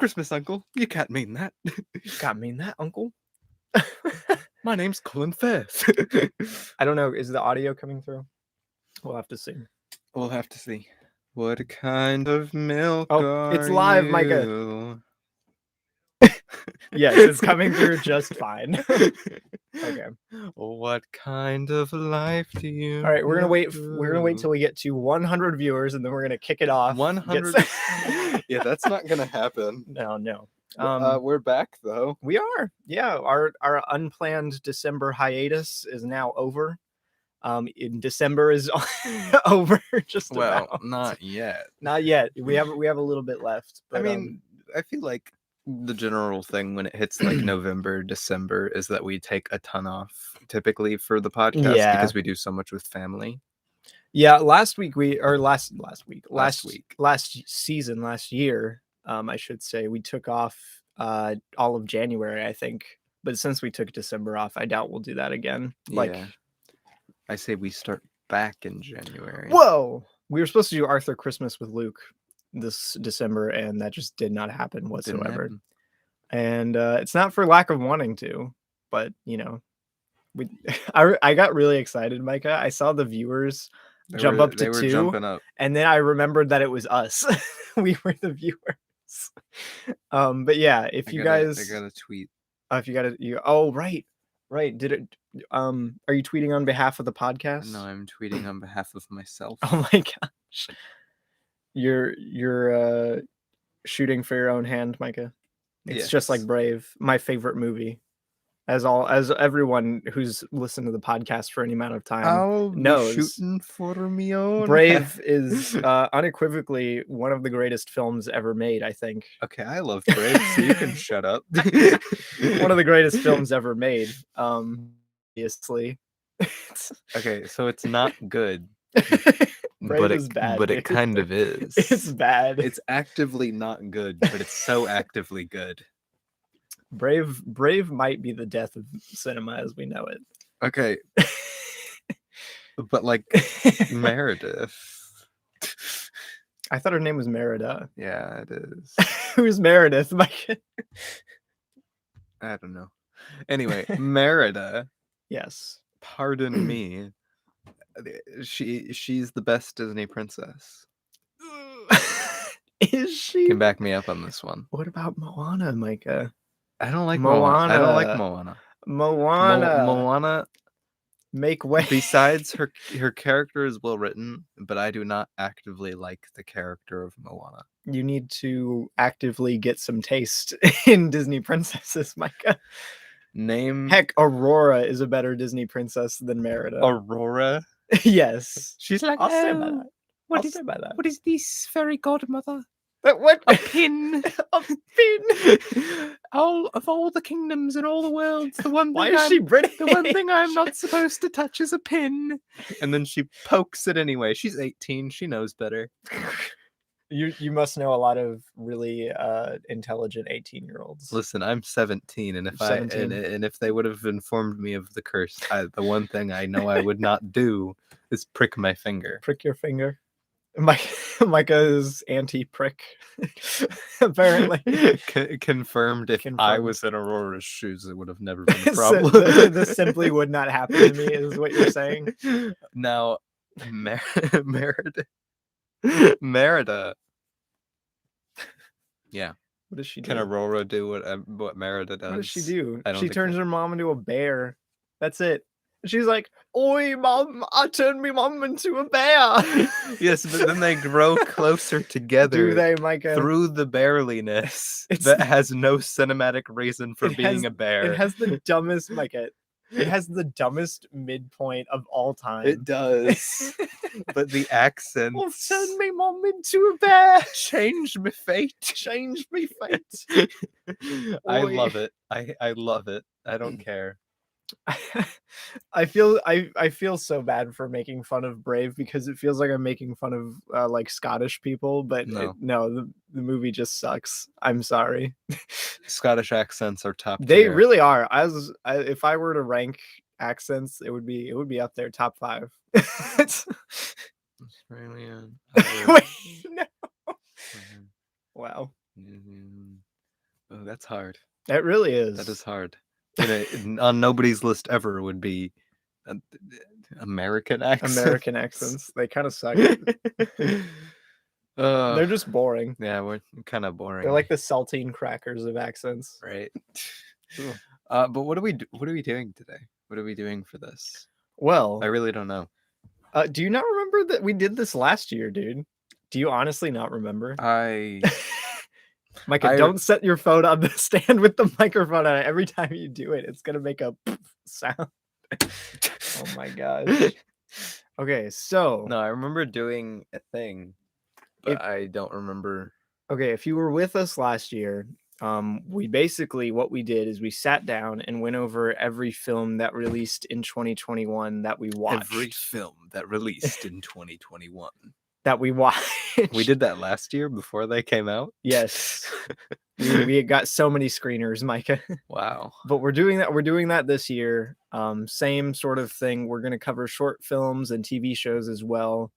Christmas, Uncle. You can't mean that. Can't mean that, Uncle. My name's Colin Firth. I don't know. Is the audio coming through? We'll have to see. We'll have to see. What kind of milk Oh, it's are live, you? Micah. Yes, it's coming through just fine. Okay. What kind of life do you? All right, we're gonna wait. We're gonna wait till we get to 100 viewers, and then we're gonna kick it off. 100. Yeah, that's not gonna happen. No. We're back though. We are. Yeah, our unplanned December hiatus is now over. In December is over. Just well, about. not yet. Not yet. We have a little bit left. But, I mean, I feel like the general thing when it hits like November, December is that we take a ton off typically for the podcast because we do so much with family. Yeah, last season, last year, I should say, we took off all of January, I think. But since we took December off, I doubt we'll do that again. Like, yeah. I say we start back in January. Whoa! We were supposed to do Arthur Christmas with Luke this December, and that just did not happen whatsoever. And it's not for lack of wanting to, but you know, I got really excited, Micah. I saw the viewers jump up to 2, jumping up. And then I remembered that it was us. We were the viewers. But yeah, if you guys, I got a tweet. If you got to, oh right. Did it? Are you tweeting on behalf of the podcast? No, I'm tweeting on behalf of myself. Oh my gosh, you're shooting for your own hand, Micah. It's just like Brave, my favorite movie. As everyone who's listened to the podcast for any amount of time knows, shooting for me own. Brave is unequivocally one of the greatest films ever made, I think. Okay, I love Brave, so you can shut up. One of the greatest films ever made, obviously. Okay, so it's not good. Brave is bad. But it kind of is. It's bad. It's actively not good, but it's so actively good. Brave might be the death of cinema as we know it. Okay. But like Meredith. I thought her name was Merida. Yeah, it is. Who's Meredith? I don't know. Anyway, Merida. Yes. Pardon me. She's the best Disney princess. Is she? You can back me up on this one. What about Moana, Micah? I don't like Moana. I don't like Moana. Moana. Make way. Besides, her character is well written, but I do not actively like the character of Moana. You need to actively get some taste in Disney princesses, Micah. Heck, Aurora is a better Disney princess than Merida. Aurora? Yes. She's like, I'll stand by that. What is this fairy godmother? What? A pin. A pin. Of all the kingdoms in all the worlds, the one thing Why is she British? The one thing I'm not supposed to touch is a pin. And then she pokes it anyway. She's 18. She knows better. You must know a lot of really intelligent 18-year-olds. Listen, I'm 17, and if they would have informed me of the curse, the one thing I know I would not do is prick my finger. Prick your finger. Micah's anti-prick, apparently. Confirmed. If I was in Aurora's shoes, it would have never been a problem. This simply would not happen to me, is what you're saying. Now, Merida. Yeah. What does she do? Can Aurora do what Merida does? What does she do? She turns her mom into a bear. That's it. She's like, "Oi, mom! I turned my mom into a bear." Yes, but then they grow closer together. Do they, Micah? Through the bearliness that has no cinematic reason for being a bear. It has the dumbest, Micah. It has the dumbest midpoint of all time. It does. But the accents. Well, turn me mom into a bear. Change me fate. Change me fate. I love it. I love it. I don't care. I feel so bad for making fun of Brave because it feels like I'm making fun of like Scottish people, but the movie just sucks. I'm sorry. Scottish accents are top tier. They really are. If I were to rank accents, it would be up there, top 5. Australian. Wait, no. Wow. Oh, that's hard. It really is. That is hard. On nobody's list ever would be American accents. American accents. They kind of suck. They're just boring. Yeah, we're kind of boring. They're like the saltine crackers of accents. Right. But what are we doing today? What are we doing for this? Well, I really don't know. Do you not remember that we did this last year, dude? Do you honestly not remember? Micah, don't set your phone on the stand with the microphone on it. Every time you do it, it's gonna make a sound. Oh my gosh. Okay, so no, I remember doing a thing, but I don't remember. Okay, if you were with us last year, we basically, what we did is we sat down and went over every film that released in 2021 that we watched. Every film that released in 2021 that we watched. We did that last year before they came out. Yes. we got so many screeners, Micah. Wow. But we're doing that this year. Same sort of thing. We're going to cover short films and TV shows as well.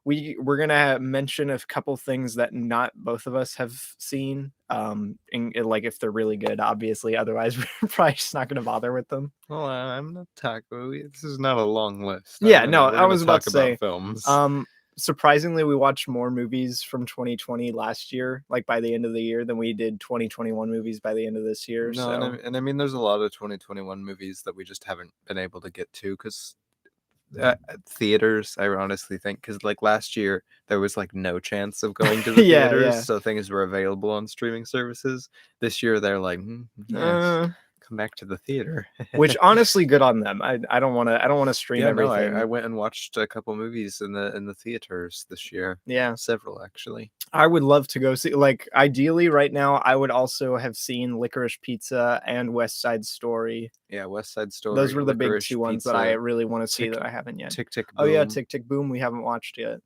We're gonna mention a couple things that not both of us have seen, and like if they're really good, obviously. Otherwise, we're probably just not gonna bother with them. Well, I'm not talking. This is not a long list. Yeah, I was about to say films. Surprisingly, we watched more movies from 2020 last year, like by the end of the year, than we did 2021 movies by the end of this year. No, so. and I mean, there's a lot of 2021 movies that we just haven't been able to get to because. Theaters, I honestly think, because like last year there was like no chance of going to the theaters, so things were available on streaming services. This year they're like, yes, come back to the theater. Which honestly, good on them. I don't want to stream everything. I went and watched a couple movies in the theaters this year. Yeah, several actually. I would love to go see. Like ideally, right now, I would also have seen Licorice Pizza and West Side Story. Yeah, West Side Story. Those were the big two ones that I really want to see that I haven't yet. Tick Tick Boom. Oh yeah, Tick Tick Boom. We haven't watched yet.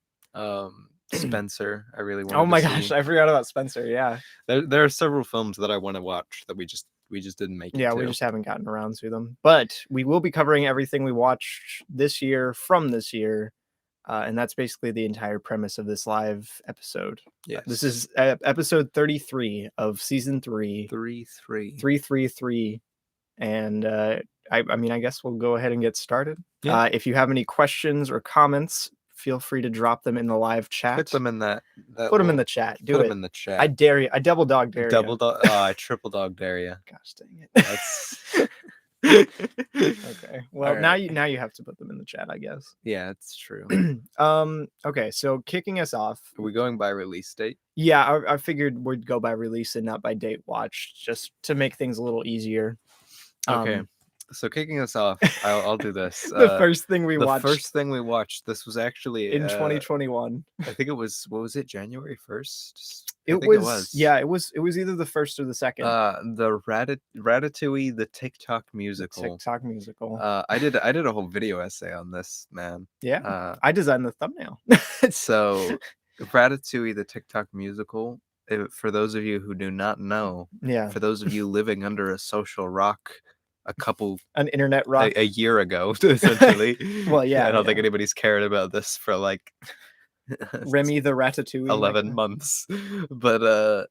Spencer, I really want. Oh my gosh, I forgot about Spencer. Yeah, there are several films that I want to watch that we just didn't make it. Yeah, we just haven't gotten around to them. But we will be covering everything we watched this year from this year. And that's basically the entire premise of this live episode. Yes. This is episode 33 of season 3. 333. And I mean, I guess we'll go ahead and get started. Yeah. If you have any questions or comments, feel free to drop them in the live chat. Put them in that Put them in the chat. Put them in the chat. I dare you. I double dog dare you. I triple dog dare you. Gosh dang it. That's... Okay. Well, right. now you have to put them in the chat, I guess. Yeah, it's true. Okay, so kicking us off. Are we going by release date? Yeah, I figured we'd go by release and not by date watched, just to make things a little easier. Okay. So kicking us off, I'll do this. The first thing we watched. This was actually in 2021. I think it was. What was it? January 1st. It was. Yeah, it was either the first or the second. The Ratatouille, the TikTok musical. I did a whole video essay on this, man. Yeah. I designed the thumbnail. So, Ratatouille, the TikTok musical. For those of you who do not know, for those of you living under a social rock. An internet rock a year ago, essentially. Well, yeah, I don't think anybody's cared about this for like Remy the Ratatouille 11 months, but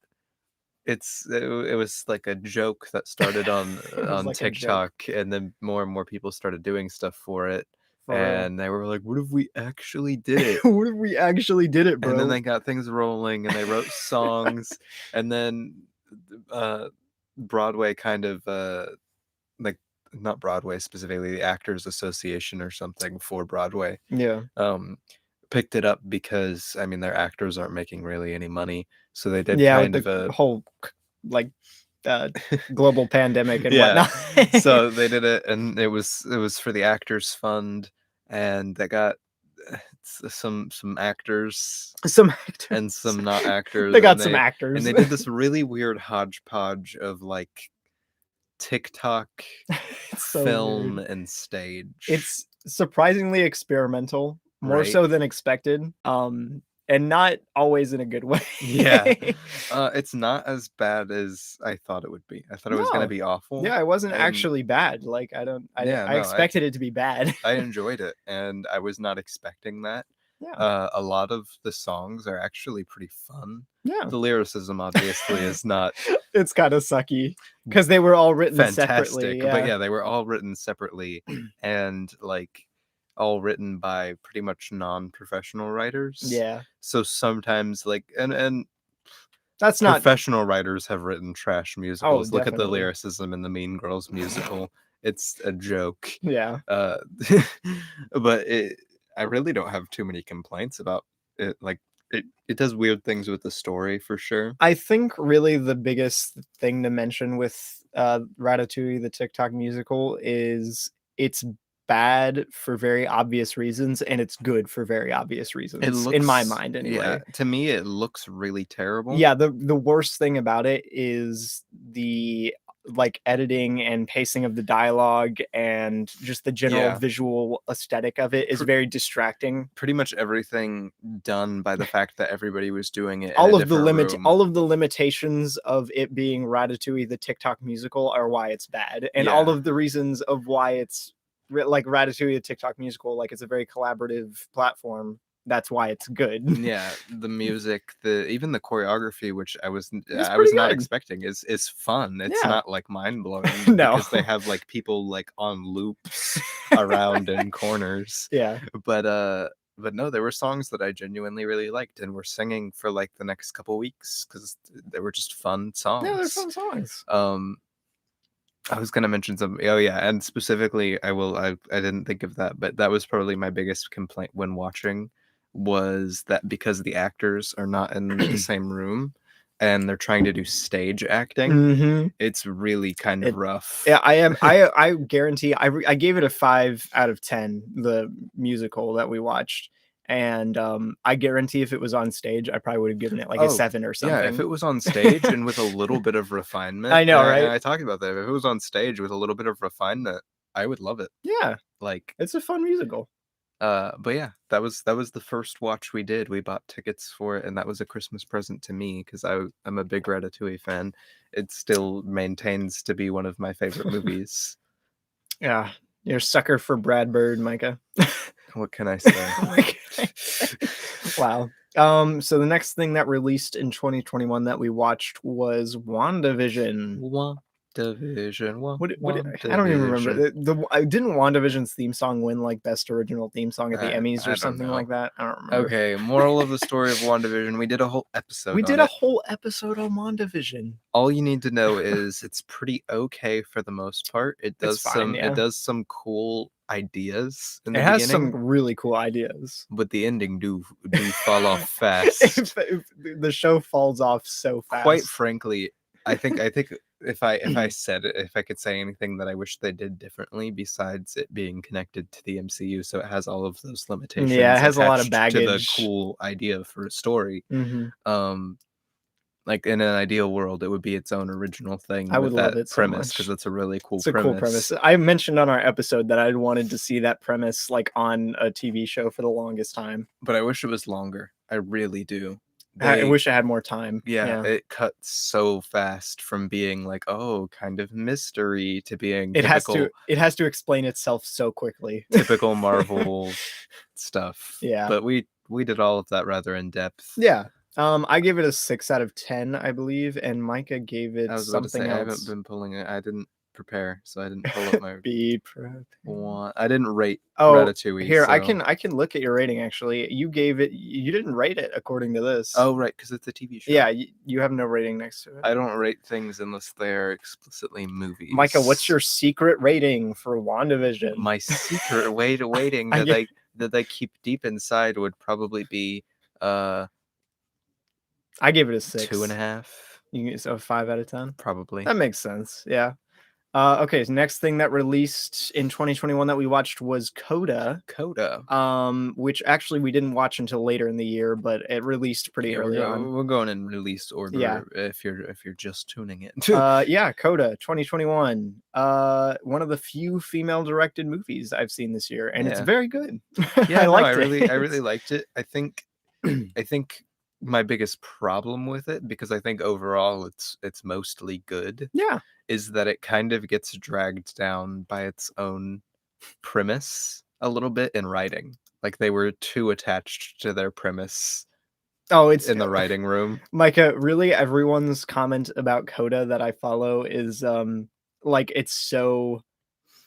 it was like a joke that started on like TikTok, and then more and more people started doing stuff for it. And they were like, what if we actually did it? What if we actually did it, bro? And then they got things rolling and they wrote songs, and then Broadway kind of like not Broadway specifically, the Actors Association or something for Broadway. Yeah. Picked it up because I mean their actors aren't making really any money, so they did kind of a whole like global pandemic and whatnot. So they did it, and it was for the Actors Fund, and they got some actors and some not actors. They got some actors, and they did this really weird hodgepodge of like TikTok film and stage. It's surprisingly experimental, more so than expected, and not always in a good way. It's not as bad as I thought it would be. I thought it was going to be awful. It wasn't actually bad. Like I expected it to be bad. I enjoyed it, and I was not expecting that. Yeah. A lot of the songs are actually pretty fun. Yeah. The lyricism obviously is not It's kind of sucky because they were all written separately. fantastic, but yeah, they were all written separately and like all written by pretty much non-professional writers. Yeah. So sometimes like and That's not professional writers have written trash musicals. Look at the definitely. lyricism in the Mean Girls musical. It's a joke. Yeah. But I really don't have too many complaints about it. Like it does weird things with the story for sure. I think really the biggest thing to mention with Ratatouille, the TikTok musical, is it's bad for very obvious reasons and it's good for very obvious reasons. It looks, in my mind anyway. Yeah, to me it looks really terrible. Yeah, the worst thing about it is the like editing and pacing of the dialogue and just the general visual aesthetic of it is very distracting. Pretty much everything done by the fact that everybody was doing it all of the limitations of it being Ratatouille the TikTok musical are why it's bad, and all of the reasons of why it's like Ratatouille the TikTok musical, like it's a very collaborative platform. That's why it's good. Yeah, the music, even the choreography, which I was not expecting, is fun. It's not like mind blowing. No, because they have like people like on loops around in corners. Yeah, but no, there were songs that I genuinely really liked and were singing for like the next couple weeks because they were just fun songs. Yeah, they're fun songs. I was gonna mention some. Oh yeah, and specifically, I didn't think of that, but that was probably my biggest complaint when watching, was that because the actors are not in the same room and they're trying to do stage acting, it's really kind of rough. Yeah, I guarantee I gave it a 5 out of 10, the musical that we watched. And I guarantee if it was on stage, I probably would have given it like a 7 or something. Yeah, if it was on stage and with a little bit of refinement. I know, right? I talked about that. If it was on stage with a little bit of refinement, I would love it. Yeah. Like, it's a fun musical. But yeah, that was the first watch we did. We bought tickets for it, and that was a Christmas present to me because I'm a big Ratatouille fan. It still maintains to be one of my favorite movies. Yeah, you're a sucker for Brad Bird, Micah. What can I say? Wow. So the next thing that released in 2021 that we watched was WandaVision. Division. What I don't even remember. Didn't WandaVision's theme song win like best original theme song at the Emmys or something like that? I don't remember. Okay, moral of the story of WandaVision. We did a whole episode. We did a whole episode on WandaVision. All you need to know is it's pretty okay for the most part. It does some cool ideas in the beginning. It has some really cool ideas, but the ending do fall off fast. The show falls off so fast. Quite frankly, I think if I could say anything that I wish they did differently besides it being connected to the MCU, so it has all of those limitations. Yeah, it has a lot of baggage to the cool idea for a story. Like in an ideal world, it would be its own original thing. I would love it premise because it's a really cool premise. It's a cool premise. I mentioned on our episode that I wanted to see that premise like on a TV show for the longest time. But I wish it was longer. I really do. I wish I had more time. Yeah, it cuts so fast from being like, oh, kind of mystery to being it has to explain itself so quickly. Typical Marvel stuff. Yeah. But we did all of that rather in depth. Yeah. I gave it a 6 out of 10, I believe, and Micah gave it something else. I haven't been pulling it. I didn't prepare, so I didn't pull up my Be prepared. I didn't rate Ratatouille. Here, so. I can look at your rating actually. You didn't rate it according to this. Oh, right, because it's a TV show. Yeah, you have no rating next to it. I don't rate things unless they're explicitly movies. Micah, what's your secret rating for WandaVision? My secret rating that I keep deep inside would probably be I gave it a 6. 2.5. So 5 out of 10? Probably. That makes sense. Yeah. Okay, so next thing that released in 2021 that we watched was Coda. Which actually we didn't watch until later in the year, but it released pretty early on. We're going in release order if you're just tuning in. Yeah, Coda 2021. One of the few female directed movies I've seen this year, and it's very good. Yeah, I really liked it. I think my biggest problem with it, because I think overall it's mostly good, is that it kind of gets dragged down by its own premise a little bit in writing. Like they were too attached to their premise. Oh, it's in the writing room. Micah, really everyone's comment about Coda that I follow is like it's so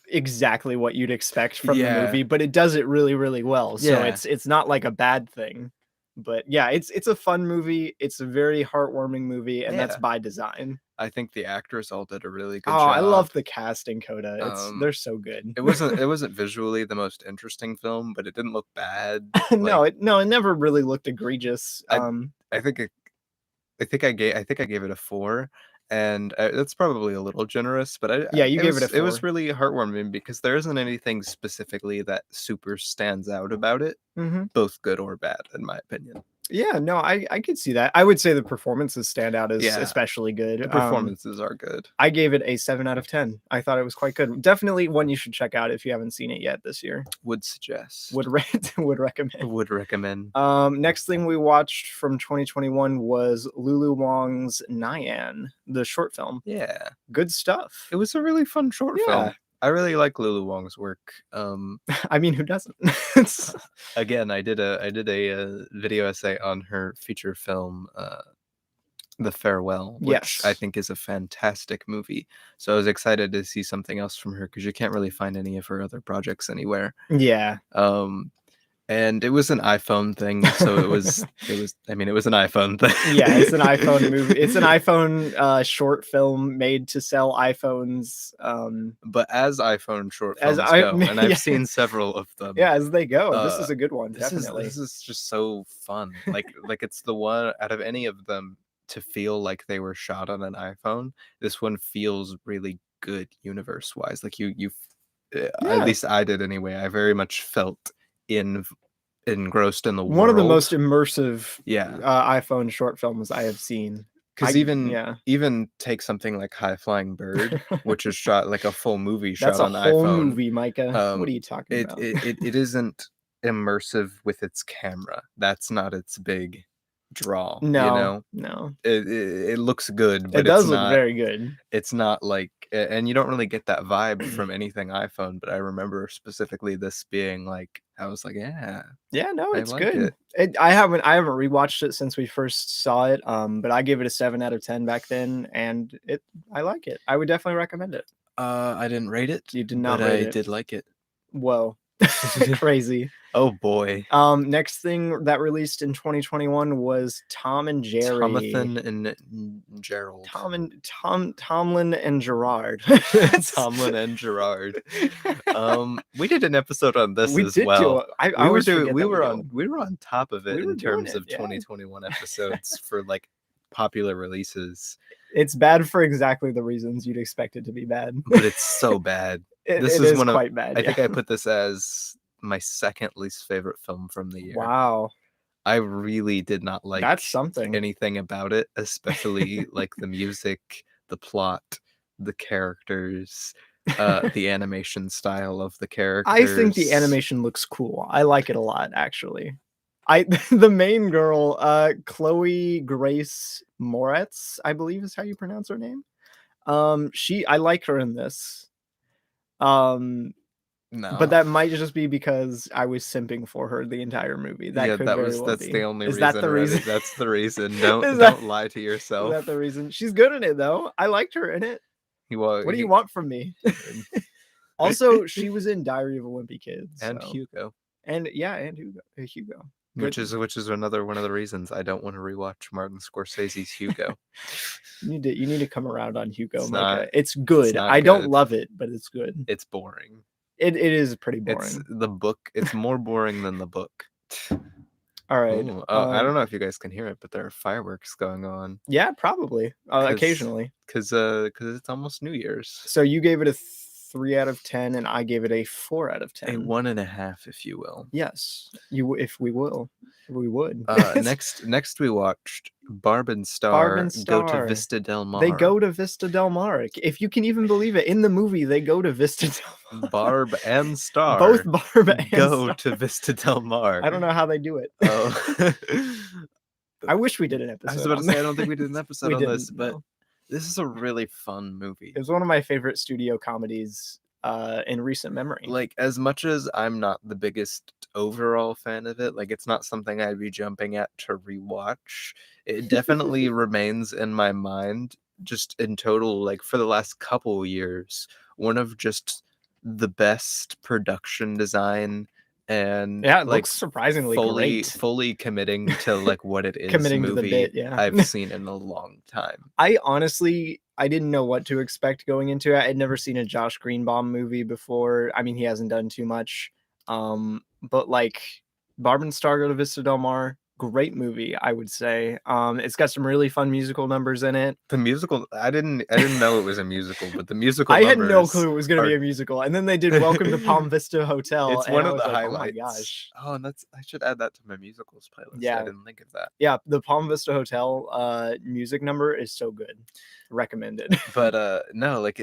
exactly what you'd expect from the movie, but it does it really, really well. So it's not like a bad thing. But yeah, it's a fun movie. It's a very heartwarming movie, and that's by design. I think the actors all did a really good Oh, job. I love the cast in Coda. They're so good. It wasn't visually the most interesting film, but it didn't look bad. No, it never really looked egregious. I think I gave it a 4, and that's probably a little generous, but you gave it a 4. It was really heartwarming because there isn't anything specifically that super stands out about it, both good or bad, in my opinion. Yeah, no, I could see that. I would say the performances stand out as especially good. The performances are good. I gave it a 7 out of 10. I thought it was quite good. Definitely one you should check out if you haven't seen it yet this year. Would suggest. Would recommend. Would recommend. Next thing we watched from 2021 was Lulu Wong's Nyan, the short film. Yeah. Good stuff. It was a really fun short film. I really like Lulu Wong's work. I mean, who doesn't? Again, I did a video essay on her feature film, The Farewell, which I think is a fantastic movie. So I was excited to see something else from her because you can't really find any of her other projects anywhere. Yeah. And it was an iPhone thing, so it was an iPhone thing. Yeah, it's an iPhone movie. It's an iPhone short film made to sell iPhones. But as iPhone short films go, and I've seen several of them. Yeah, as they go. This is a good one, definitely. This is just so fun. Like it's the one out of any of them to feel like they were shot on an iPhone. This one feels really good universe-wise. Like you at least I did anyway. I very much felt engrossed in the world. One of the most immersive iPhone short films I have seen. Because even take something like High Flying Bird, which is shot like a full movie shot on iPhone. That's a whole movie, Micah. What are you talking about? It isn't immersive with its camera. That's not its big draw. No. It looks good, but it does look very good. It's not like, and you don't really get that vibe from anything iPhone, but I remember specifically this being like, I was like, it's good. I haven't rewatched it since we first saw it, but I gave it a 7 out of 10 back then, and I like it. I would definitely recommend it. I didn't rate it. You did not rate it. I did like it. Whoa. Crazy. Oh boy. Next thing that released in 2021 was Tom and Jerry. Tomlin and Gerald. Tomlin and Gerard. Tomlin and Gerard. We did an episode on this as well. We were on top of it in terms of 2021 episodes for like popular releases. It's bad for exactly the reasons you'd expect it to be bad. But it's so bad. This is quite bad. I think I put this as my second least favorite film from the year. Wow. I really did not like anything about it, especially like the music, the plot, the characters, the animation style of the characters. I think the animation looks cool. I like it a lot, actually. The main girl, Chloe Grace Moretz, I believe is how you pronounce her name. I like her in this. No. But that might just be because I was simping for her the entire movie. That's the only reason. Is that the reason? That's the reason. Don't lie to yourself. Is that the reason? She's good in it though. I liked her in it. What do you want from me? Also, she was in Diary of a Wimpy Kid. And Hugo. And Hugo. Which is another one of the reasons I don't want to rewatch Martin Scorsese's Hugo. You need to come around on Hugo, Micah. It's good. I don't love it, but it's good. It's boring. It is pretty boring. It's more boring than the book. All right. I don't know if you guys can hear it, but there are fireworks going on. Yeah, probably. Occasionally. Because it's almost New Year's. So you gave it a 3 out of 10, and I gave it a 4 out of 10. A 1.5, if you will. Yes, we would. Next we watched Barb and Star go to Vista Del Mar. They go to Vista Del Mar. If you can even believe it, in the movie they go to Vista Del Mar. Barb and Star. Both Barb and go Star. to Vista Del Mar. I don't know how they do it. Oh. I wish we did an episode. I was about to say I don't think we did an episode on this, but. This is a really fun movie. It was one of my favorite studio comedies in recent memory. Like, as much as I'm not the biggest overall fan of it, like, it's not something I'd be jumping at to rewatch. It definitely remains in my mind, just in total, like, for the last couple years, one of just the best production design and Yeah, it like looks surprisingly great. fully committing to like what it is Committing to the movie bit, yeah. I've seen in a long time. I honestly, I didn't know what to expect going into it. I'd never seen a Josh Greenbaum movie before. I mean, he hasn't done too much. But like Barb and Star Go to Vista Del Mar, great movie, I would say. It's got some really fun musical numbers in it. The musical, I didn't know it was a musical, but the musical I had no numbers clue it was going to be a musical, and then they did Welcome to Palm Vista Hotel. It's and one I of was the like, highlights. Oh my gosh! Oh, and I should add that to my musicals playlist. Yeah. I didn't think of that. Yeah, the Palm Vista Hotel music number is so good. Recommended. But no, like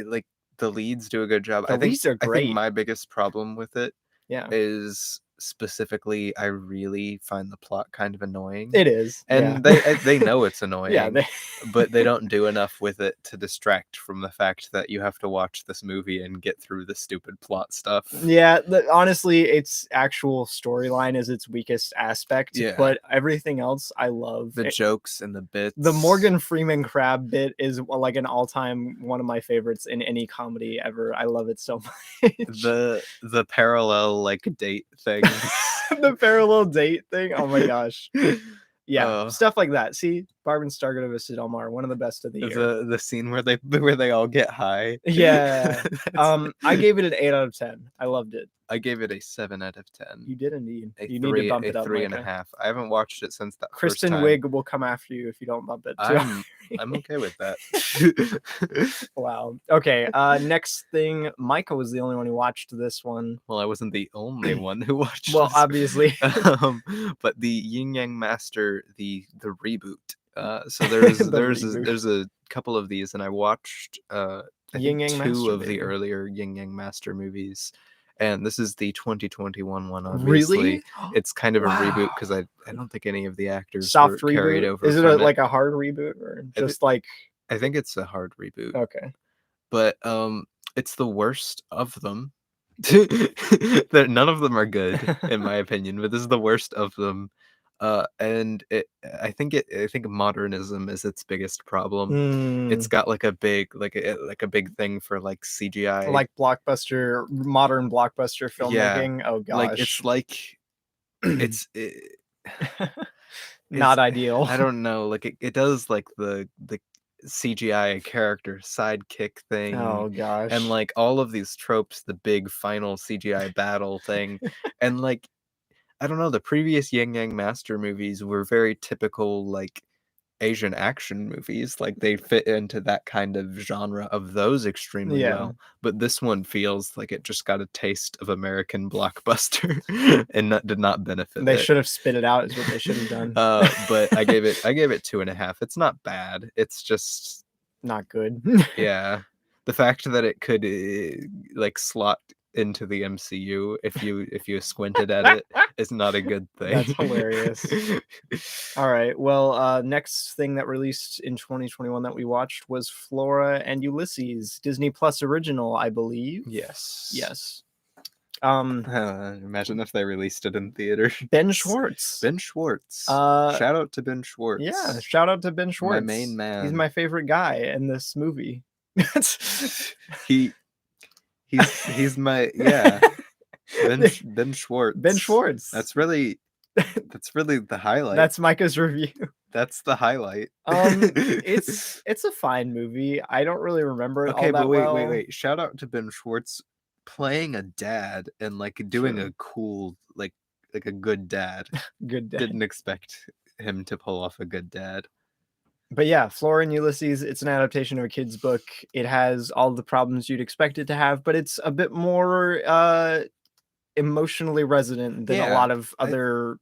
the leads do a good job. The leads are I great. think my biggest problem with it Yeah. is specifically I really find the plot kind of annoying. It is. And yeah. they know it's annoying. Yeah, but they don't do enough with it to distract from the fact that you have to watch this movie and get through the stupid plot stuff. Yeah, honestly, its actual storyline is its weakest aspect. Yeah. But everything else I love. The jokes and the bits. The Morgan Freeman crab bit is like an all-time one of my favorites in any comedy ever. I love it so much. The parallel like date thing. The parallel date thing. Oh my gosh. Yeah, stuff like that. See, Barb and Star Go to Vista Del Mar, one of the best of the year. The scene where they all get high. Yeah. I gave it an 8 out of 10. I loved it. I gave it a 7 out of 10. You did indeed. You need to bump it up. 3.5. I haven't watched it since that Kristen first time. Wiig will come after you if you don't bump it. I'm okay with that. Wow. Okay. Next thing, Micah was the only one who watched this one. Well, I wasn't the only one who watched. Well, this. obviously. But the Yin Yang Master, the reboot. So there's a couple of these, and I watched I think two of the earlier Yin Yang Master movies. And this is the 2021 one, obviously. Really? It's kind of a reboot because I don't think any of the actors were carried over. Is it like a hard reboot or just like? I think it's a hard reboot. Okay. But it's the worst of them. None of them are good, in my opinion, but this is the worst of them. And I think modernism is its biggest problem. It's got like a big thing for like CGI, like modern blockbuster filmmaking. Yeah. Oh gosh, like it's not ideal. I don't know. Like it does like the CGI character sidekick thing. Oh gosh, and like all of these tropes, the big final CGI battle thing, and like. I don't know, the previous Yin Yang Master movies were very typical, like, Asian action movies. Like, they fit into that kind of genre of those extremely well. But this one feels like it just got a taste of American blockbuster and did not benefit. They should have spit it out is what they should have done. But I gave it 2.5. It's not bad. It's just... not good. Yeah. The fact that it could, like, slot into the MCU if you squinted at it is not a good thing. That's hilarious. All right, well, next thing that released in 2021 that we watched was Flora and Ulysses, Disney Plus original, I believe. Yes. Imagine if they released it in theater. Ben Schwartz. Shout out to Ben Schwartz. Yeah, shout out to Ben Schwartz. My main man. He's my favorite guy in this movie. He's my Ben Schwartz. Ben Schwartz. That's really the highlight. That's Micah's review. That's the highlight. It's a fine movie. I don't really remember it all that well. Wait. Shout out to Ben Schwartz playing a dad and like doing a cool like a good dad. Good dad. Didn't expect him to pull off a good dad. But yeah, Flora and Ulysses, it's an adaptation of a kid's book. It has all the problems you'd expect it to have, but it's a bit more emotionally resonant than a lot of other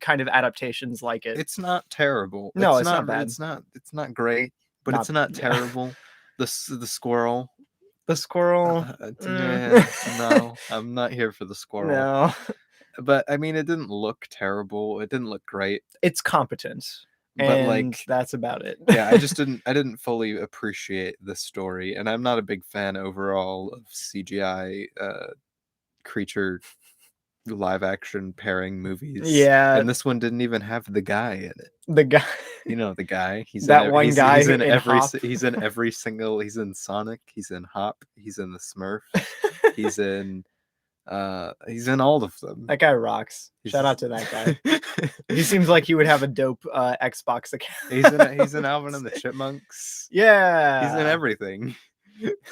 kind of adaptations like it. It's not terrible. No, it's not bad. It's not great, but it's not terrible. The squirrel. The squirrel. No, I'm not here for the squirrel. No. But I mean, it didn't look terrible. It didn't look great. It's competent. But and like that's about it. Yeah, I didn't fully appreciate the story, and I'm not a big fan overall of CGI creature live action pairing movies. Yeah. And this one didn't even have the guy in it. The guy, You know the guy. He's that in, one he's, guy he's in in every Hop. he's in every single. He's in Sonic. He's in Hop. He's in the Smurfs. He's in all of them. That guy rocks. Shout out to that guy. He seems like he would have a dope Xbox account. He's in Alvin and the Chipmunks. Yeah. He's in everything.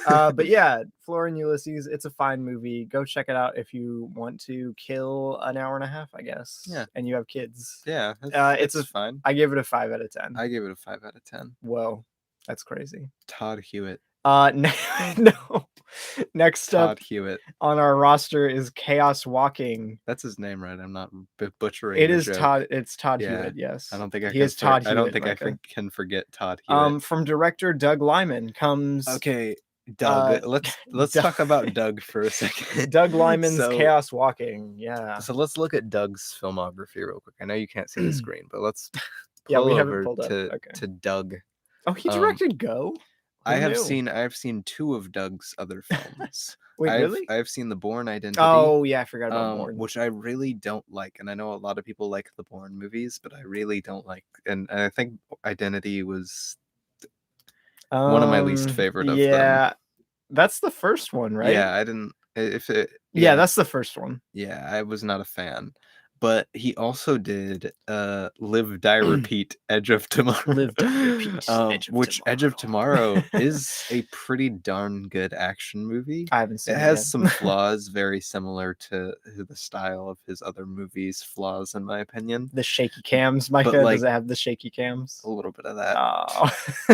But yeah, Flora and Ulysses, it's a fine movie. Go check it out if you want to kill an hour and a half, I guess. Yeah. And you have kids. Yeah. It's fine. I give it a 5 out of 10. I gave it a 5 out of 10. Whoa, that's crazy. Todd Hewitt. No. Next Todd up Hewitt on our roster is Chaos Walking. That's his name, right? I'm not butchering. It the is joke. Todd. It's Todd Yeah. Hewitt. Yes. I don't think I he can. is Todd I don't Hewitt, think Micah. I can forget Todd Hewitt. From director Doug Liman comes. Okay, Doug. Let's talk about Doug for a second. Doug Liman's Chaos Walking. Yeah. So let's look at Doug's filmography real quick. I know you can't see the screen, but let's Yeah, we have it over pulled up. to Doug. Oh, he directed Go. I have seen 2 of Doug's other films. Wait, really? I've seen The Bourne Identity. Oh yeah, I forgot about Bourne. Which I really don't like, and I know a lot of people like the Bourne movies, but I really don't like. And I think Identity was one of my least favorite of them. Yeah, that's the first one, right? Yeah, I didn't. Yeah, that's the first one. Yeah, I was not a fan. But he also did Live, Die, Repeat, Edge of Tomorrow. Live, Die, Repeat, Edge of Tomorrow is a pretty darn good action movie. I haven't seen it. It has some flaws very similar to the style of his other movies, flaws in my opinion. The shaky cams, Micah, does it have the shaky cams? A little bit of that. Oh.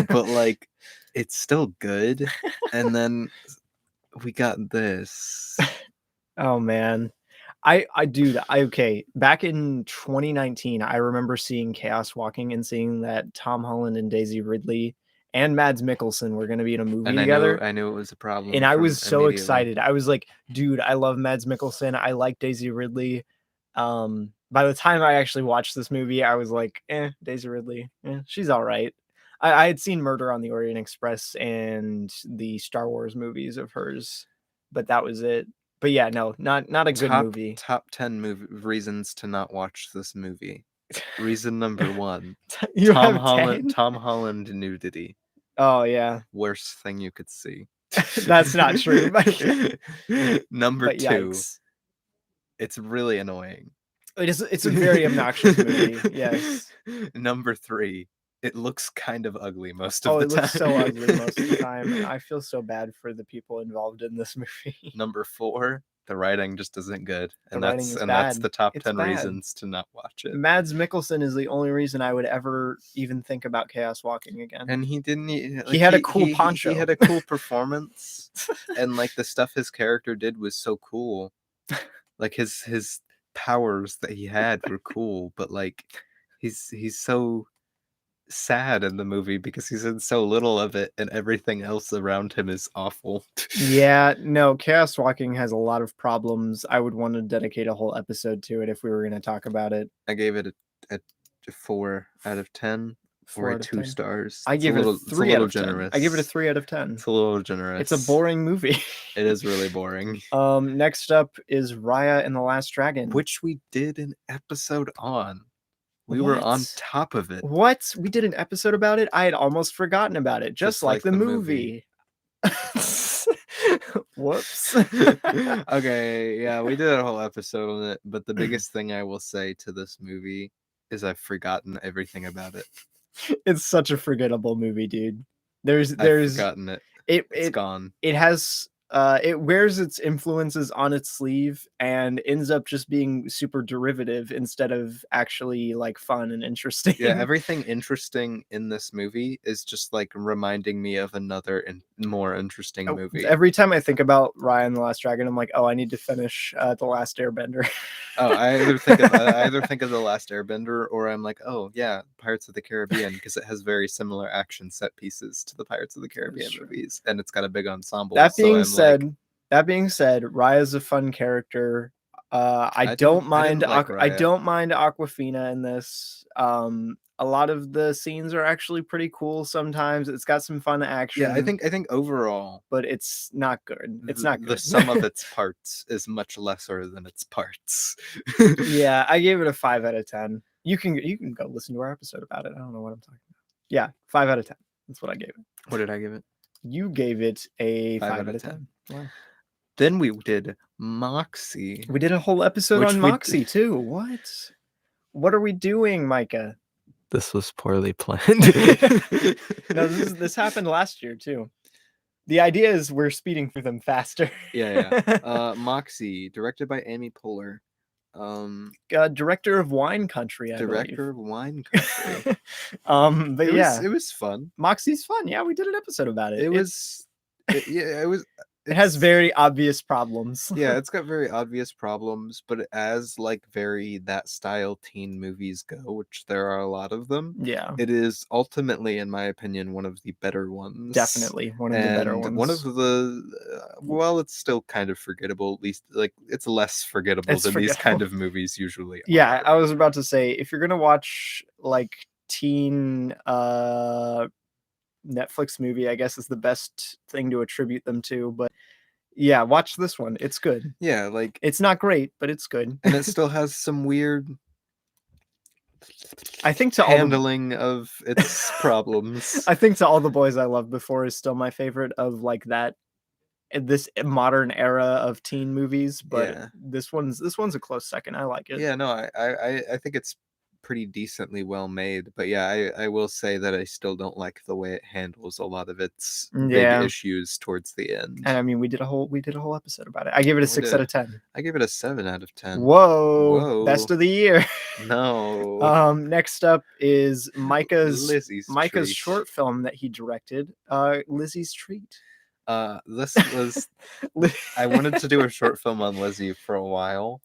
But like, it's still good. And then we got this. Oh man. Okay. Back in 2019, I remember seeing Chaos Walking and seeing that Tom Holland and Daisy Ridley and Mads Mikkelsen were going to be in a movie together. I knew it was a problem. And I was so excited. I was like, dude, I love Mads Mikkelsen. I like Daisy Ridley. By the time I actually watched this movie, I was like, Daisy Ridley, she's all right. I had seen Murder on the Orient Express and the Star Wars movies of hers, but that was it. But yeah, no, not a good movie. Top 10 reasons to not watch this movie. Reason number 1: Tom Holland nudity. Oh yeah, worst thing you could see. That's not true. Number 2: it's really annoying. It's a very obnoxious movie. Yes. Number 3: it looks kind of ugly most of the time. It looks so ugly most of the time. I feel so bad for the people involved in this movie. Number 4: the writing just isn't good. And that's the top 10 reasons to not watch it. Mads Mikkelsen is the only reason I would ever even think about Chaos Walking again. And he didn't. He had a cool poncho. He had a cool performance. And like the stuff his character did was so cool. Like his powers that he had were cool, but like he's so sad in the movie because he's in so little of it and everything else around him is awful. Yeah, no, Chaos Walking has a lot of problems. I would want to dedicate a whole episode to it if we were going to talk about it. I gave it a 4 out of 10 or 2 stars. I give it a 3 out of 10. I give it a 3 out of 10. It's a little generous. It's a boring movie. It is really boring. Next up is Raya and the Last Dragon, which we did an episode on. We were on top of it. What? We did an episode about it? I had almost forgotten about it. Just like the movie. Whoops. Okay, yeah, we did a whole episode on it, but the biggest thing I will say to this movie is I've forgotten everything about it. It's such a forgettable movie, dude. I've forgotten it. It's gone. It has it wears its influences on its sleeve and ends up just being super derivative instead of actually like fun and interesting. Yeah, everything interesting in this movie is just like reminding me of another and more interesting movie. Every time I think about Raya and the Last Dragon, I'm like, oh, I need to finish The Last Airbender. Oh, I either think of The Last Airbender, or I'm like, oh yeah, Pirates of the Caribbean, because it has very similar action set pieces to the Pirates of the Caribbean movies, and it's got a big ensemble. That being said, Raya's a fun character. I don't mind Aquafina in this. A lot of the scenes are actually pretty cool sometimes. It's got some fun action. Yeah, I think overall, but it's not good. It's not good. The sum of its parts is much lesser than its parts. Yeah, I gave it a 5 out of 10. You can go listen to our episode about it. I don't know what I'm talking about. Yeah, 5 out of 10. That's what I gave it. What did I give it? You gave it a 5 out of 10. 10. Wow. Then we did Moxie. We did a whole episode on Moxie too. What are we doing, Micah? This was poorly planned. No, this happened last year too. The idea is we're speeding through them faster. Yeah. Moxie, directed by Amy Poehler. Director of Wine Country, I believe. Of Wine Country. But it was fun. Moxie's fun. Yeah, we did an episode about it. It has very obvious problems. Yeah, it's got very obvious problems, but as like very that style teen movies go, which there are a lot of them. Yeah, it is ultimately, in my opinion, one of the better ones. Definitely one of the better ones. One of the well, it's still kind of forgettable. At least, like, it's less forgettable than these kind of movies usually are. Yeah, I was about to say, if you're gonna watch like teen Netflix movie, I guess is the best thing to attribute them to, but yeah, watch this one. It's good. Yeah, like, it's not great, but it's good. And it still has some weird, I think, to handling of its problems. I think To All the Boys I Loved Before is still my favorite of like this modern era of teen movies, but Yeah. this one's a close second. I like it. Yeah, no, I think it's pretty decently well made, but yeah, I will say that I still don't like the way it handles a lot of its big issues towards the end. And I mean, we did a whole episode about it. I gave it a 6 out of 10. I gave it a 7 out of 10. Whoa. Best of the year. No. Next up is Micah's Treat. short film that he directed, Lizzie's Treat. This was I wanted to do a short film on Lizzie for a while.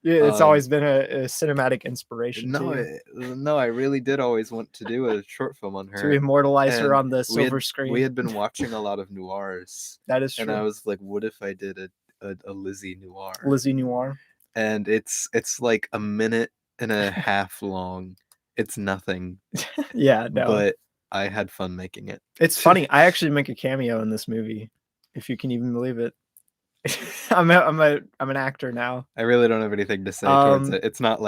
Yeah, it's always been a cinematic inspiration. No, I really did always want to do a short film on her. To immortalize her on the silver screen. We had been watching a lot of noirs. That is true. And I was like, what if I did a Lizzie noir? Lizzie noir. And it's like a minute and a half long. It's nothing. Yeah, no. But I had fun making it. It's funny. I actually make a cameo in this movie, if you can even believe it. I'm an actor now. I really don't have anything to say towards it. It's not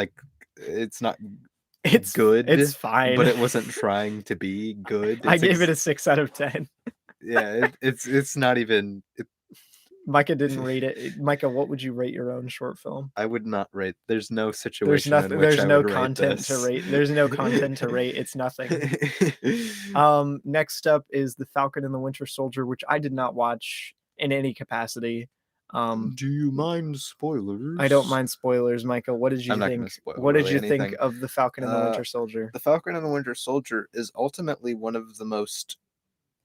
good. It's fine. But it wasn't trying to be good. I gave it a 6 out of 10. Yeah, it's not even. Micah didn't rate it. Micah, what would you rate your own short film? I would not rate. There's no situation. There's no content to rate. There's no content to rate. It's nothing. Next up is The Falcon and the Winter Soldier, which I did not watch in any capacity. Do you mind spoilers? I don't mind spoilers, Micah. What did you think? What did you think of The Falcon and the Winter Soldier? The Falcon and the Winter Soldier is ultimately one of the most,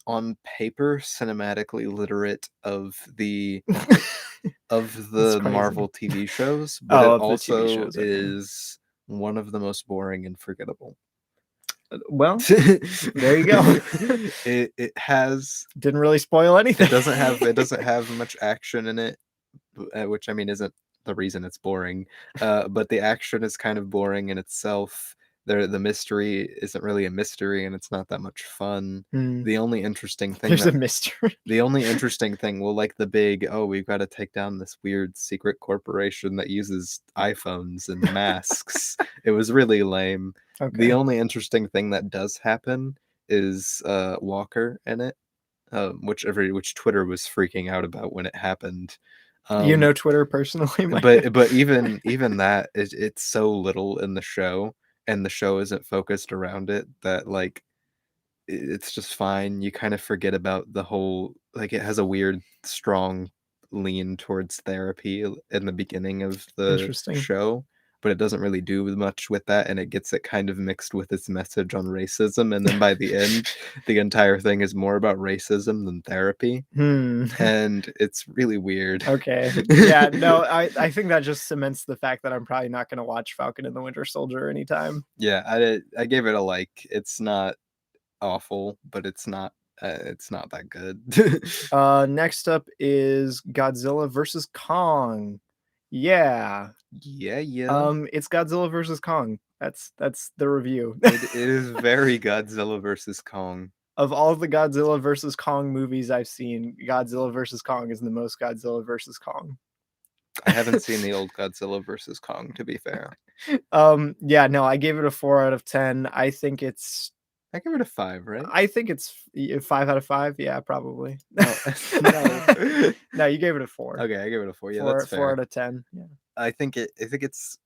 on paper, cinematically literate of the Marvel TV shows, but it also is one of the most boring and forgettable. Well, there you go. It has didn't really spoil anything. It doesn't have much action in it, which I mean isn't the reason it's boring. But the action is kind of boring in itself. The mystery isn't really a mystery, and it's not that much fun. The only interesting thing there's a mystery. The only interesting thing, well, like the big, we've got to take down this weird secret corporation that uses iPhones and masks. It was really lame. Okay. The only interesting thing that does happen is Walker in it, which Twitter was freaking out about when it happened. You know Twitter personally, but even that it's so little in the show. And the show isn't focused around it, that like it's just fine. You kind of forget about the whole, like, it has a weird strong lean towards therapy in the beginning of the show, but it doesn't really do much with that, and it gets it kind of mixed with its message on racism, and then by the end the entire thing is more about racism than therapy. And it's really weird. Okay. Yeah, no, I think that just cements the fact that I'm probably not going to watch Falcon and the Winter Soldier anytime. Yeah, I gave it a like. It's not awful, but it's not that good. Next up is Godzilla versus Kong. Yeah. Yeah. It's Godzilla versus Kong. That's the review. It is very Godzilla versus Kong. Of all the Godzilla versus Kong movies I've seen, Godzilla versus Kong is the most Godzilla versus Kong. I haven't seen the old Godzilla versus Kong, to be fair. Yeah, no, I gave it a 4 out of 10. I think it's I give it a 5, right? I think it's 5 out of 5. Yeah, probably. No. No, you gave it a 4. Okay, I give it a 4. Yeah, that's fair. 4 out of 10. Yeah. I think it's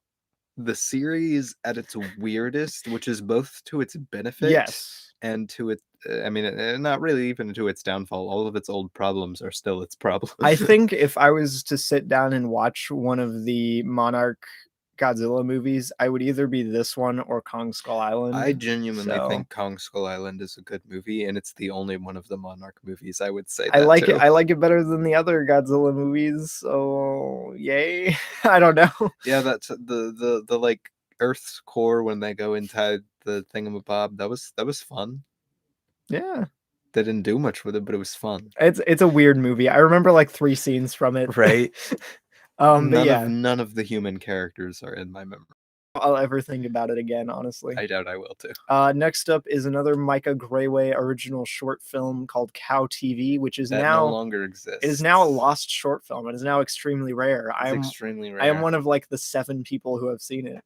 the series at its weirdest, which is both to its benefit Yes. and to its I mean, not really even to its downfall. All of its old problems are still its problems. I think if I was to sit down and watch one of the Monarch Godzilla movies, I would either be this one or Kong Skull Island. I genuinely think Kong Skull Island is a good movie, and it's the only one of the Monarch movies I would say. I like it. I like it better than the other Godzilla movies. So yay! I don't know. Yeah, that's the like Earth's core when they go inside the thingamabob. That was fun. Yeah. They didn't do much with it, but it was fun. It's a weird movie. I remember like 3 scenes from it. Right. None of the human characters are in my memory. I'll ever think about it again, honestly. I doubt I will too. Next up is another Micah Grawey original short film called Cow TV, which is that now no longer exists. It is now a lost short film. It is now extremely rare. Extremely rare. I am one of like the 7 people who have seen it.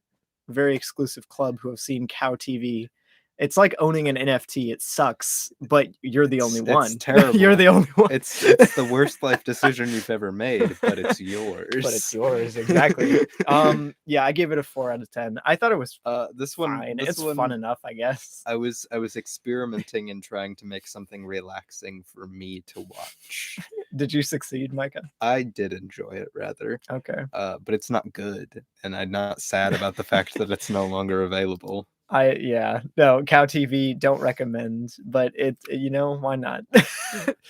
Very exclusive club who have seen Cow TV. It's like owning an NFT. It sucks, but you're the only one. It's terrible. You're the only one. It's the worst life decision you've ever made, but it's yours. But it's yours, exactly. Yeah, I gave it a 4 out of 10. I thought it was this one fine. It's fun enough, I guess. I was experimenting and trying to make something relaxing for me to watch. Did you succeed, Micah? I did enjoy it rather. Okay. But it's not good, and I'm not sad about the fact that it's no longer available. No, Cow TV don't recommend, but why not?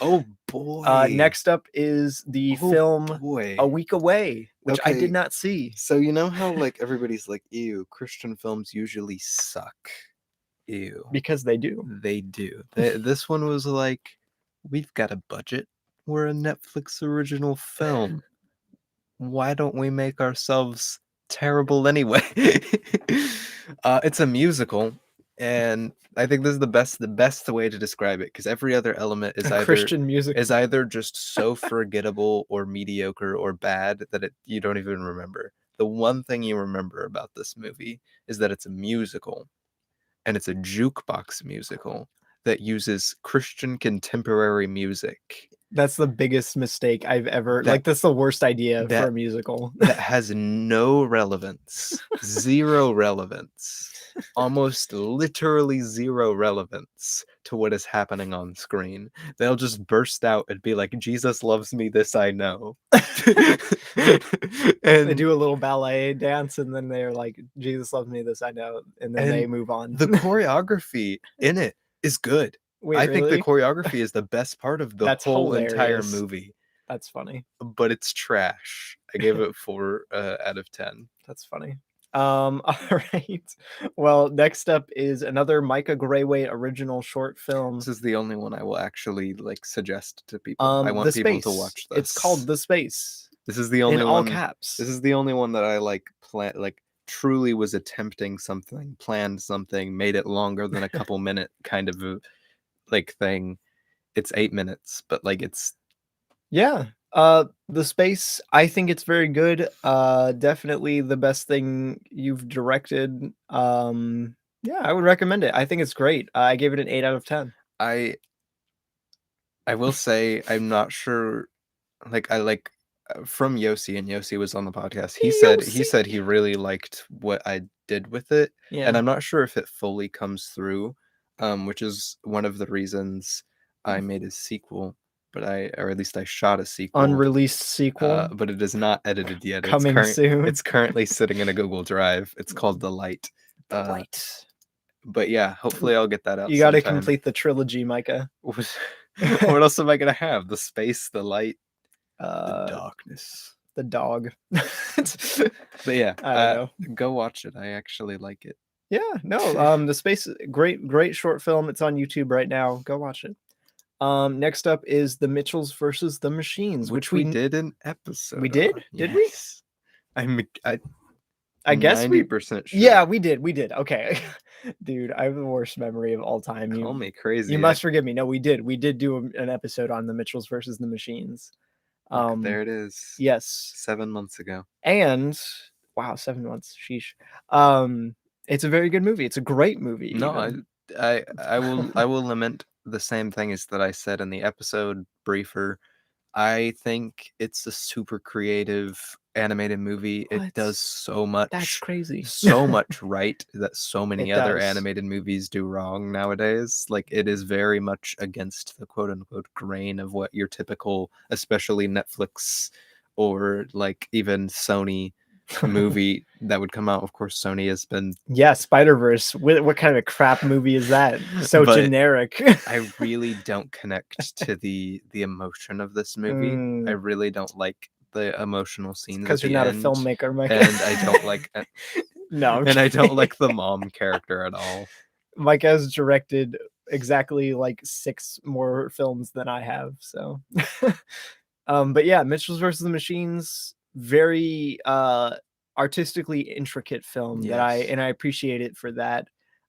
Oh boy. Next up is the film A Week Away, which I did not see. So you know how like everybody's like, ew, Christian films usually suck. Ew. Because they do. They do. This one was like, we've got a budget. We're a Netflix original film. Why don't we make ourselves terrible anyway? It's a musical, and I think this is the best way to describe it, because every other element is Christian music is either just so forgettable or mediocre or bad that you don't even remember. The one thing you remember about this movie is that it's a musical, and it's a jukebox musical that uses Christian contemporary music. That's the biggest mistake I've ever that's the worst idea for a musical. That has no relevance. Zero relevance. Almost literally zero relevance to what is happening on screen. They'll just burst out and be like, Jesus loves me, this I know. And they do a little ballet dance, and then they're like, Jesus loves me, this I know, and then they move on. The choreography in it is good. Wait, I think the choreography is the best part of the whole entire movie. That's funny. But it's trash. I gave it 4 out of 10. That's funny. All right. Well, next up is another Micah Grawey original short film. This is the only one I will actually like suggest to people. I want people to watch this. It's called The Space. This is the only in one. all caps. This is the only one that I truly was attempting something, planned something, made it longer than a couple minute kind of a thing. It's 8 minutes, but it's The Space, I think it's very good. Definitely the best thing you've directed. I would recommend it. I think it's great. I gave it an 8 out of 10. I will say I'm not sure, from Yossi, and Yossi was on the podcast. He said he really liked what I did with it. Yeah. And I'm not sure if it fully comes through, which is one of the reasons I made a sequel, or at least I shot a sequel. Unreleased sequel. But it is not edited yet. Coming soon. It's currently sitting in a Google Drive. It's called The Light. But yeah, hopefully I'll get that out. You got to complete the trilogy, Micah. What else am I gonna have? The space, the light, the darkness, the dog. But yeah, I don't know. Go watch it. I actually like it. Yeah, no, The Space, great short film. It's on YouTube right now. Go watch it. Next up is The Mitchells versus the Machines, which we did an episode. We did? Yes. Did we? I I guess 90% sure. Yeah, we did. Okay. Dude, I have the worst memory of all time. Call me crazy. You must forgive me. No, we did do an episode on the Mitchells versus the Machines. Look, there it is. Yes. 7 months ago. And wow, 7 months. Sheesh. It's a very good movie. It's a great movie. No, I will lament the same thing as that I said in the episode briefer. I think it's a super creative animated movie. What? It does so much. That's crazy. So much right that so many It other does. animated movies do wrong nowadays. Like, it is very much against the quote unquote grain of what your typical, especially Netflix or like even Sony movie that would come out. Of course, Sony has been Spider-Verse. What kind of crap movie is that? So But generic. I really don't connect to the emotion of this movie. I really don't like the emotional scenes because at you're the not end, a filmmaker, Micah. and I don't like No, and I don't like the mom character at all. Micah has directed exactly like 6 more films than I have, so but yeah, Mitchells versus the Machines, very artistically intricate film that I appreciate it for that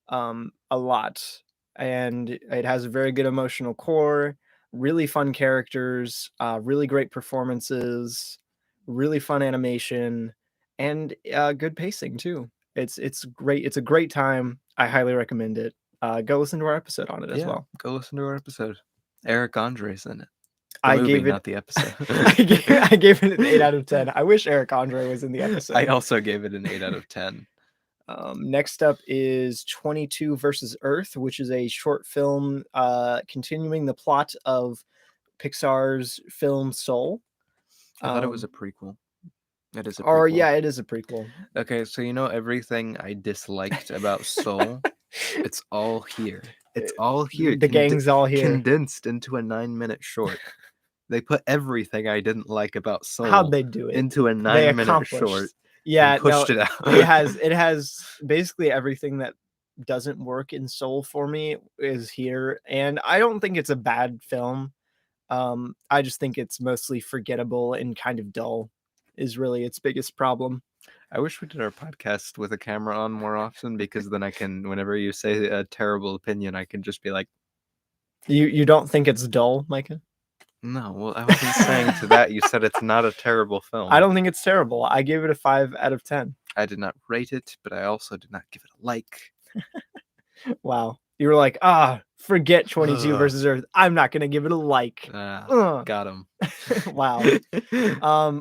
a lot. And it has a very good emotional core, really fun characters, really great performances, really fun animation, and good pacing too. It's great. It's a great time. I highly recommend it. Go listen to our episode on it as well. Go listen to our episode. Eric Andre's in it. I gave it not the episode. I gave it an 8 out of 10. I wish Eric Andre was in the episode. I also gave it an 8 out of 10. Next up is 22 versus Earth, which is a short film continuing the plot of Pixar's film Soul. I thought it was a prequel. It is a prequel. Or yeah, it is a prequel. Okay, so you know everything I disliked about Soul? It's all here. It's all here. The gang's all here. Condensed into a 9-minute short. They put everything I didn't like about Soul. How'd they do it? Into a 9-minute short. Yeah, and pushed it out. it has basically everything that doesn't work in Soul for me is here, and I don't think it's a bad film. I just think it's mostly forgettable and kind of dull is really its biggest problem. I wish we did our podcast with a camera on more often, because then I can, whenever you say a terrible opinion, I can just be like, you don't think it's dull, Micah? No, well, I wasn't saying to that. You said it's not a terrible film. I don't think it's terrible. I gave it a 5 out of 10. I did not rate it, but I also did not give it a like. Wow. You were like, forget 22 versus Earth. I'm not going to give it a like. Got him. Wow.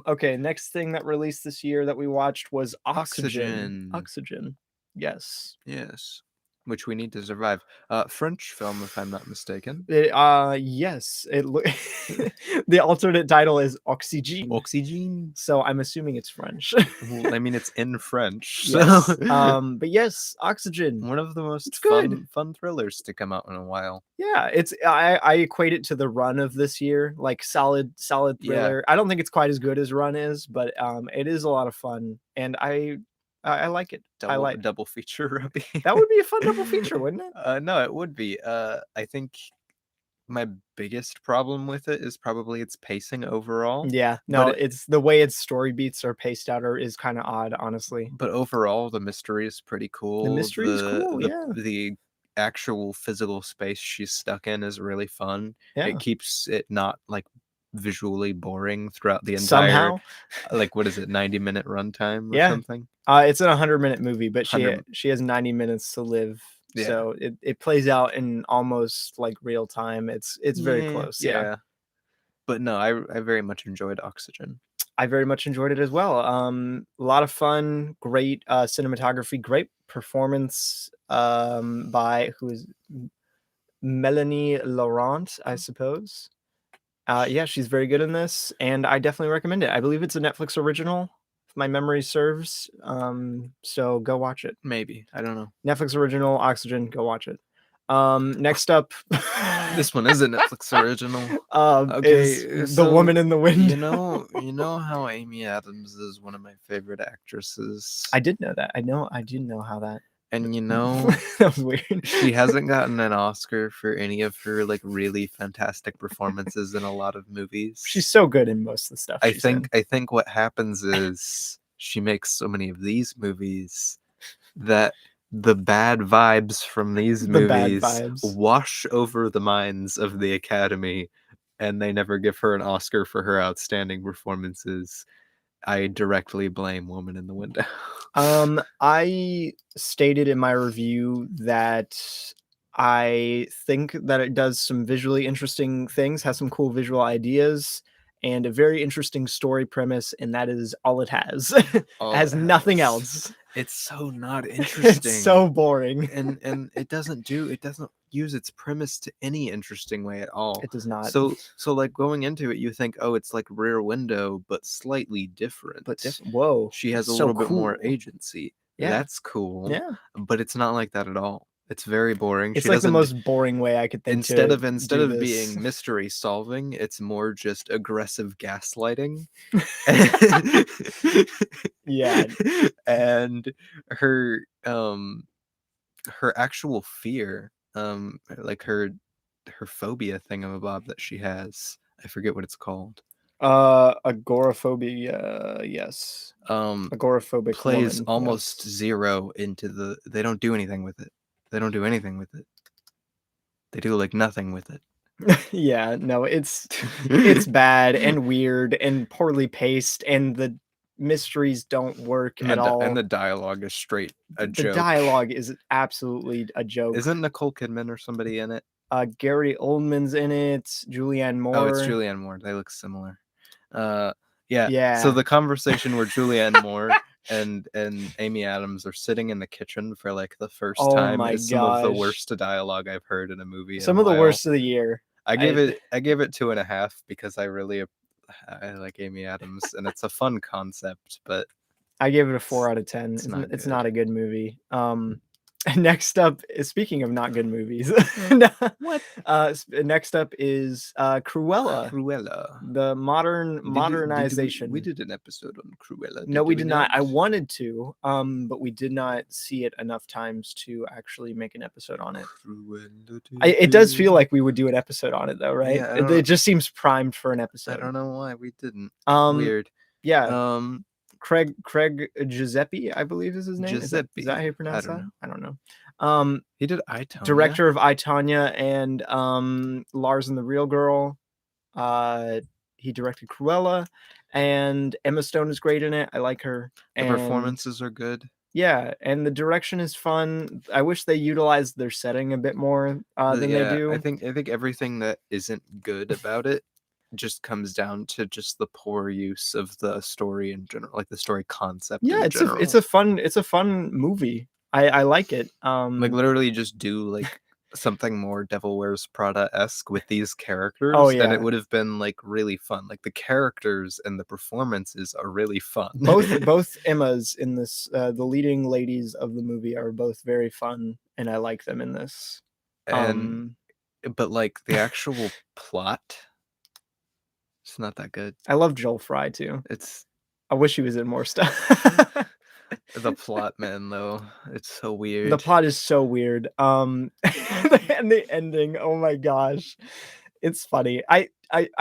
Okay, next thing that released this year that we watched was Oxygen. Yes. Which we need to survive. French film, if I'm not mistaken. Yes. The alternate title is Oxygen. So I'm assuming it's French. Well, I mean, it's in French. Yes. So. But yes, Oxygen. One of the most fun thrillers to come out in a while. Yeah, I equate it to the Run of this year, like solid thriller. Yeah. I don't think it's quite as good as Run is, but it is a lot of fun, and I like it. Double feature, Robbie. That would be a fun double feature, wouldn't it? No, it would be. I think my biggest problem with it is probably its pacing overall. Yeah, no, it's the way its story beats are paced out is kind of odd, honestly. But overall, the mystery is pretty cool. The mystery is cool, yeah. The actual physical space she's stuck in is really fun. Yeah. It keeps it not like visually boring throughout the entire like, what is it, 90-minute runtime or something? It's a 100-minute movie, but she has 90 minutes to live. Yeah. So it plays out in almost like real time. It's very close. Yeah. But no, I very much enjoyed Oxygen. I very much enjoyed it as well. A lot of fun, great cinematography, great performance by who is Melanie Laurent, I suppose. Yeah, she's very good in this, and I definitely recommend it. I believe it's a Netflix original, if my memory serves. So go watch it. Maybe. I don't know. Netflix original, Oxygen, go watch it. Next up, this one is a Netflix original. Is The Woman in the Wind. You know how Amy Adams is one of my favorite actresses. I did know that. I did know how that. And you know, that was weird. She hasn't gotten an Oscar for any of her like really fantastic performances in a lot of movies. She's so good in most of the stuff. I think what happens is she makes so many of these movies that the bad vibes from these movies wash over the minds of the Academy, and they never give her an Oscar for her outstanding performances. I directly blame Woman in the Window. I stated in my review that I think that it does some visually interesting things, has some cool visual ideas, and a very interesting story premise, and that is all it has. It has nothing else. It's so not interesting. It's so boring. And it doesn't use its premise to any interesting way at all. It does not. So like going into it, you think, oh, it's like Rear Window, but slightly different. Whoa. She has a little bit more agency. Yeah. That's cool. Yeah. But it's not like that at all. It's very boring. It's like the most boring way I could think. Instead of being mystery solving, it's more just aggressive gaslighting. Yeah. And her actual fear, like her phobia thingamabob that she has, I forget what it's called. Agoraphobia, yes. Agoraphobic plays almost zero into they don't do anything with it. They don't do anything with it. They do like nothing with it. Yeah, no, it's bad and weird and poorly paced, and the mysteries don't work at all. And the dialogue is straight a joke. The dialogue is absolutely a joke. Isn't Nicole Kidman or somebody in it? Gary Oldman's in it. Julianne Moore. Oh, it's Julianne Moore. They look similar. Yeah. So the conversation where Julianne Moore and Amy Adams are sitting in the kitchen for like the first time is some of the worst dialogue I've heard in a movie. Some of the worst of the year. I gave it 2.5 because I like Amy Adams and it's a fun concept, but I gave it a 4 out of 10. It's not a good movie. Next up, speaking of not good movies, what? Next up is Cruella. The modernization. We did an episode on Cruella. No, we did not. I wanted to, but we did not see it enough times to actually make an episode on it. It does feel like we would do an episode on it, though, right? Yeah, it just seems primed for an episode. I don't know why we didn't. Weird. Yeah. Craig Giuseppe, I believe is his name. Giuseppe. Is that how you pronounce that? I don't know. He did I, Tonya. Director of I, Tonya and Lars and the Real Girl. He directed Cruella, and Emma Stone is great in it. I like her. The performances are good. Yeah, and the direction is fun. I wish they utilized their setting a bit more than they do. I think everything that isn't good about it just comes down to just the poor use of the story in general, like the story concept. Yeah, it's a fun movie. I like it. Like literally just do like something more Devil Wears Prada-esque with these characters. And it would have been like really fun. Like the characters and the performances are really fun. Both Emmas in this, the leading ladies of the movie are both very fun, and I like them in this. But like the actual plot, it's not that good. I love Joel Fry too. I wish he was in more stuff. The plot, man, though, it's so weird. The plot is so weird. And the ending, oh my gosh, it's funny. I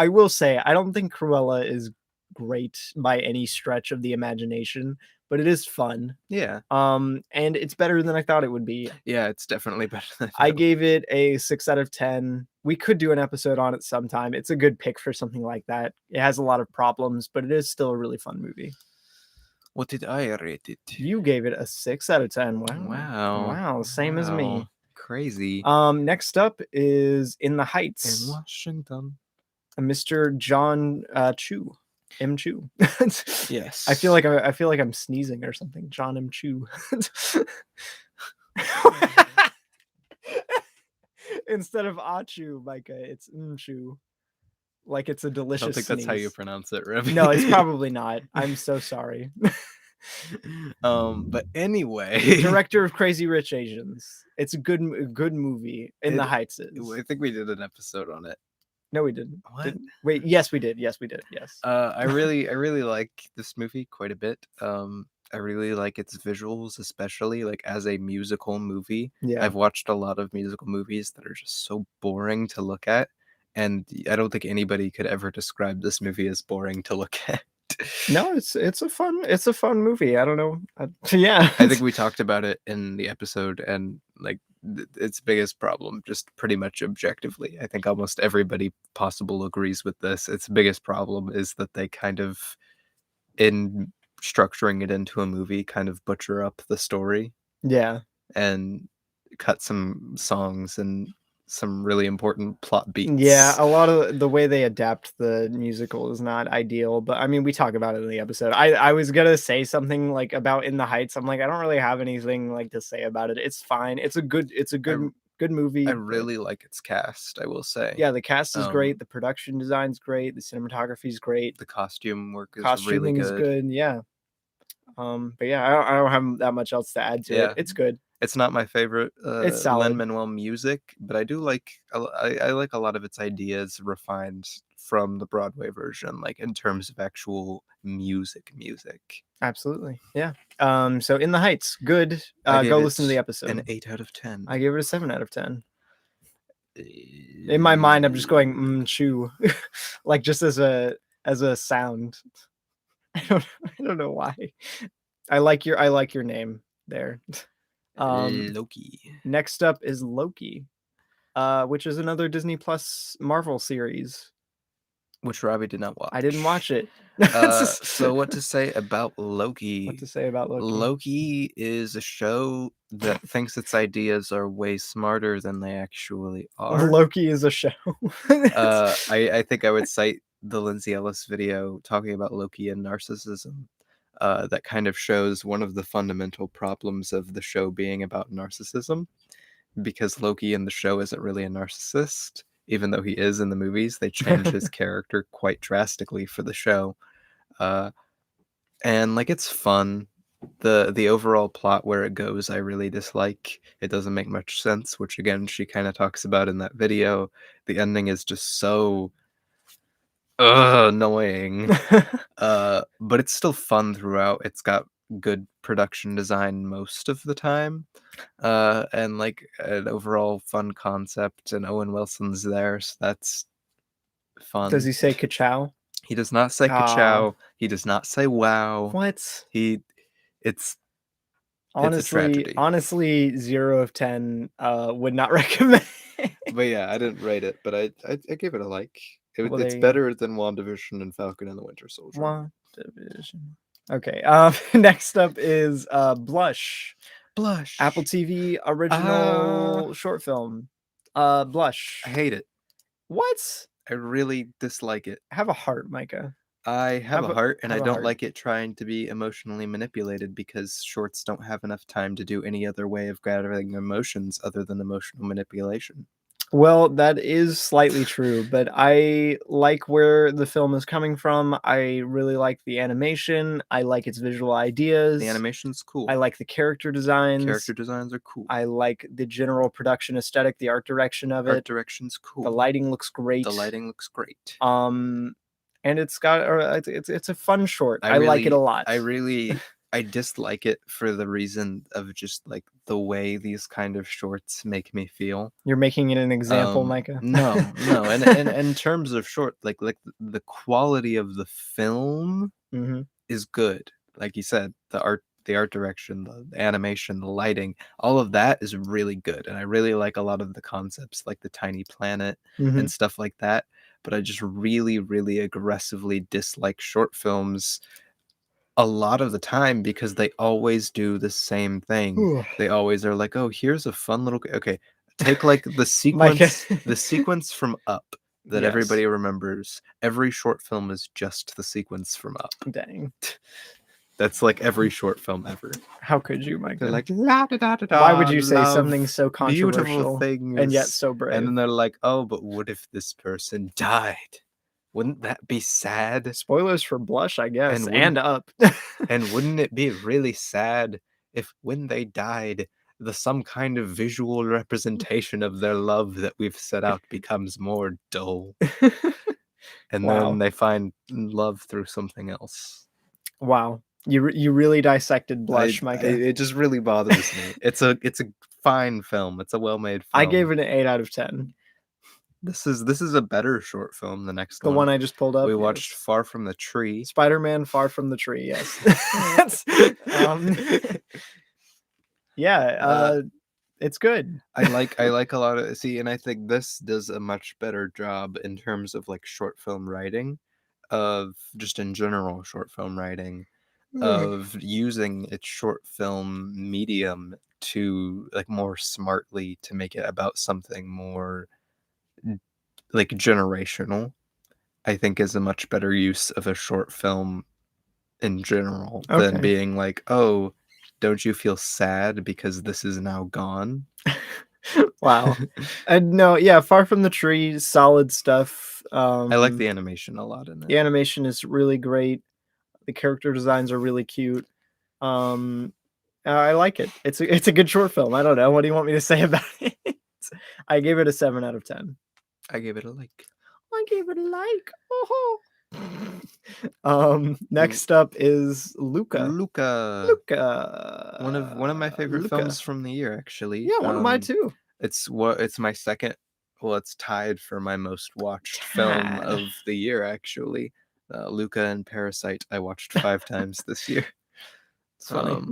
will say I don't think Cruella is great by any stretch of the imagination, but it is fun. Yeah. And it's better than I thought it would be. Yeah, it's definitely better than I gave it a 6 out of 10. We could do an episode on it sometime. It's a good pick for something like that. It has a lot of problems, but it is still a really fun movie. What did I rate it? You gave it a 6 out of 10. Wow. Same as me. Crazy. Next up is In the Heights. In Washington. Mr. John Chu. M. Chu. Yes. I feel like I'm sneezing or something. John M. Chu. Instead of Achu, Micah, it's Mchu. Like it's a delicious. I don't think that's how you pronounce it, Robbie. No, it's probably not. I'm so sorry. But anyway, director of Crazy Rich Asians. It's a good movie. In the Heights is. I think we did an episode on it. No, we didn't. What? Wait, yes, we did. Yes. I really like this movie quite a bit. I really like its visuals, especially like as a musical movie. Yeah. I've watched a lot of musical movies that are just so boring to look at, and I don't think anybody could ever describe this movie as boring to look at. No, it's a fun movie. I don't know. Yeah. I think we talked about it in the episode, and like its biggest problem, just pretty much objectively, I think almost everybody possible agrees with this. Its biggest problem is that they kind of, in structuring it into a movie, kind of butcher up the story. Yeah. And cut some songs and some really important plot beats. Yeah, a lot of the way they adapt the musical is not ideal, but I mean, we talk about it in the episode. I was gonna say something like about In the Heights. I'm like, I don't really have anything like to say about it. It's fine. It's a good movie. I really like its cast, I will say. Yeah, the cast is great. The production design's great. The cinematography is great. The costume work is Costuming really is good. Yeah. But yeah, I don't have that much else to add to it. It's good. It's not my favorite It's solid. Lin-Manuel music, but I do like I like a lot of its ideas refined from the Broadway version, like in terms of actual music. Absolutely. Yeah. So In the Heights, good. I gave Go it listen to the episode. An 8 out of 10. I gave it a 7 out of 10. In my mind, I'm just going chew, like just as a sound. I don't know why. I like your name there. Loki. Next up is Loki, which is another Disney Plus Marvel series, which Robbie did not watch. I didn't watch it. So what to say about Loki? What to say about Loki? Loki is a show that thinks its ideas are way smarter than they actually are. Loki is a show. I think I would cite the Lindsay Ellis video talking about Loki and narcissism. That kind of shows one of the fundamental problems of the show being about narcissism, because Loki in the show isn't really a narcissist, even though he is in the movies. They change his character quite drastically for the show. And like, it's fun. The overall plot, where it goes, I really dislike. It doesn't make much sense, which again she kind of talks about in that video. The ending is just so annoying. But it's still fun throughout. It's got good production design most of the time, and like an overall fun concept, and Owen Wilson's there, so that's fun. Does he say ka-chow? He does not say ka-chow. He does not say wow. What? It's honestly 0 of 10 would not recommend. But yeah, I didn't rate it, but I gave it a like. It's better than WandaVision and Falcon and the Winter Soldier. WandaVision. Okay. Next up is Blush. Apple TV original short film. Blush. I hate it. What? I really dislike it. Have a heart, Micah. I have a heart, and I don't like it trying to be emotionally manipulated, because shorts don't have enough time to do any other way of gathering emotions other than emotional manipulation. Well, that is slightly true, but I like where the film is coming from. I really like the animation. I like its visual ideas. The animation's cool. I like the character designs. Character designs are cool. I like the general production aesthetic, the art direction of it. Art direction's cool. The lighting looks great. And it's got it's a fun short. I like it a lot. I dislike it for the reason of just like the way these kind of shorts make me feel. You're making it an example, Micah. No. And in terms of short, like the quality of the film is good. Like you said, the art direction, the animation, the lighting, all of that is really good. And I really like a lot of the concepts, like the tiny planet and stuff like that. But I just really, really aggressively dislike short films a lot of the time, because they always do the same thing. They always are like, oh, here's a fun little... Okay, take like the sequence from Up that everybody remembers. Every short film is just the sequence from Up. Dang. That's like every short film ever. How could you, Micah? They're like, la, da, da, da, da, why would you say something so controversial things, and yet so brave? And then they're like, oh, but what if this person died? Wouldn't that be sad? Spoilers for Blush, I guess, and Up. And wouldn't it be really sad if when they died, some kind of visual representation of their love that we've set out becomes more dull? And then they find love through something else. Wow. You really dissected Blush, Micah. It just really bothers me. It's a fine film. It's a well-made film. I gave it an 8 out of 10. This is a better short film. The next The one I just pulled up. We watched Far From the Tree. Spider-Man Far From the Tree. Yes. Yeah. It's good. I like a lot of and I think this does a much better job in terms of like short film writing, of just in general short film writing, of using its short film medium to like more smartly to make it about something more like generational. I think is a much better use of a short film in general than being like, oh, don't you feel sad because this is now gone? Wow. No, yeah, Far From the Tree, solid stuff. I like the animation a lot in it. The animation is really great. The character designs are really cute. I like it. It's a good short film. I don't know. What do you want me to say about it? I gave it a 7 out of 10. I gave it a like. I gave it a like. Next up is Luca. One of my favorite films from the year, actually. Yeah, one of mine too. It's my second. Well, it's tied for my most watched film of the year, actually. Luca and Parasite. I watched 5 times this year. It's funny.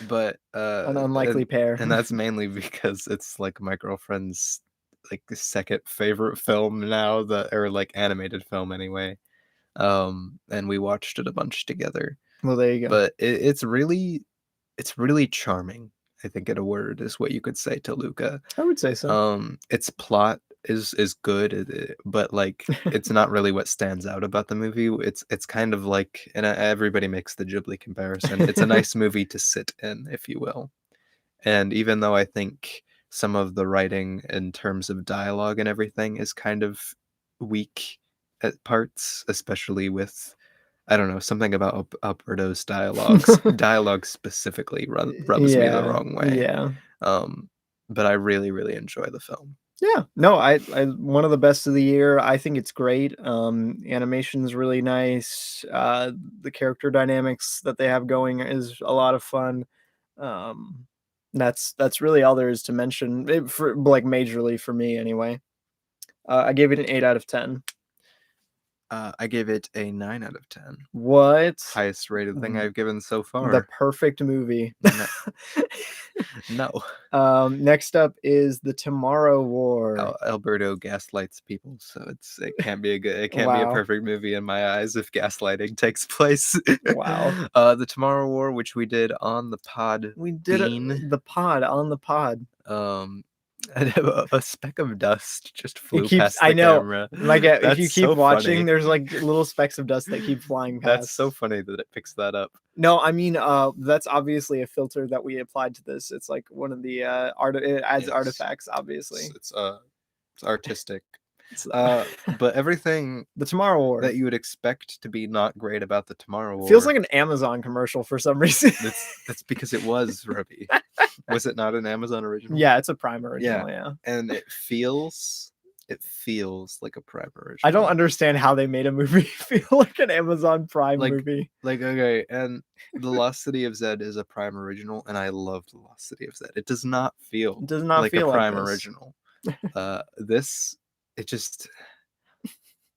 But an unlikely pair. And that's mainly because it's like my girlfriend's like second favorite film now, or like animated film anyway. And we watched it a bunch together. Well, there you go. But it's really charming, I think, in a word, is what you could say to Luca. I would say so. Its plot is good, but like it's not really what stands out about the movie. It's kind of like, and everybody makes the Ghibli comparison. It's a nice movie to sit in, if you will. And even though I think some of the writing in terms of dialogue and everything is kind of weak at parts, especially with, I don't know, something about Alberto's dialogue specifically rubs me the wrong way. Yeah. But I really, really enjoy the film. Yeah, no, I one of the best of the year. I think it's great. Animation's really nice. The character dynamics that they have going is a lot of fun. That's really all there is to mention, for like majorly for me anyway. I gave it an 8 out of 10. I gave it a 9 out of 10. What? Highest rated thing I've given so far. The perfect movie. No. Next up is the Tomorrow War. Alberto gaslights people, so it can't be be a perfect movie in my eyes if gaslighting takes place. Wow. The Tomorrow War, which we did on the pod. We did the pod on the pod. A speck of dust just flew past the camera. Like if you keep watching, funny. There's like little specks of dust that keep flying past. That's so funny that it picks that up. No, I mean, that's obviously a filter that we applied to this. It's like one of the it adds artifacts, obviously. It's artistic. But everything the Tomorrow War that you would expect to be not great about the Tomorrow War feels like an Amazon commercial for some reason. That's because it was, Robbie. Was it not an Amazon original? Yeah, it's a Prime original. Yeah. And it feels like a Prime original. I don't understand how they made a movie feel like an Amazon Prime movie. Like, okay, and The Lost City of Zed is a Prime original, and I love The Lost City of Zed. It does not feel like a Prime original.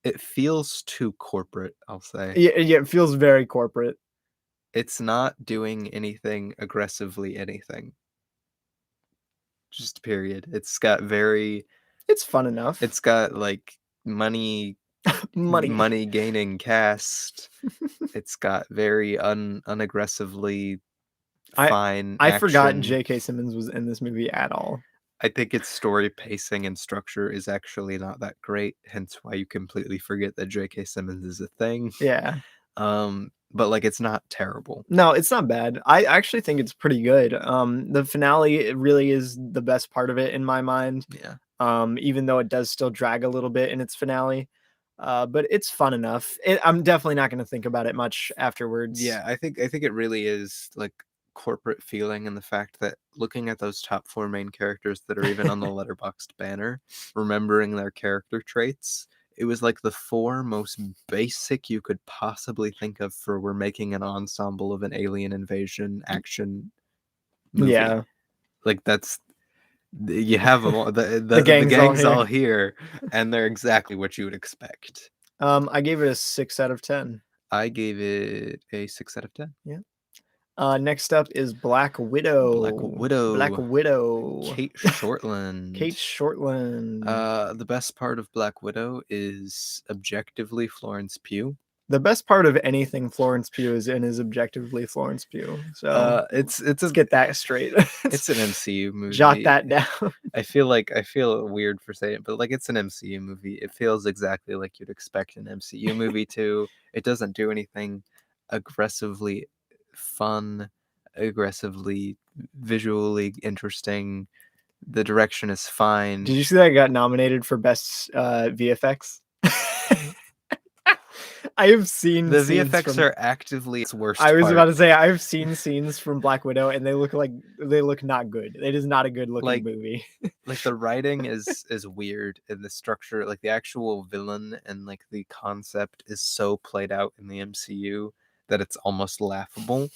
It feels too corporate, I'll say. Yeah, it feels very corporate. It's not doing anything aggressively anything. Just period. It's fun enough. It's got like money gaining cast. It's got very unaggressively fine I action. forgot J.K. Simmons was in this movie at all. I think its story pacing and structure is actually not that great, hence why you completely forget that J.K. Simmons is a thing. Yeah. But like it's not terrible. No, it's not bad. I actually think it's pretty good. The finale, it really is the best part of it in my mind. Yeah. Even though it does still drag a little bit in its finale. But it's fun enough. I'm definitely not going to think about it much afterwards. Yeah, I think it really is like corporate feeling, and the fact that looking at those top 4 main characters that are even on the Letterboxd banner, remembering their character traits, it was like the 4 most basic you could possibly think of for we're making an ensemble of an alien invasion action movie. Yeah. Like that's You have them all, the gang's all here, and they're exactly what you would expect. I gave it a 6 out of 10. I gave it a 6 out of 10. Yeah. Next up is Black Widow. Black Widow. Kate Shortland. Kate Shortland. The best part of Black Widow is objectively Florence Pugh. The best part of anything Florence Pugh is in is objectively Florence Pugh. So let's get that straight. It's an MCU movie. Jot that down. I feel weird for saying it, but like it's an MCU movie. It feels exactly like you'd expect an MCU movie to. It doesn't do anything aggressively fun, aggressively visually interesting. The direction is fine. Did you see that it got nominated for best VFX? I have seen the VFX are actively its worst. I was about to say I've seen scenes from Black Widow and they look not good. It is not a good looking movie. Like the writing is weird, and the structure, like the actual villain and like the concept is so played out in the MCU that it's almost laughable.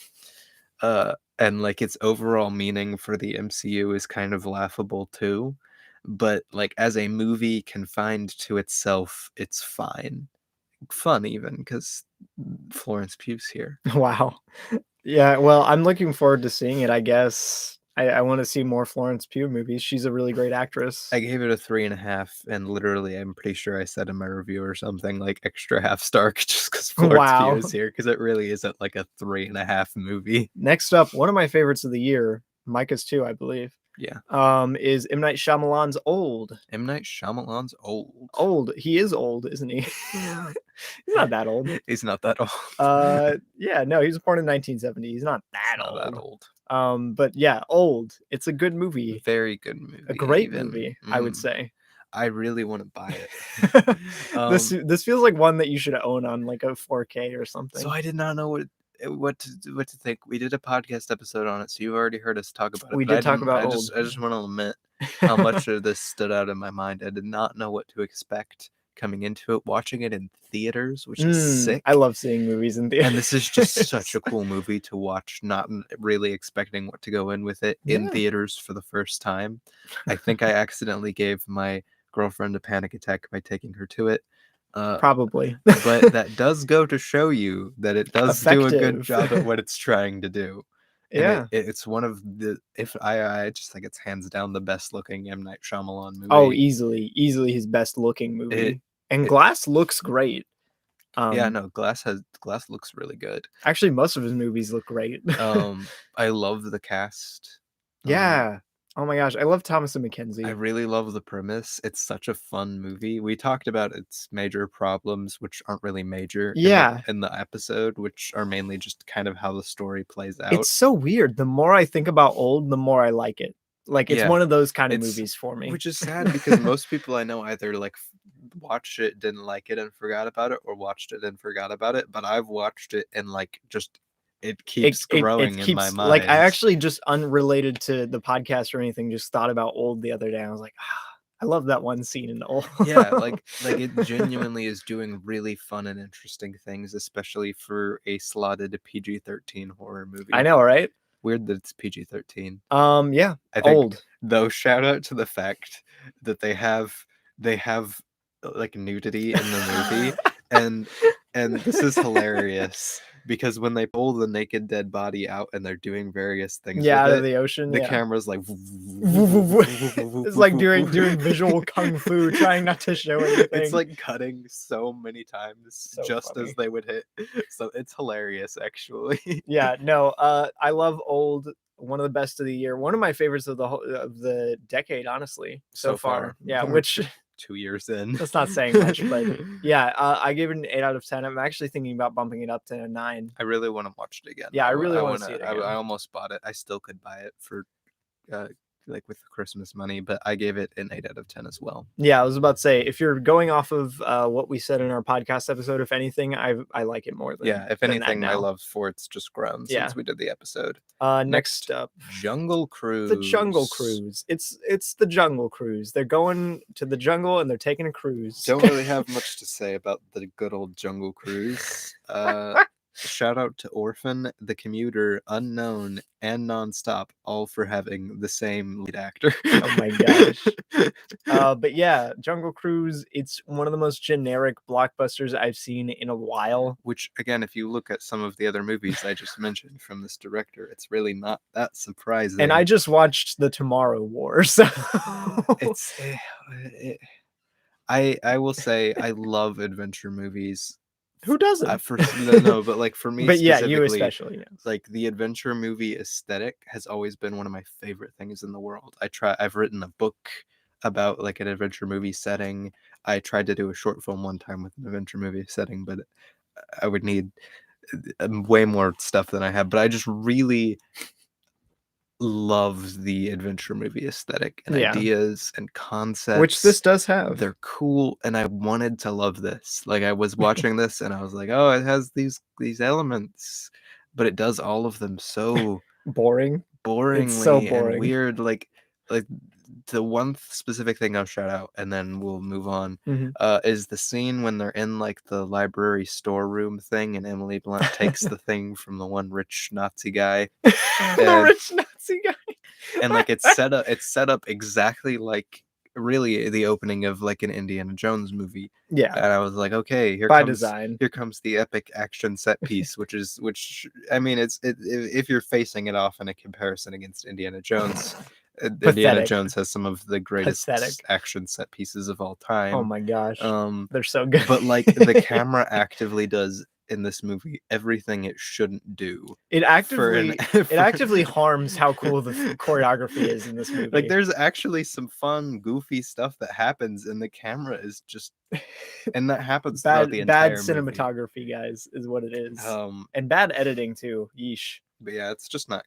And like its overall meaning for the MCU is kind of laughable too. But like as a movie confined to itself, it's fine. Fun even because Florence Pugh's here. Wow. Yeah, well, I'm looking forward to seeing it. I guess I want to see more Florence Pugh movies. She's a really great actress. I gave it a 3.5, and literally I'm pretty sure I said in my review or something like extra half star just because Florence Pugh is here, because it really isn't like a 3.5 movie. Next up, one of my favorites of the year, Micah's too, I believe. Yeah. Is M. Night Shyamalan's Old. M. Night Shyamalan's Old. Old. He is old, isn't he? He's not that old. He's not that old. Yeah, no, he was born in 1970. He's not that old. But yeah, Old. It's a good movie. Very good movie. A great movie, I would say. I really want to buy it. This feels like one that you should own on like a 4K or something. So I did not know what to think. We did a podcast episode on it, so you've already heard us talk about it. We did talk about Old. I just want to admit how much of this stood out in my mind. I did not know what to expect coming into it, watching it in theaters, which is sick. I love seeing movies in theaters. And this is just such a cool movie to watch, not really expecting what to go in with it in theaters for the first time. I think I accidentally gave my girlfriend a panic attack by taking her to it. Probably. But that does go to show you that it does do a good job at what it's trying to do. And it's one of the, I just think it's hands down the best looking M. Night Shyamalan movie. Oh, easily his best looking movie. And Glass looks great. Yeah, no, Glass looks really good. Actually, most of his movies look great. I love the cast. Yeah. Oh my gosh, I love Thomas and Mackenzie. I really love the premise. It's such a fun movie. We talked about its major problems, which aren't really major in the episode, which are mainly just kind of how the story plays out. It's so weird. The more I think about Old, the more I like it. Like it's one of those kind of movies for me. Which is sad because most people I know either like watched it, didn't like it, and forgot about it, or watched it and forgot about it. But I've watched it and like just it keeps growing in my mind. Like I actually just unrelated to the podcast or anything, just thought about Old the other day. I was like, I love that one scene in Old. Yeah, like it genuinely is doing really fun and interesting things, especially for a slotted PG-13 horror movie. I know, right? Weird that it's PG-13. Yeah. I think, Old. Though, shout out to the fact that they have like nudity in the movie, and this is hilarious because when they pull the naked dead body out and they're doing various things out of the ocean, the camera's like it's like doing visual kung fu, trying not to show anything. It's like cutting so many times as they would hit, so it's hilarious actually. Yeah, no, I love Old. One of the best of the year, one of my favorites of the decade, honestly, so far. Yeah, which 2 years in. That's not saying much, but yeah, I gave it an 8 out of 10. I'm actually thinking about bumping it up to a 9. I really want to watch it again. Yeah, I really want to see it again. I almost bought it. I still could buy it for like with Christmas money, but I gave it an 8 out of 10 as well. Yeah, I was about to say, if you're going off of what we said in our podcast episode, if anything, I like it more than if anything, my love for it's just grown since we did the episode. Next up, Jungle Cruise. The Jungle Cruise. It's the Jungle Cruise. They're going to the jungle and they're taking a cruise. Don't really have much to say about the good old Jungle Cruise. Shout out to Orphan, The Commuter, Unknown, and Nonstop, all for having the same lead actor. Oh my gosh. But yeah, Jungle Cruise, it's one of the most generic blockbusters I've seen in a while. Which, again, if you look at some of the other movies I just mentioned from this director, it's really not that surprising. And I just watched The Tomorrow War, so I will say I love adventure movies. Who doesn't? No, but like for me, but yeah, specifically, you especially. Yes. Like the adventure movie aesthetic has always been one of my favorite things in the world. I've written a book about like an adventure movie setting. I tried to do a short film one time with an adventure movie setting, but I would need way more stuff than I have. But I just really love the adventure movie aesthetic and ideas and concepts, which this does have. They're cool, and I wanted to love this. Like I was watching this and I was like, oh, it has these elements, but it does all of them so boringly it's so boring and weird. Like the one specific thing I'll shout out and then we'll move on is the scene when they're in like the library storeroom thing and Emily Blunt takes the thing from the one rich Nazi guy. The rich Nazi guy. And like it's set up exactly like really the opening of like an Indiana Jones movie. Yeah. And I was like, okay, here comes the epic action set piece, which I mean if you're facing it off in a comparison against Indiana Jones, Indiana Jones has some of the greatest action set pieces of all time. Oh my gosh. They're so good. But like the camera actively does in this movie everything it shouldn't do. It actively harms how cool the choreography is in this movie. Like there's actually some fun, goofy stuff that happens, and the camera is just, and that happens throughout the entire movie. Bad cinematography, guys, is what it is. And bad editing too. Yeesh. But yeah, it's just not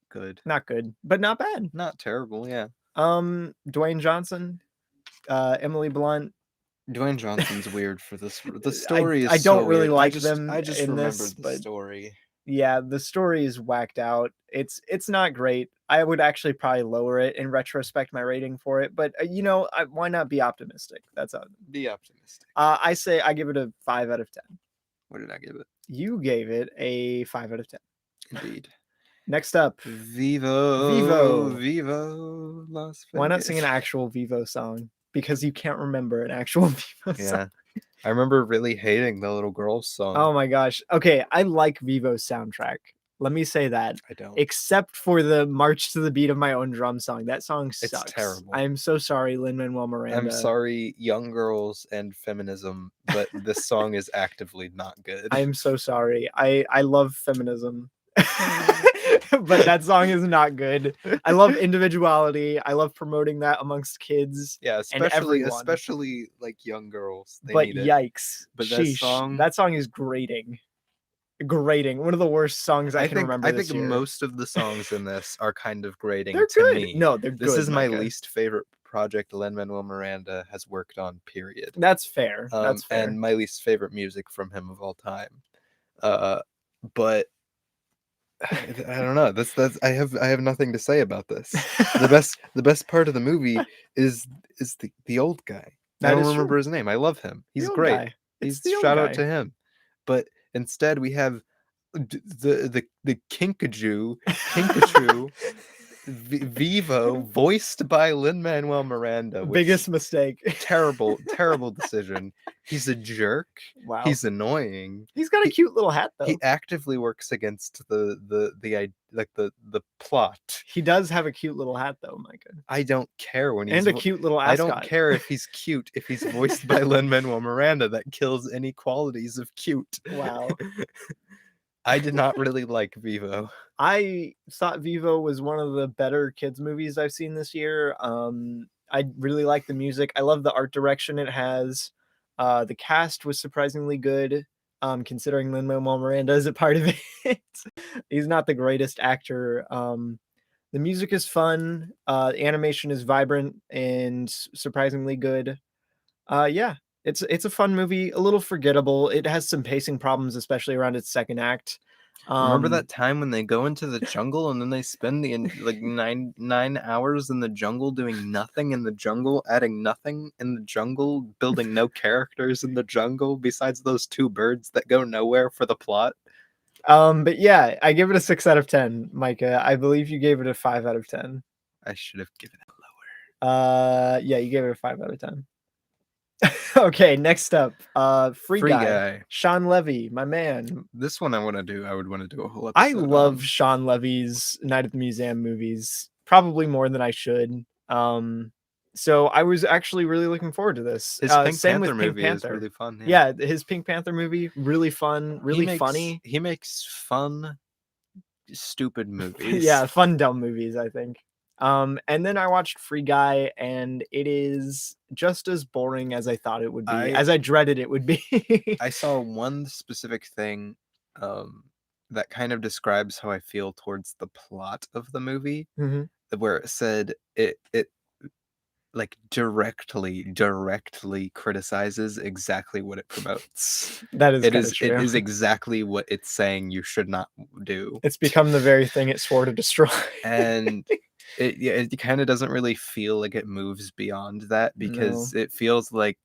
good. Not good, but not bad. Not terrible, yeah. Dwayne Johnson, Emily Blunt. Dwayne Johnson's weird for this. The story is I don't so really weird. like them. I just in remembered this, the story. Yeah, the story is whacked out. It's not great. I would actually probably lower it in retrospect, my rating for it. But why not be optimistic? That's all. Be optimistic. I say I give it a 5 out of 10. What did I give it? You gave it a 5 out of 10. Indeed. Next up, Vivo, Las Vegas. Why not sing an actual Vivo song? Because you can't remember an actual Vivo song. I remember really hating the little girl's song. Oh my gosh. Okay, I like Vivo's soundtrack. Let me say that. I don't. Except for the March to the Beat of My Own Drum song. That song sucks. It's terrible. I'm so sorry, Lin-Manuel Miranda. I'm sorry, young girls and feminism, but this song is actively not good. I'm so sorry. I love feminism. But that song is not good. I love individuality. I love promoting that amongst kids. Yeah, especially like young girls. But yikes. But that song is grating. One of the worst songs I can remember. I think most of the songs in this are kind of grating. They're to good. Me. No, they're good. This is my least favorite project Lin-Manuel Miranda has worked on. Period. That's fair. That's fair. And my least favorite music from him of all time. But I don't know. That's I have nothing to say about this. The best part of the movie is the old guy. I don't remember his name. I love him. He's great. Shout out to him. But instead we have the Kinkajou Vivo, voiced by Lin-Manuel Miranda. Biggest mistake. Terrible decision. He's a jerk. Wow. He's annoying. He's got a cute little hat though. He actively works against the plot. He does have a cute little hat though, Micah. I don't care when he's a cute little ascot. I don't care if he's cute. If he's voiced by Lin-Manuel Miranda, that kills any qualities of cute. Wow. I did not really like Vivo. I thought Vivo was one of the better kids movies I've seen this year. I really like the music. I love the art direction it has. The cast was surprisingly good, considering Lin-Manuel Miranda is a part of it. He's not the greatest actor. The music is fun. Animation is vibrant and surprisingly good. Yeah. It's a fun movie, a little forgettable. It has some pacing problems, especially around its second act. Remember that time when they go into the jungle and then they spend the like 9 hours in the jungle doing nothing in the jungle, adding nothing in the jungle, building no characters in the jungle besides those 2 birds that go nowhere for the plot? But yeah, I give it a 6 out of 10, Micah. I believe you gave it a 5 out of 10. I should have given it lower. Yeah, you gave it a 5 out of 10. Okay, next up, Free Guy. Sean Levy, my man. This one I would want to do a whole episode. I love Sean Levy's Night at the Museum movies, probably more than I should. So I was actually really looking forward to this. His Pink Panther movie is really fun. Yeah, his Pink Panther movie, really fun, really funny. He makes fun, stupid movies. Yeah, fun, dumb movies, I think. And then I watched Free Guy, and it is just as boring as I thought it would be, as I dreaded it would be. I saw one specific thing that kind of describes how I feel towards the plot of the movie, where it said it like directly criticizes exactly what it promotes. That is true. It is exactly what it's saying you should not do. It's become the very thing it swore to destroy. And it kind of doesn't really feel like it moves beyond that, because it feels like,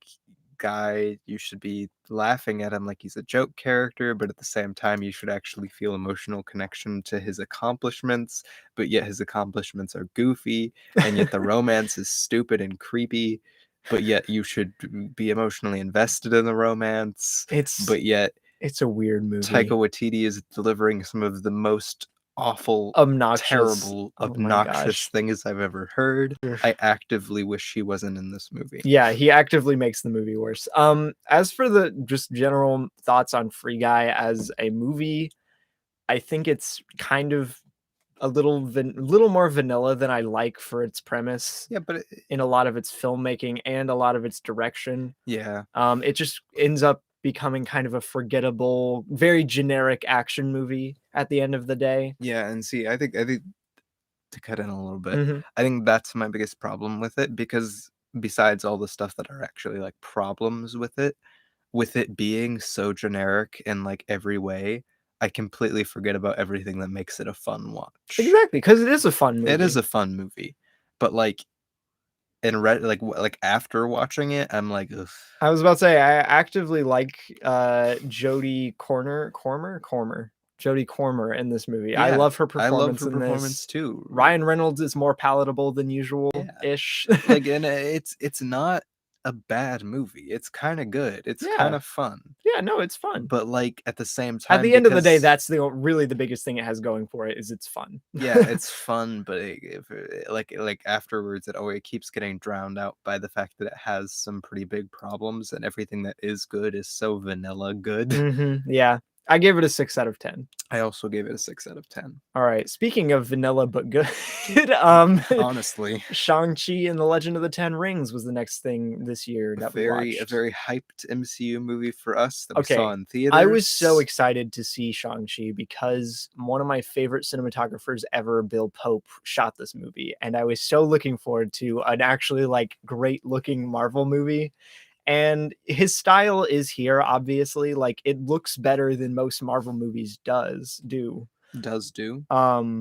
guy, you should be laughing at him like he's a joke character, but at the same time you should actually feel emotional connection to his accomplishments, but yet his accomplishments are goofy, and yet the romance is stupid and creepy, but yet you should be emotionally invested in the romance. But yet it's a weird movie. Taika Waititi is delivering some of the most awful, terrible, obnoxious things I've ever heard. I actively wish he wasn't in this movie. Yeah, he actively makes the movie worse. As for the just general thoughts on Free Guy as a movie, I think it's kind of a little more vanilla than I like for its premise. Yeah, but in a lot of its filmmaking and a lot of its direction. Yeah. It just ends up becoming kind of a forgettable, very generic action movie at the end of the day. Yeah, and see, I think to cut in a little bit, I think that's my biggest problem with it, because besides all the stuff that are actually like problems with it being so generic in like every way, I completely forget about everything that makes it a fun watch. Exactly, because it is a fun movie. It is a fun movie, but like after watching it, I'm like, ugh. I was about to say, I actively like Jodie Comer in this movie. Yeah, I love her performance. I love her performance too. Ryan Reynolds is more palatable than usual-ish. Yeah. Like, and it's not a bad movie. It's kind of good. It's kind of fun. Yeah, no, it's fun. But like at the same time, at the end of the day, that's really the biggest thing it has going for it, is it's fun. Yeah, it's fun, but like afterwards, it always keeps getting drowned out by the fact that it has some pretty big problems, and everything that is good is so vanilla good. Yeah. I gave it a 6 out of 10. I also gave it a 6 out of 10. All right. Speaking of vanilla but good, honestly, Shangchi and the Legend of the Ten Rings was the next thing this year that we watched. A very hyped MCU movie for us that we saw in theaters. I was so excited to see Shang-Chi because one of my favorite cinematographers ever, Bill Pope, shot this movie, and I was so looking forward to an actually like great looking Marvel movie. And his style is here, obviously. Like, it looks better than most Marvel movies do. It does do. No.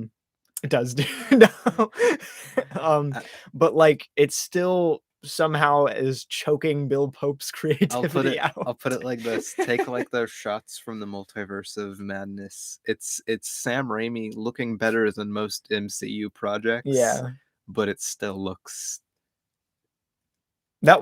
But like, it still somehow is choking Bill Pope's creativity out. I'll put it like this: take like those shots from the Multiverse of Madness. It's Sam Raimi looking better than most MCU projects. Yeah, but it still looks. That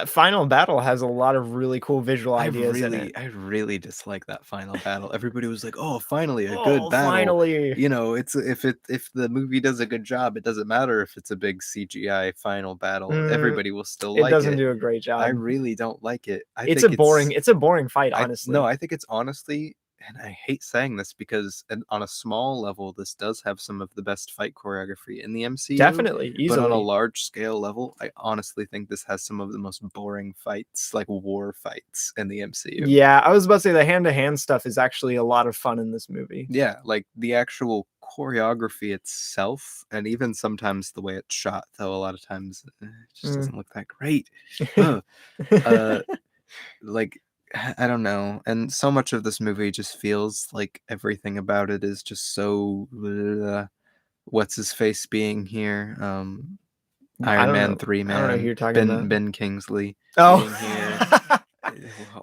final battle has a lot of really cool visual ideas in it. I really dislike that final battle. Everybody was like, "Oh, finally a good battle!" Finally, you know, it's if the movie does a good job, it doesn't matter if it's a big CGI final battle. Everybody will still like it. It doesn't do a great job. I really don't like it. It's a boring fight, honestly. No, I think it's honestly. And I hate saying this because on a small level, this does have some of the best fight choreography in the MCU. Definitely, easily. But on a large scale level, I honestly think this has some of the most boring fights, like war fights in the MCU. Yeah, I was about to say the hand-to-hand stuff is actually a lot of fun in this movie. Yeah, like the actual choreography itself, and even sometimes the way it's shot, though a lot of times it just doesn't look that great. Like, I don't know. And so much of this movie just feels like everything about it is just so what's his face being here? Iron Man 3 man. I don't know who you're talking about. Ben Kingsley. Oh. Being here.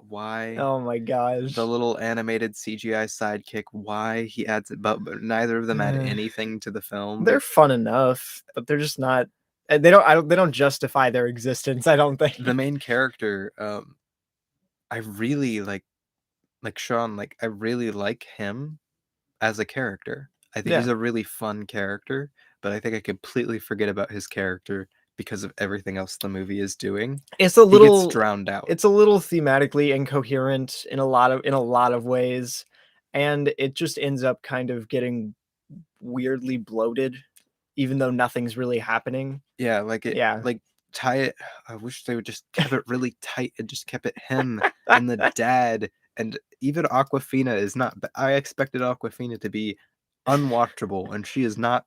Why? Oh my gosh. The little animated CGI sidekick, why he adds it, but neither of them add anything to the film. They're fun enough, but they're just not. They don't justify their existence, I don't think. The main character, I really like Sean. Like, I really like him as a character. I think he's a really fun character, but I think I completely forget about his character because of everything else the movie is doing. He gets drowned out. It's a little thematically incoherent in a lot of ways, and it just ends up kind of getting weirdly bloated, even though nothing's really happening. Yeah, like tie it. I wish they would just kept it really tight and just kept it him and the dad, and even Awkwafina is not. I expected Awkwafina to be unwatchable, and she is not.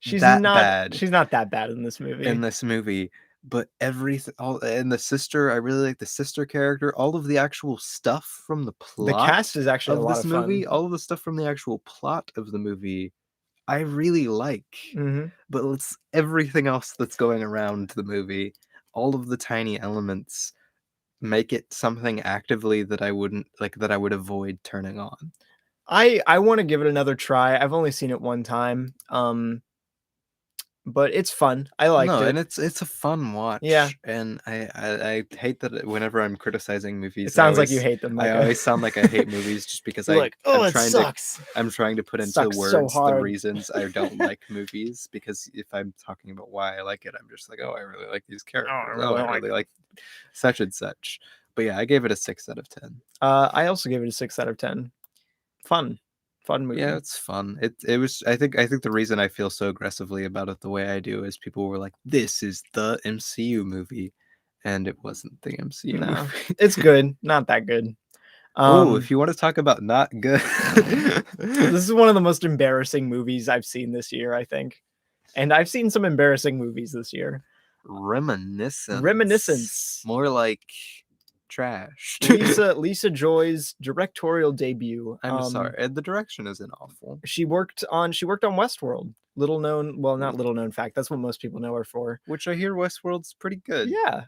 She's that not bad. She's not that bad in this movie. But everything, and the sister, I really like the sister character. All of the actual stuff from the plot. The cast is actually a lot of movie. fun. All of the stuff from the actual plot of the movie, I really like. But it's everything else that's going around the movie. All of the tiny elements make it something actively that I wouldn't like. That I would avoid turning on. I want to give it another try. I've only seen it one time. But it's fun. I liked it. And it's a fun watch. Yeah. And I hate that whenever I'm criticizing movies, it sounds like you hate them. Micah. I always sound like I hate movies just because I'm trying to put into words the reasons I don't like movies. Because if I'm talking about why I like it, I'm just like, oh, I really like these characters. I really like such and such. But yeah, I gave it a 6 out of 10. I also gave it a 6 out of 10. Fun movie. Yeah, it's fun. It was. I think the reason I feel so aggressively about it the way I do is people were like, "This is the MCU movie," and it wasn't the MCU. No, it's good. Not that good. If you want to talk about not good, this is one of the most embarrassing movies I've seen this year, I think, and I've seen some embarrassing movies this year. Reminiscence. More like trash. Lisa Joy's directorial debut. I'm sorry, the direction isn't awful. She worked on Westworld. Not little known fact. That's what most people know her for. Which I hear Westworld's pretty good. Yeah.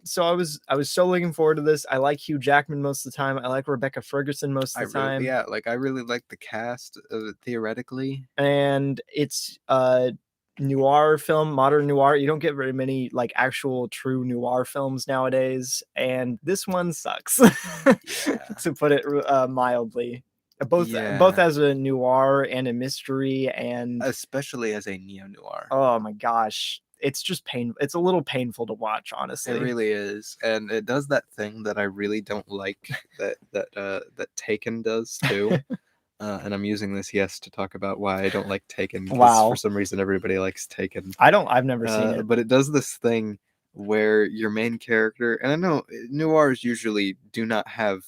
So I was so looking forward to this. I like Hugh Jackman most of the time. I like Rebecca Ferguson most of the time. I really like the cast theoretically. And it's noir film, modern noir. You don't get very many like actual true noir films nowadays, and this one sucks. To put it mildly. Both as a noir and a mystery, and especially as a neo-noir. Oh my gosh, it's just painful. It's a little painful to watch, honestly. It really is, and it does that thing that I really don't like that Taken does too. And I'm using this to talk about why I don't like Taken. Wow. For some reason, everybody likes Taken. I've never seen it. But it does this thing where your main character, and I know noirs usually do not have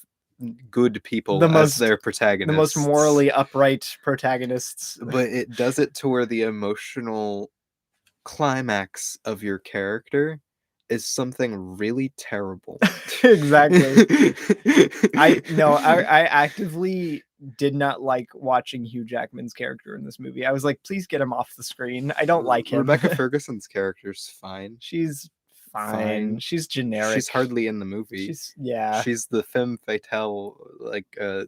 good people as their protagonists. The most morally upright protagonists. But it does it to where the emotional climax of your character is something really terrible. Exactly. I actively did not like watching Hugh Jackman's character in this movie. I was like, please get him off the screen. I don't like him. Rebecca Ferguson's character's fine. She's fine. She's generic. She's hardly in the movie. She's the femme fatale,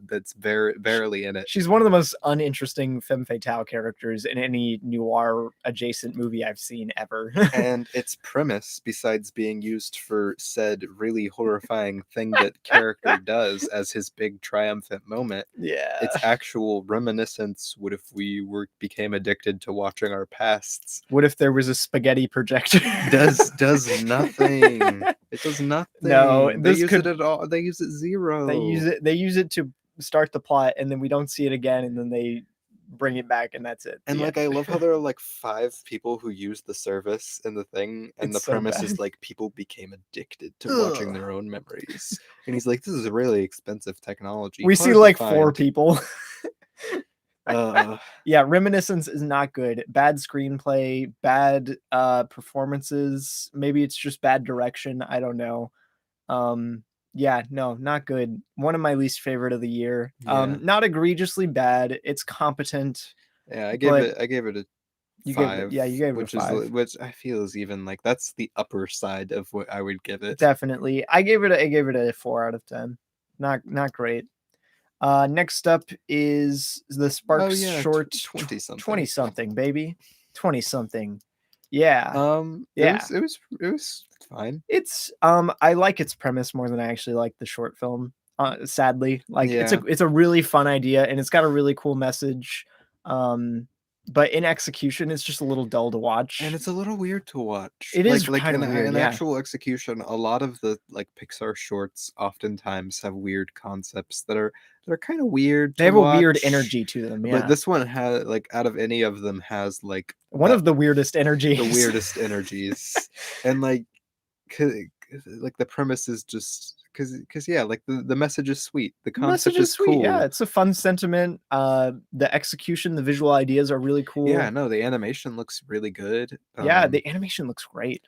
that's barely in it. She's one of the most uninteresting femme fatale characters in any noir adjacent movie I've seen ever. And its premise, besides being used for said really horrifying thing that character does as his big triumphant moment, its actual reminiscence. What if we became addicted to watching our pasts? What if there was a spaghetti projector? does nothing. It does nothing. No, they use it at all. They use it zero. They use it to start the plot, and then we don't see it again, and then they bring it back, and that's it. And I love how there are like 5 people who use the service and the thing, and the premise is like people became addicted to watching their own memories. And he's like, this is a really expensive technology. We see like 4 people. Reminiscence is not good. Bad screenplay, bad performances. Maybe it's just bad direction. I don't know. No, not good. One of my least favorite of the year. Not egregiously bad. It's competent. I gave it a You 5. gave it, you gave it a 5. Which I feel is even like that's the upper side of what I would give it. Definitely. I gave it a 4 out of 10. Not great. Next up is the Sparks short 20 something. 20 something, baby. 20 something. Yeah. Yeah. It was fine. It's I like its premise more than I actually like the short film. Sadly, like it's a really fun idea and it's got a really cool message. But in execution, it's just a little dull to watch, and it's a little weird to watch. It is kind of weird. In actual execution, a lot of the like Pixar shorts oftentimes have weird concepts that are kind of weird. They have a weird energy to them. Yeah, but this one has like out of any of them has like one of the weirdest energies. The weirdest energies, and like the premise is just. Because yeah, like the message is sweet. The concept is sweet. Cool. Yeah, it's a fun sentiment. The execution, the visual ideas are really cool. Yeah, no, the animation looks really good. Yeah, the animation looks great.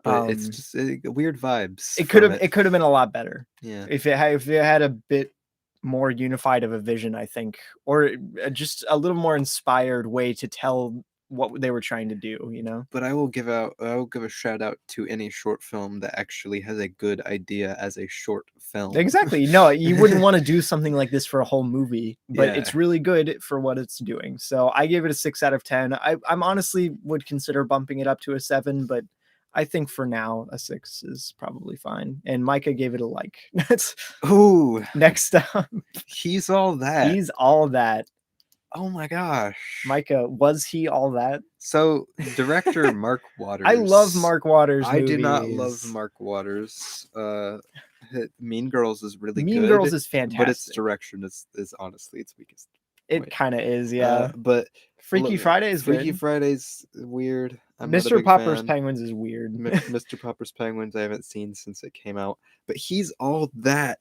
But it's just weird vibes. It could have been a lot better. Yeah, if it had a bit more unified of a vision, I think, or just a little more inspired way to tell what they were trying to do, you know. But I will give a shout out to any short film that actually has a good idea as a short film. Exactly. No, you wouldn't want to do something like this for a whole movie, but it's really good for what it's doing. So I gave it a 6 out of 10. I'm honestly would consider bumping it up to a 7, but I think for now a 6 is probably fine. And Micah gave it a like. Ooh. Next up. He's all that. He's all that. Oh my gosh. Micah, was he all that? So, director Mark Waters. I love Mark Waters movies. I do not love Mark Waters. Mean Girls is really good. Mean Girls is fantastic. But its direction is honestly its weakest point. It kind of is, yeah. But Freaky Friday is Freaky good. Friday's weird. Mr. Popper's Penguins is weird. Mr. Popper's Penguins I haven't seen since it came out. But he's all that.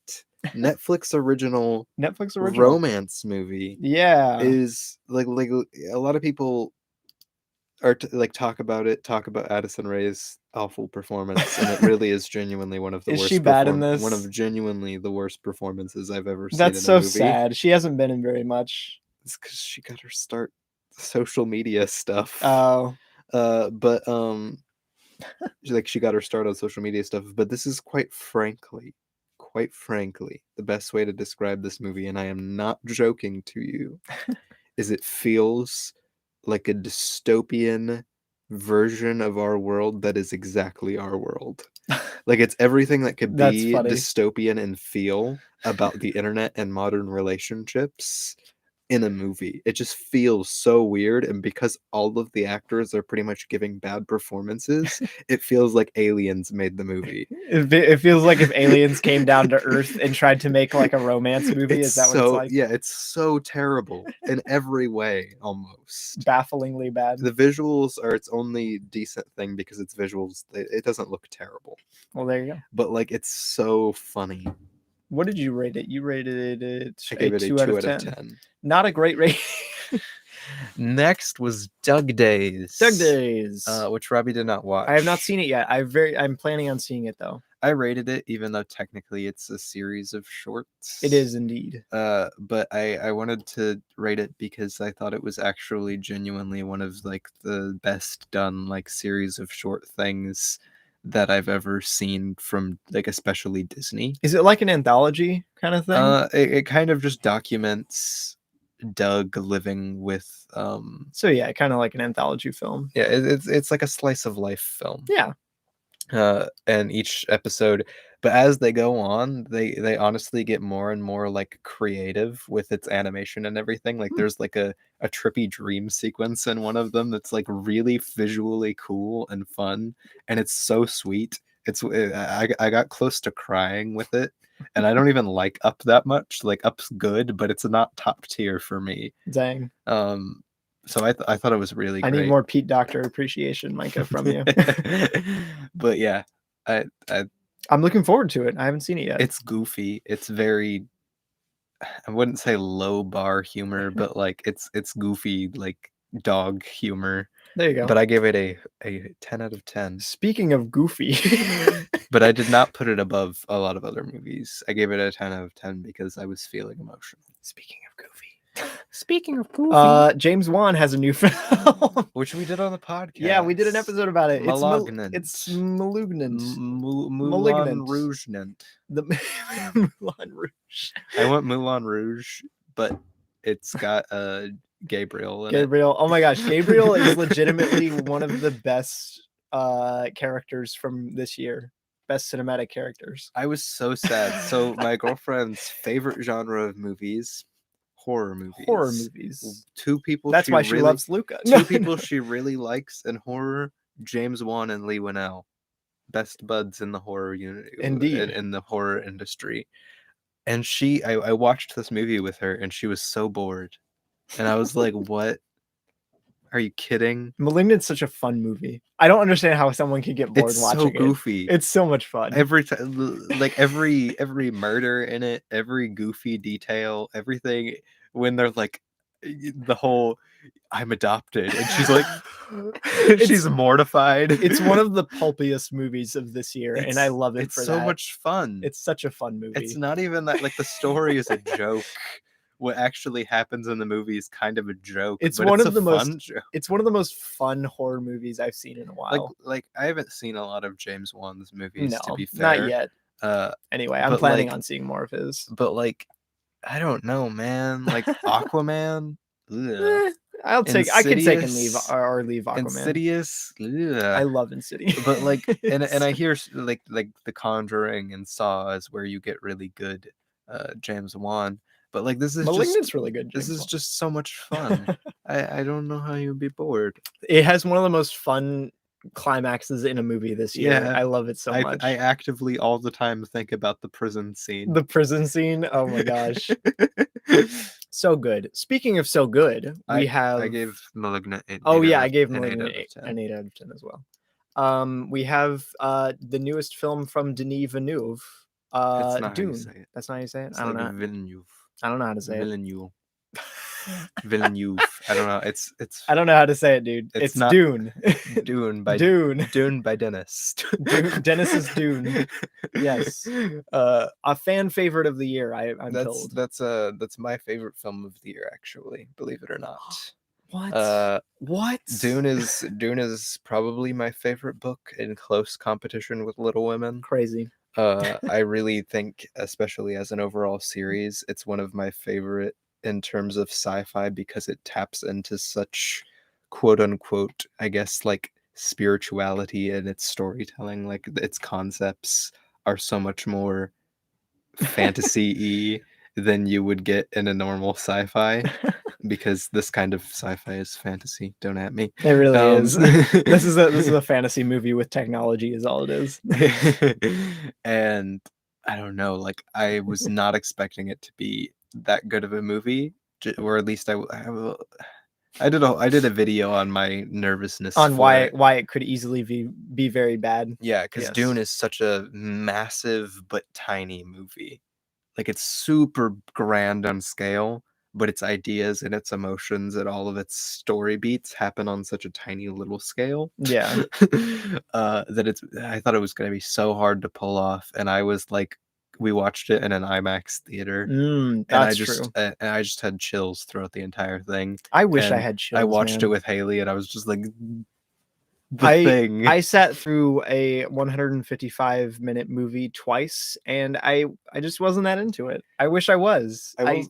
Netflix original romance movie. Yeah, is like a lot of people are talk about Addison Rae's awful performance, and it really is genuinely one of the worst. Is she bad in this? One of genuinely the worst performances I've ever seen. That's so sad. She hasn't been in very much. It's because she got her start social media stuff. Oh, but she got her start on social media stuff. But this is quite frankly, the best way to describe this movie, and I am not joking to you, is it feels like a dystopian version of our world that is exactly our world. Like it's everything that could be dystopian and feel about the internet and modern relationships in a movie. It just feels so weird, and because all of the actors are pretty much giving bad performances, it feels like aliens made the movie. It feels like if aliens came down to Earth and tried to make like a romance movie. Is that what it's like? Yeah, it's so terrible in every way, almost bafflingly bad. The visuals are its only decent thing because it's visuals. It doesn't look terrible. Well, there you go. But like, it's so funny. What did you rate it? You rated it I gave it a 2 out of 10. Not a great rating. Next was Doug Days. Which Robbie did not watch. I have not seen it yet. I'm planning on seeing it though. I rated it, even though technically it's a series of shorts. It is indeed. But I wanted to rate it because I thought it was actually genuinely one of like the best done like series of short things that I've ever seen from like especially Disney. Is it like an anthology kind of thing? It kind of just documents Doug living with so yeah, kind of like an anthology film. Yeah, it's like a slice of life film. Yeah. And each episode, but as they go on, they honestly get more and more like creative with its animation and everything. Like there's like a trippy dream sequence in one of them that's like really visually cool and fun, and it's so sweet. I got close to crying with it, and I don't even like Up that much. Like Up's good, but it's not top tier for me. Dang. So I thought it was really great. I need more Pete Docter appreciation, Micah, from you. But yeah, I'm looking forward to it. I haven't seen it yet. It's goofy. It's very, I wouldn't say low bar humor, but like it's goofy, like dog humor. There you go. But I gave it a 10 out of 10. Speaking of goofy. But I did not put it above a lot of other movies. I gave it a 10 out of 10 because I was feeling emotional. Speaking of goofy. Speaking of goofy, James Wan has a new film, which we did on the podcast. Yeah, we did an episode about it. Malignant. It's malignant. Moulin Rouge. The Moulin Rouge. I went Moulin Rouge, but it's got Gabriel in Gabriel. Oh my gosh, Gabriel is legitimately one of the best characters from this year. Best cinematic characters. I was so sad. So my girlfriend's favorite genre of movies, horror movies. Horror movies. Two people. That's why she loves Luca. Two people she really likes in horror: James Wan and Lee Winnell, best buds in the horror unit. Indeed. In the horror industry. And I watched this movie with her, and she was so bored, and I was like, "What? Are you kidding?" Malignant's such a fun movie. I don't understand how someone can get bored watching it. It's so goofy. It's so much fun. Every time, like every murder in it, every goofy detail, everything. When they're like, the whole "I'm adopted," and she's like, she's mortified. It's one of the pulpiest movies of this year, and I love it. It's so much fun. It's such a fun movie. It's not even that, like, the story is a joke. What actually happens in the movie is kind of a joke. It's one of the most fun horror movies I've seen in a while. Like I haven't seen a lot of James Wan's movies, to be fair. Not yet. Anyway, I'm planning on seeing more of his. But like, I don't know, man. Like Aquaman. I could take and leave Aquaman. Insidious. I love Insidious. But like, and I hear like The Conjuring and Saw is where you get really good James Wan. But like, this is Malignant's really good. This is just so much fun. I don't know how you'd be bored. It has one of the most fun climaxes in a movie this year. Yeah, I love it so much. I actively all the time think about the prison scene. The prison scene. Oh my gosh. So good. Speaking of so good, I gave Malignant I gave Malignant an 8 out of 10 as well. We have the newest film from Denis Villeneuve. Dune. That's not how you say it. I don't know. Villeneuve. I don't know how to say it. Villeneuve. I don't know. It's. I don't know how to say it, dude. It's not Dune. Dune by Dennis. Dennis is Dune. Yes. A fan favorite of the year. I'm told. That's my favorite film of the year, actually. Believe it or not. What? What? Dune is probably my favorite book, in close competition with Little Women. Crazy. I really think, especially as an overall series, it's one of my favorite in terms of sci-fi because it taps into such quote unquote, I guess, like spirituality in its storytelling. Like its concepts are so much more fantasy-y than you would get in a normal sci-fi, because this kind of sci-fi is fantasy. Don't at me. It really is. This is a fantasy movie with technology is all it is. And I don't know, like I was not expecting it to be that good of a movie, or at least I did a video on my nervousness on why it could easily be very bad. Yeah, because Dune is such a massive but tiny movie. Like it's super grand on scale, but its ideas and its emotions and all of its story beats happen on such a tiny little scale. Yeah. I thought it was going to be so hard to pull off, and I was like, we watched it in an IMAX theater, that's true. And I just had chills throughout the entire thing. I wish I had chills. I watched it with Haley, and I was just like, I sat through a 155-minute movie twice, and I just wasn't that into it. I wish I was. I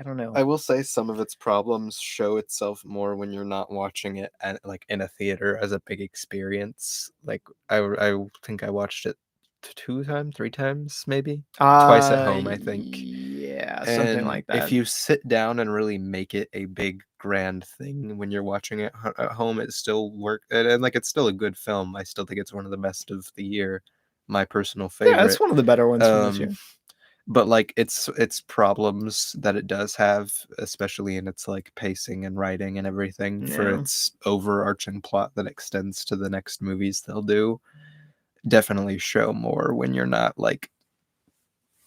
don't know. I will say some of its problems show itself more when you're not watching it like in a theater as a big experience. Like I think I watched it 3 times, maybe twice at home, I think. Yeah, something like that. If you sit down and really make it a big grand thing when you're watching it at home, it still works, and like it's still a good film. I still think it's one of the best of the year, my personal favorite. Yeah, it's one of the better ones from this year. But like its problems that it does have, especially in its like pacing and writing and everything, for its overarching plot that extends to the next movies they'll do, definitely show more when you're not like.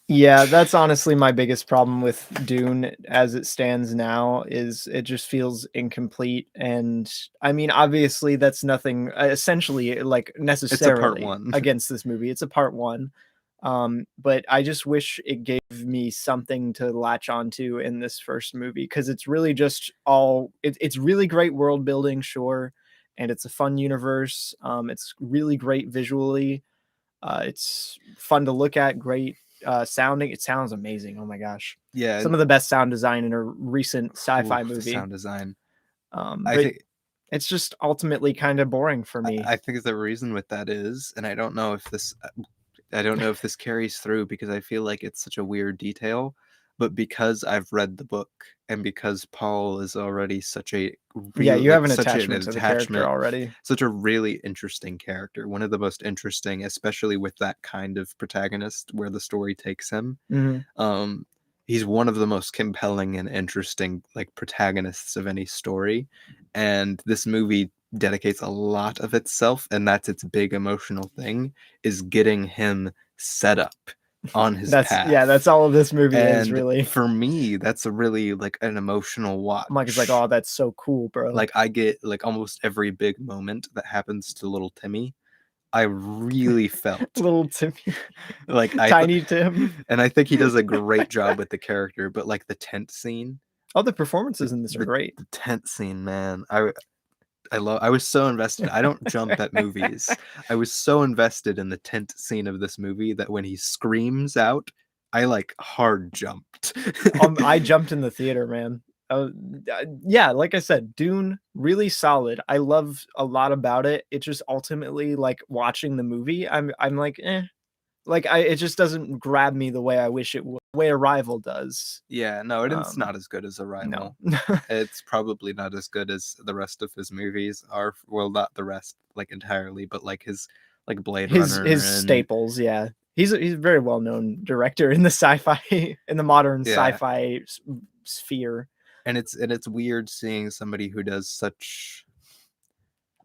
Yeah, that's honestly my biggest problem with Dune as it stands now, is it just feels incomplete. And I mean, obviously that's nothing essentially like necessarily part one against this movie. It's a part one. But I just wish it gave me something to latch onto in this first movie, because it's really just it's really great world building, sure, and it's a fun universe. It's really great visually. It's fun to look at, great sounding. It sounds amazing. Oh my gosh. Yeah, Some of the best sound design in a recent sci-fi the movie. sound design. I But think it's just ultimately kind of boring for me. I think the reason with that is, and I don't know if this carries through, because I feel like it's such a weird detail, but because I've read the book and because Paul is already such a Yeah, real, you have like an such an attachment to the character already. such a really interesting character, one of the most interesting, especially with that kind of protagonist where the story takes him. Um, he's one of the most compelling and interesting like protagonists of any story, and this movie dedicates a lot of itself, and that's its big emotional thing, is getting him set up on his path. That's all of this movie is, And really. for me, that's a really like an emotional watch. Micah's like, oh, that's so cool, bro. Like I get like almost every big moment that happens to little Timmy, I really felt little Timmy, like Tiny Tim. And I think he does a great job with the character, but like the tent scene. Oh, the performances in this are great. The tent scene, man. I was so invested. I don't jump at movies. I was so invested in the tent scene of this movie that when he screams out, I like hard jumped. I jumped in the theater, man. Yeah, like I said, Dune, really solid. I love a lot about it. It just ultimately, like, watching the movie, I'm like, eh. Like, it just doesn't grab me the way I wish it would, the way Arrival does. Yeah, no, it's not as good as Arrival. No. It's probably not as good as the rest of his movies are. Well, not the rest, like entirely, but like his like Blade Runner, his staples, yeah. He's a very well known director in the sci-fi, in the modern sci-fi sphere. And it's weird seeing somebody who does such,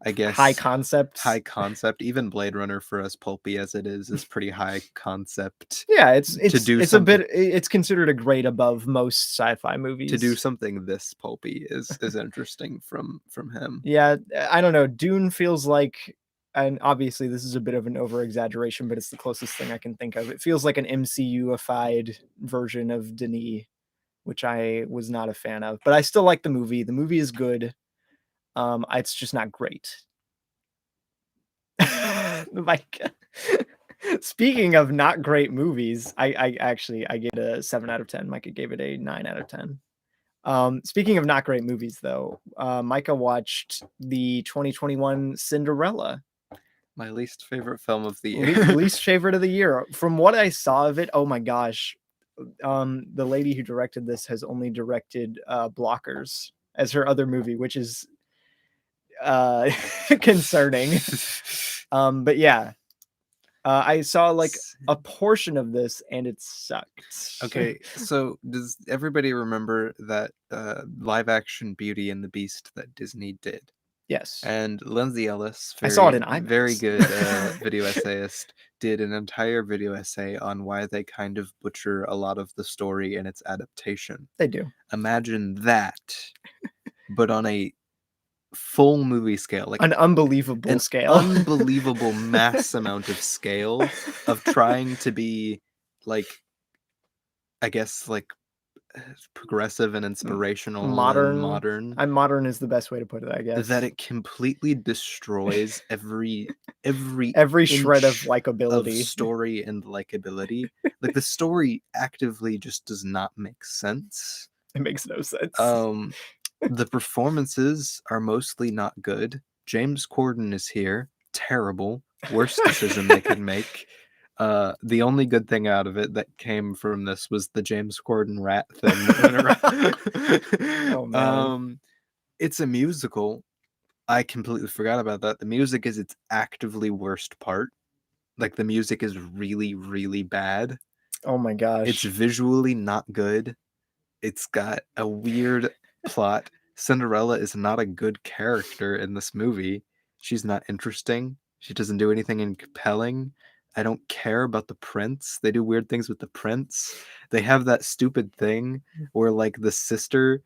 I guess, high concept. Even Blade Runner, for as pulpy as it is pretty high concept. Yeah, it's considered a grade above most sci-fi movies. To do something this pulpy is interesting from him. Yeah, I don't know. Dune feels like, and obviously this is a bit of an over exaggeration, but it's the closest thing I can think of. It feels like an MCU-ified version of Denis, which I was not a fan of, but I still like the movie. The movie is good. It's just not great. Like, speaking of not great movies, I gave it a 7 out of 10. Micah gave it a 9 out of 10. Speaking of not great movies, though, Micah watched the 2021 Cinderella. My least favorite film of the year. Least favorite of the year. From what I saw of it, oh my gosh. The lady who directed this has only directed Blockers as her other movie, which is concerning. But yeah, I saw like a portion of this and it sucked. Okay, so does everybody remember that live action Beauty and the Beast that Disney did? Yes. And Lindsay Ellis, I saw it in IMAX. Very good video essayist, did an entire video essay on why they kind of butcher a lot of the story in its adaptation. They do. Imagine that, but on a full movie scale, like an unbelievable scale, unbelievable mass amount of scale of trying to be like, I guess, like progressive and inspirational, modern. Modern is the best way to put it, I guess. That it completely destroys every shred of likability, of story and likability. Like the story actively just does not make sense. It makes no sense. The performances are mostly not good. James Corden is here. Terrible. Worst decision they could make. The only good thing out of it that came from this was the James Corden rat thing. Oh, man. It's a musical. I completely forgot about that. The music is its actively worst part. Like the music is really, really bad. Oh my gosh. It's visually not good. It's got a weird plot. Cinderella is not a good character in this movie. She's not interesting. She doesn't do anything compelling. I don't care about the prince. They do weird things with the prince. They have that stupid thing where like the sister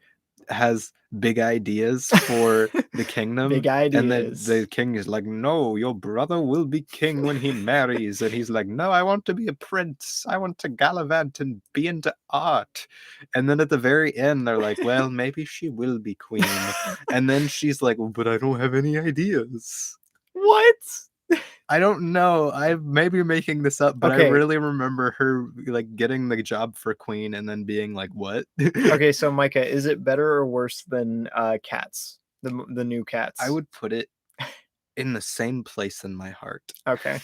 has big ideas for the kingdom. Big And then ideas. the king is like, no, your brother will be king when he marries. And he's like, no, I want to be a prince. I want to gallivant and be into art. And then at the very end, they're like, well, maybe she will be queen. And then she's like, well, but I don't have any ideas. What? I don't know. I may be making this up, but I Okay. really remember her like getting the job for queen and then being like, what? Okay, so Micah, is it better or worse than Cats? The new Cats? I would put it in the same place in my heart. Okay.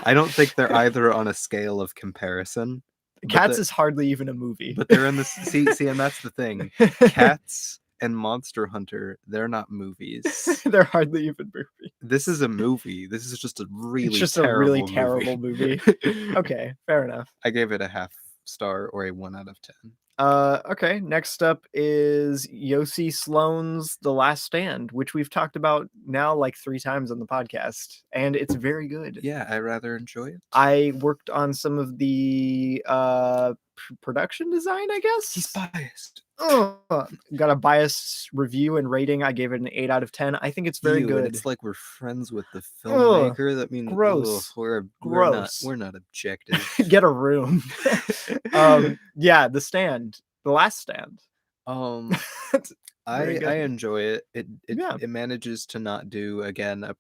I don't think they're either on a scale of comparison. Cats is hardly even a movie. But they're in the see, and that's the thing. Cats and Monster Hunter, they're not movies. They're hardly even movies. This is a movie. This is just a really terrible movie. Okay, fair enough. I gave it a half star or a 1 out of 10. Okay, next up is Yossi Sloan's The Last Stand, which we've talked about now like 3 times on the podcast, and it's very good. Yeah, I rather enjoy it. I worked on some of the production design, I guess. He's biased. Got a biased review and rating. I gave it an 8 out of 10. I think it's very good. And it's like we're friends with the filmmaker. That means gross. We're not objective. Get a room. Yeah, The Stand, The Last Stand. I enjoy it. It manages to not do again a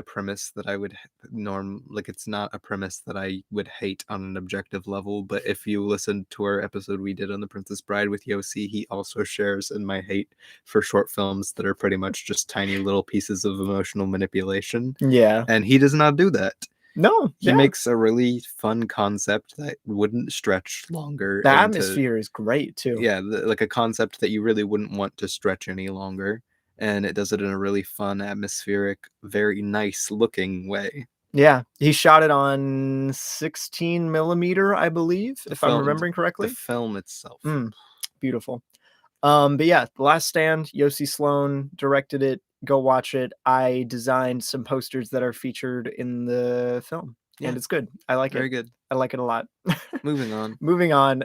premise that I would it's not a premise that I would hate on an objective level. But if you listen to our episode we did on The Princess Bride with Yossi, he also shares in my hate for short films that are pretty much just tiny little pieces of emotional manipulation. Yeah, and he does not do that. No, he makes a really fun concept that wouldn't stretch longer. The atmosphere is great too. Yeah, like a concept that you really wouldn't want to stretch any longer, and it does it in a really fun, atmospheric, very nice looking way. Yeah, he shot it on 16 millimeter, I believe, if I'm remembering correctly. The film itself, beautiful. But yeah, The Last Stand, Yossi Sloan directed it. Go watch it. I designed some posters that are featured in the film, and it's good. I like it. Very good. I like it a lot. Moving on.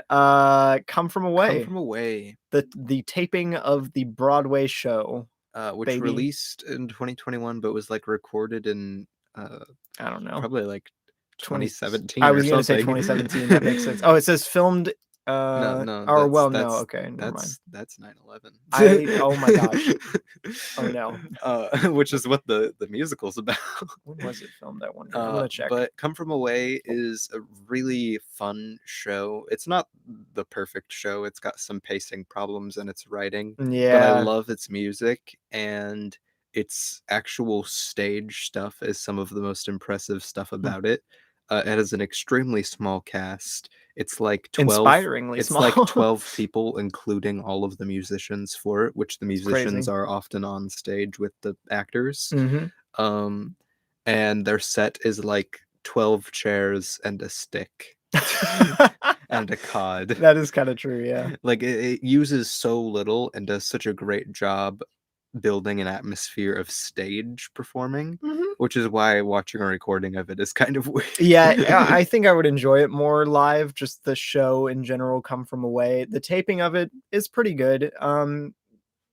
Come From Away. Come From Away. The taping of the Broadway show, which released in 2021, but was like recorded in I don't know, probably like 2017. I was going to say 2017. That makes sense. Oh, it says filmed. No. Okay, never mind. That's 9/11. Oh my gosh. Oh no. Which is what the musical's about. When was it filmed? That one? I'm gonna check. But Come From Away is a really fun show. It's not the perfect show. It's got some pacing problems in its writing. Yeah. But I love its music, and its actual stage stuff is some of the most impressive stuff about it. It has an extremely small cast. It's like 12. Inspiringly small. It's like 12 people, including all of the musicians for it, which the musicians are often on stage with the actors. And their set is like 12 chairs and a stick and a cod. That is kind of true, yeah. Like it uses so little and does such a great job building an atmosphere of stage performing, which is why watching a recording of it is kind of weird. Yeah, I think I would enjoy it more live. Just the show in general, Come From Away. The taping of it is pretty good.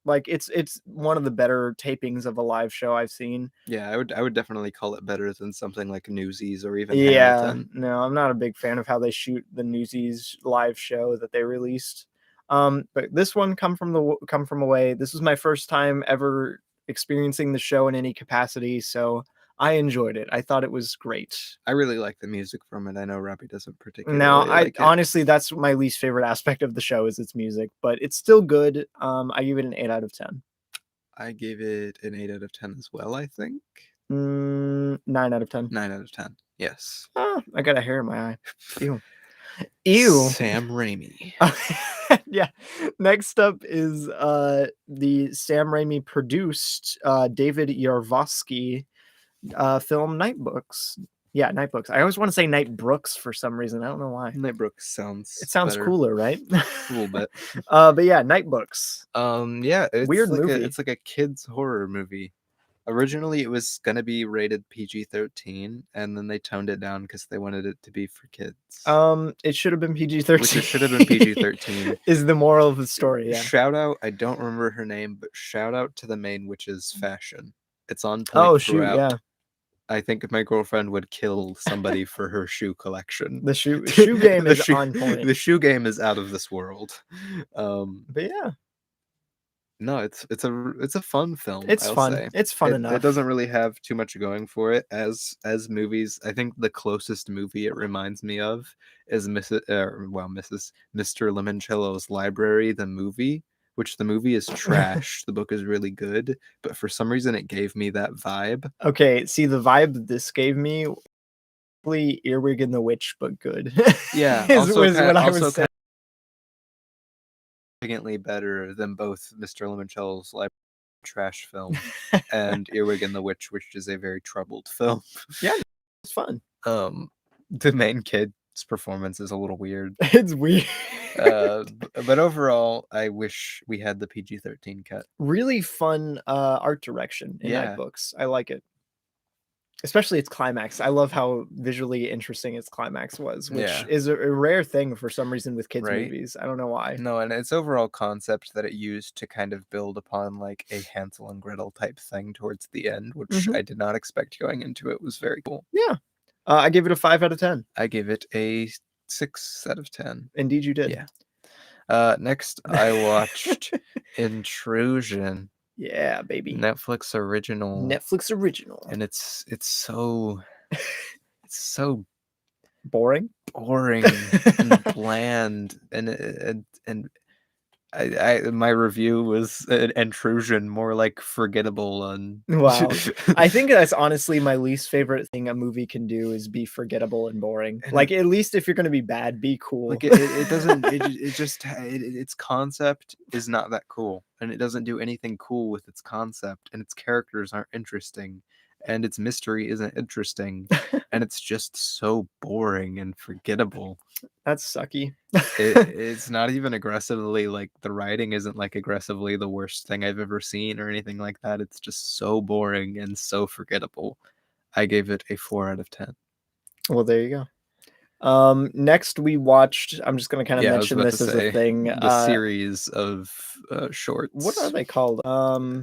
Like it's one of the better tapings of a live show I've seen. Yeah, I would definitely call it better than something like Newsies or even Hamilton. No, I'm not a big fan of how they shoot the Newsies live show that they released. But this one, Come From Away, this was my first time ever experiencing the show in any capacity, so I enjoyed it. I thought it was great. I really like the music from it. I know Robbie doesn't particularly like it. Honestly, that's my least favorite aspect of the show is its music, but it's still good. I give it an 8 out of 10. I gave it an 8 out of 10 as well, I think. 9 out of 10. 9 out of 10, yes. I got a hair in my eye. Ew. Sam Raimi. Yeah. Next up is the Sam Raimi produced David Yarvosky film Nightbooks. Yeah, Nightbooks. I always want to say Nightbrooks for some reason. I don't know why. Nightbrooks sounds better. Cooler, right? A little bit. But yeah, Nightbooks. Yeah, it's weird like movie. It's like a kid's horror movie. Originally, it was gonna be rated PG-13, and then they toned it down because they wanted it to be for kids. It should have been PG-13. Which it should have been PG-13. Is the moral of the story, yeah. Shout out, I don't remember her name, but shout out to the main witch's fashion. It's on point throughout. Yeah. I think my girlfriend would kill somebody for her shoe collection. The shoe game is on point. The shoe game is out of this world. But yeah. No, it's a fun film. It's fun. Say. It's fun enough. It doesn't really have too much going for it as movies. I think the closest movie it reminds me of is Mr. Limoncello's Library, the movie, which the movie is trash. The book is really good, but for some reason it gave me that vibe. Okay, see the vibe that this gave me, Earwig and the Witch, but good. Yeah, was what I was saying. Significantly better than both Mr. Limoncello's Library trash film and Earwig and the Witch, which is a very troubled film. Yeah, it's fun. The main kid's performance is a little weird. It's weird. But overall, I wish we had the PG-13 cut. Really fun art direction in that books. I like it. Especially its climax. I love how visually interesting its climax was, which is a rare thing for some reason with kids movies. I don't know why. No, and its overall concept that it used to kind of build upon like a Hansel and Gretel type thing towards the end, which I did not expect going into it, was very cool. Yeah. I gave it a 5 out of 10. I gave it a 6 out of 10. Indeed you did. Yeah. Next, I watched Intrusion. Yeah, baby. Netflix original. And it's so boring and bland, and I my review was an Intrusion, more like forgettable. And wow. I think that's honestly my least favorite thing a movie can do is be forgettable and boring. And like, at least if you're going to be bad, be cool. Like it doesn't. Its concept is not that cool, and it doesn't do anything cool with its concept, and its characters aren't interesting, and its mystery isn't interesting, and it's just so boring and forgettable. That's sucky. It's not even aggressively, like, the writing isn't like aggressively the worst thing I've ever seen or anything like that. It's just so boring and so forgettable. I gave it a 4 out of 10. Well, there you go. Next we watched, I'm just going to kind of mention this as a thing. The series of shorts. What are they called?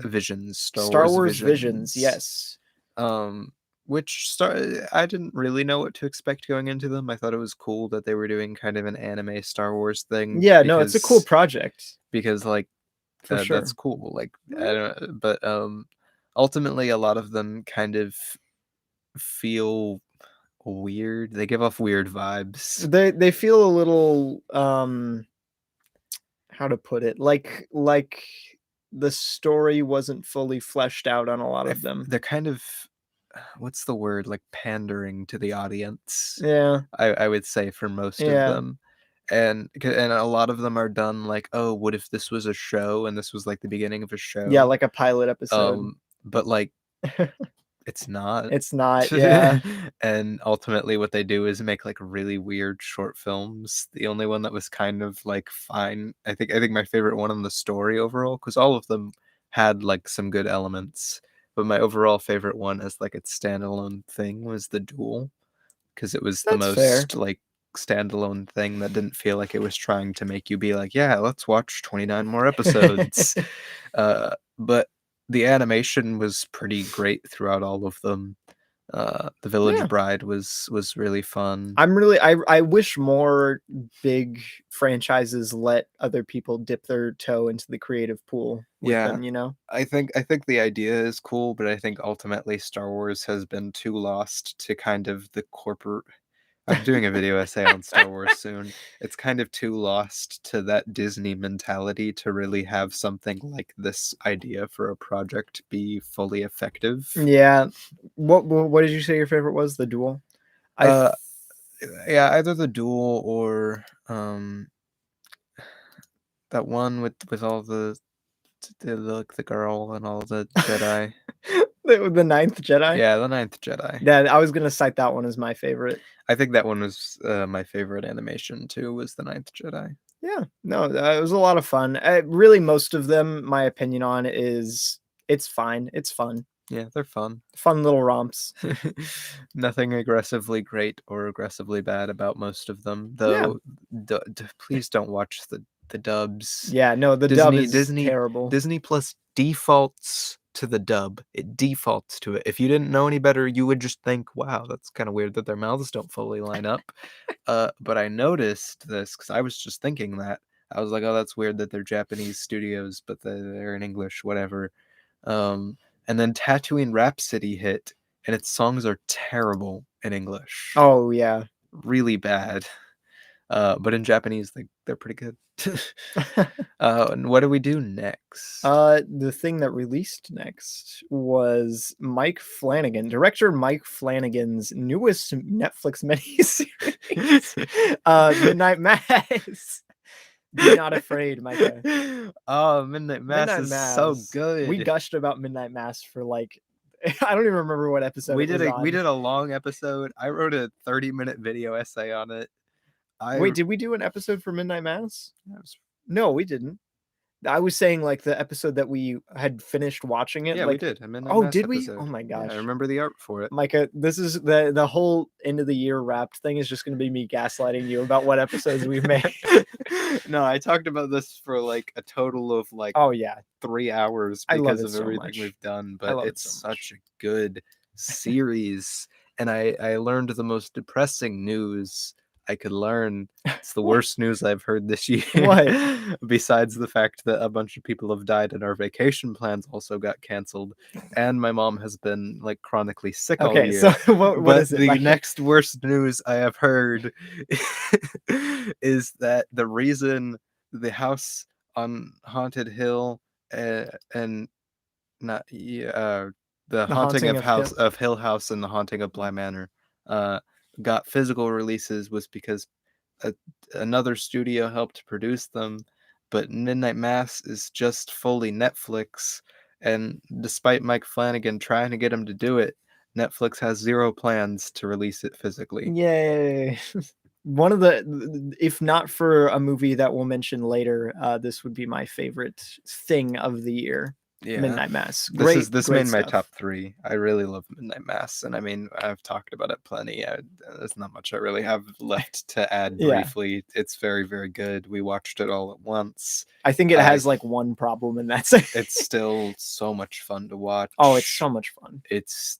Visions. Star Wars Visions. Yes. I didn't really know what to expect going into them. I thought it was cool that they were doing kind of an anime Star Wars thing. Yeah, no, it's a cool project. Because like sure. That's cool. Like I don't, but ultimately a lot of them kind of feel weird. They give off weird vibes. They feel a little how to put it? Like the story wasn't fully fleshed out on a lot of them. They're kind of, what's the word, like pandering to the audience. Yeah, I would say for most of them, and a lot of them are done like, oh, what if this was a show and this was like the beginning of a show? Yeah, like a pilot episode. But like it's not. It's not. Yeah. And ultimately, what they do is make like really weird short films. The only one that was kind of like fine, I think my favorite one in the story overall, because all of them had like some good elements. But my overall favorite one as like its standalone thing was The Duel, because it was the most like standalone thing that didn't feel like it was trying to make you be like, yeah, let's watch 29 more episodes. But the animation was pretty great throughout all of them. The Village Bride was really fun. I wish more big franchises let other people dip their toe into the creative pool with them, you know? I think the idea is cool, but I think ultimately Star Wars has been too lost to kind of the corporate. I'm doing a video essay on Star Wars soon. It's kind of too lost to that Disney mentality to really have something like this idea for a project be fully effective. Yeah. What did you say your favorite was? The Duel? Yeah, either The Duel or that one with all the girl and all the Jedi. The Ninth Jedi? Yeah, the Ninth Jedi. Yeah, I was going to cite that one as my favorite. I think that one was my favorite animation too, was the Ninth Jedi. Yeah, no, it was a lot of fun. Really, most of them, my opinion on is it's fine. It's fun. Yeah, they're fun. Fun little romps. Nothing aggressively great or aggressively bad about most of them, though. Please don't watch the dubs. Yeah, no, the dub is terrible. Disney Plus defaults to the dub. It defaults to it. If you didn't know any better, you would just think, "Wow, that's kind of weird that their mouths don't fully line up." But I noticed this because I was just thinking that. I was like, "Oh, that's weird that they're Japanese studios, but they're in English, whatever." And then Tatooine Rhapsody hit, and its songs are terrible in English. Oh yeah, really bad. But in Japanese, they're pretty good. And what do we do next? The thing that released next was director Mike Flanagan's newest Netflix miniseries, Midnight Mass. Be not afraid, Micah. Oh, Midnight Mass is so good. We gushed about Midnight Mass for like I don't even remember what episode we did a long episode. I wrote a 30-minute video essay on it. Wait, did we do an episode for Midnight Mass? No, we didn't. I was saying like the episode that we had finished watching it. Yeah, like, we did. Oh, did we? Oh my gosh! Yeah, I remember the art for it. Micah, this is the whole end of the year wrapped thing is just going to be me gaslighting you about what episodes we've made. No, I talked about this for like a total of like 3 hours because of everything we've done, but it's such a good series. And I learned the most depressing news I could learn. It's the worst news I've heard this year. What? Besides the fact that a bunch of people have died and our vacation plans also got canceled, and my mom has been like chronically sick all year. So what is it? The next worst news I have heard is that the reason the house on Haunted Hill and not the haunting of Hill House and the haunting of Bly Manor got physical releases was because another studio helped produce them, but Midnight Mass is just fully Netflix, and despite Mike Flanagan trying to get him to do it, Netflix has zero plans to release it physically. Yay. One of the, if not for a movie that we'll mention later, this would be my favorite thing of the year. Yeah. Midnight Mass. This made my top 3. I really love Midnight Mass, and I mean, I've talked about it plenty. There's not much I really have left to add briefly. It's very, very good. We watched it all at once. I think it has like one problem, and that's it. It's still so much fun to watch. Oh, it's so much fun. It's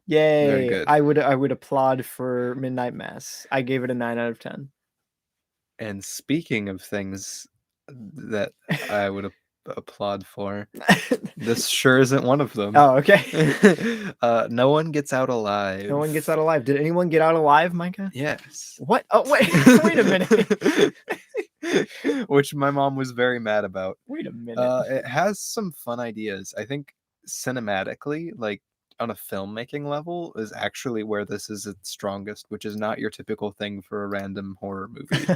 yay! very good. I would applaud for Midnight Mass. I gave it a 9 out of 10. And speaking of things that I would applaud for, this sure isn't one of them. Oh, okay. No one gets out alive. No one gets out alive. Did anyone get out alive, Micah? Yes. What? Oh, wait. Wait a minute. Which my mom was very mad about. Wait a minute. It has some fun ideas. I think cinematically, like on a filmmaking level, is actually where this is its strongest, which is not your typical thing for a random horror movie.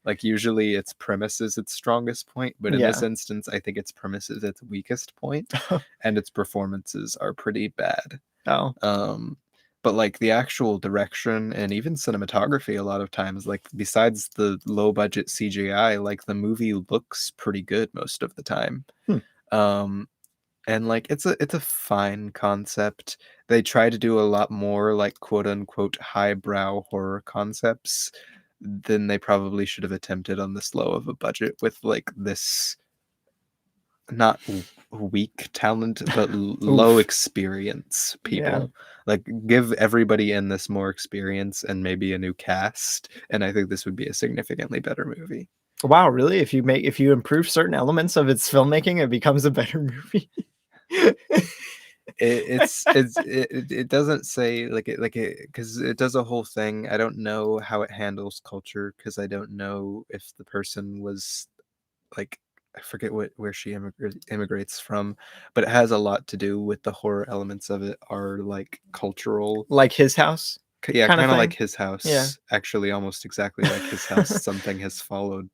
Like usually its premise is its strongest point, but in this instance, I think its premise is its weakest point, and its performances are pretty bad. But like the actual direction and even cinematography, a lot of times, like besides the low budget CGI, like the movie looks pretty good most of the time. And like it's a fine concept. They try to do a lot more like quote unquote highbrow horror concepts than they probably should have attempted on this low of a budget with like this not weak talent but low experience people. Like give everybody in this more experience and maybe a new cast, and I think this would be a significantly better movie. Wow, really? If you improve certain elements of its filmmaking, it becomes a better movie. It doesn't say like it because it does a whole thing. I don't know how it handles culture because I don't know if the person was like, I forget where she immigrates from, but it has a lot to do with the horror elements of it are like cultural, like His House. Yeah, kind of like His House. Yeah, actually, almost exactly like His House. Something has followed.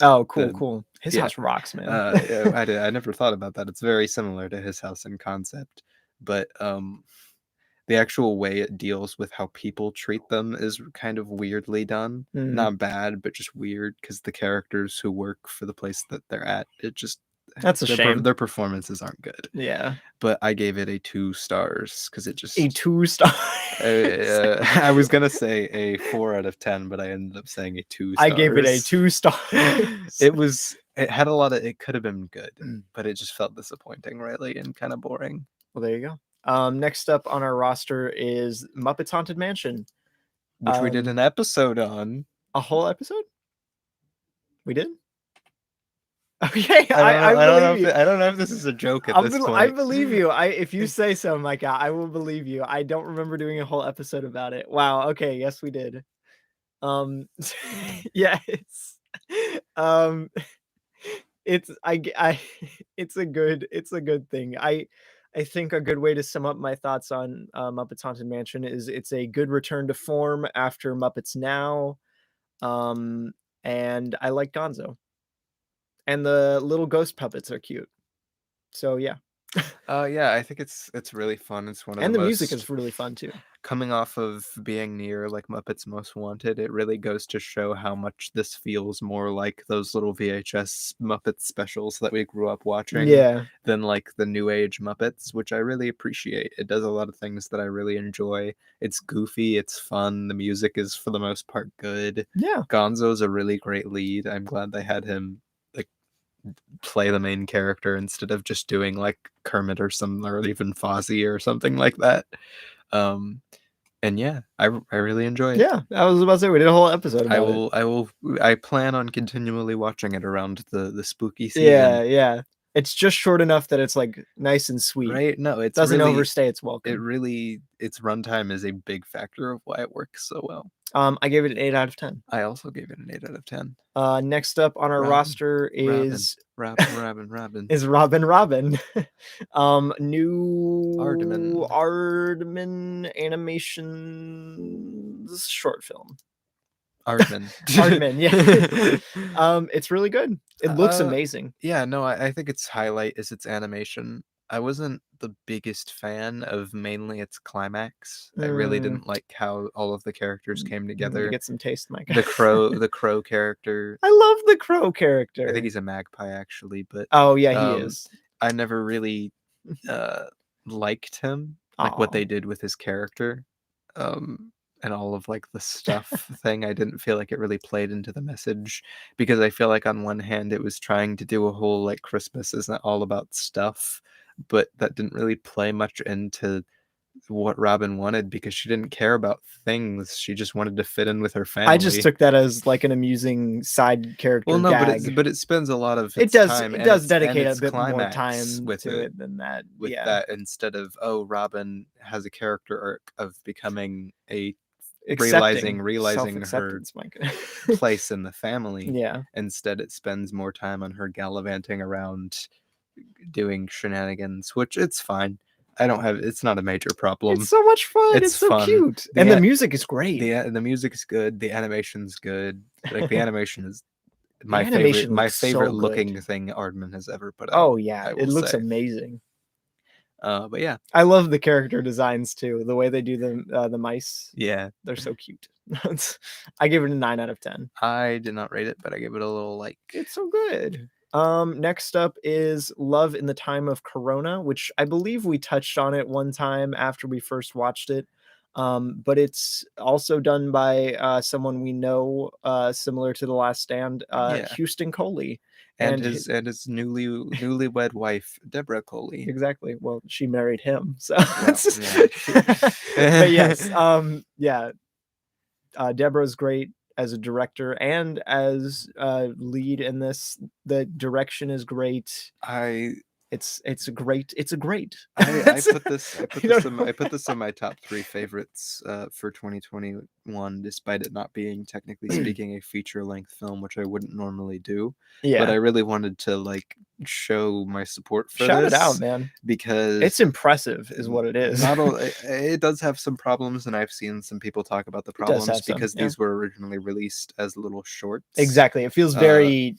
Oh, cool. His House rocks, man. I never thought about that. It's very similar to His House in concept, but the actual way it deals with how people treat them is kind of weirdly done. Not bad, but just weird because the characters who work for the place that they're at, it just That's a shame. Their performances aren't good. Yeah. But I gave it a 2 stars because it just... A 2 star. I was going to say a 4 out of 10, but I ended up saying a 2 stars. I gave it a 2 star. It had a lot of... It could have been good, but it just felt disappointing, really, and kind of boring. Well, there you go. Next up on our roster is Muppets Haunted Mansion. Which we did an episode on. A whole episode? We did? Okay, I don't know if this is a joke at this point. I believe you. If you say so, Micah, I will believe you. I don't remember doing a whole episode about it. Wow. Okay. Yes, we did. Yeah, it's a good thing. I think a good way to sum up my thoughts on Muppets Haunted Mansion is it's a good return to form after Muppets Now. And I like Gonzo. And the little ghost puppets are cute. So yeah. Yeah, I think it's really fun. It's one of and the music most... is really fun too. Coming off of being near like Muppets Most Wanted, it really goes to show how much this feels more like those little VHS Muppets specials that we grew up watching than like the new age Muppets, which I really appreciate. It does a lot of things that I really enjoy. It's goofy, it's fun, the music is for the most part good. Yeah. Gonzo's a really great lead. I'm glad they had him like play the main character instead of just doing like Kermit or even Fozzie or something like that. And yeah, I really enjoy it. Yeah, I was about to say we did a whole episode about it. I plan on continually watching it around the spooky season. Yeah. It's just short enough that it's like nice and sweet. Right? No, it doesn't overstay its welcome. Its runtime is a big factor of why it works so well. I gave it an 8 out of 10. I also gave it an 8 out of 10. Next up on our roster is Robin. Is Robin. New Aardman Animations short film. Aardman, yeah. It's really good. It looks amazing. Yeah, no, I think its highlight is its animation. I wasn't the biggest fan of mainly its climax. I really didn't like how all of the characters came together. Get some taste, Micah. The crow character. I love the crow character. I think he's a magpie actually, but oh yeah, he is. I never really liked him, like what they did with his character. And all of like the stuff thing, I didn't feel like it really played into the message, because I feel like on one hand it was trying to do a whole like Christmas isn't all about stuff, but that didn't really play much into what Robin wanted, because she didn't care about things. She just wanted to fit in with her family. I just took that as like an amusing side character. Well, no, gag. but it spends a lot of its time. It does dedicate a bit more time to it than that. With that, instead of Robin has a character arc of becoming a realizing her place in the family. Yeah. Instead, it spends more time on her gallivanting around doing shenanigans, which it's fine. It's not a major problem. It's so much fun. It's so fun. Cute. And the music is great. The music is good. The animation's good. Like the animation is my favorite looking thing Aardman has ever put out. Oh yeah. It looks amazing. But yeah, I love the character designs too. The way they do the mice. Yeah, they're so cute. I give it a 9 out of 10. I did not rate it, but I gave it a little like. It's so good. Next up is Love in the Time of Corona, which I believe we touched on it one time after we first watched it. But it's also done by someone we know, similar to The Last Stand, Houston Coley. And his newlywed wife, Deborah Coley. Exactly. Well, she married him, so. But yes, Deborah's great as a director and as lead in this. The direction is great. It's a great. I put this in my top 3 favorites for 2021, despite it not being technically speaking a feature-length film, which I wouldn't normally do. Yeah. But I really wanted to like show my support for Shout this. it out, man. Because it's impressive, is what it is. It does have some problems, and I've seen some people talk about the problems because these were originally released as little shorts. Exactly. It feels very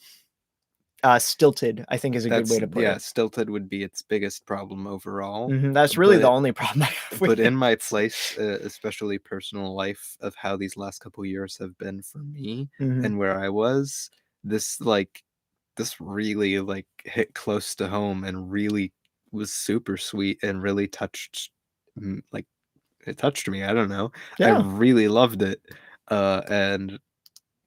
stilted, I think, is a good way to put it. Yeah, stilted would be its biggest problem overall. That's really the only problem I have with it. In my place, especially personal life, of how these last couple years have been for me and where I was, this like this really like hit close to home and really was super sweet and really touched like it touched me. I don't know. I Yeah. really loved it. And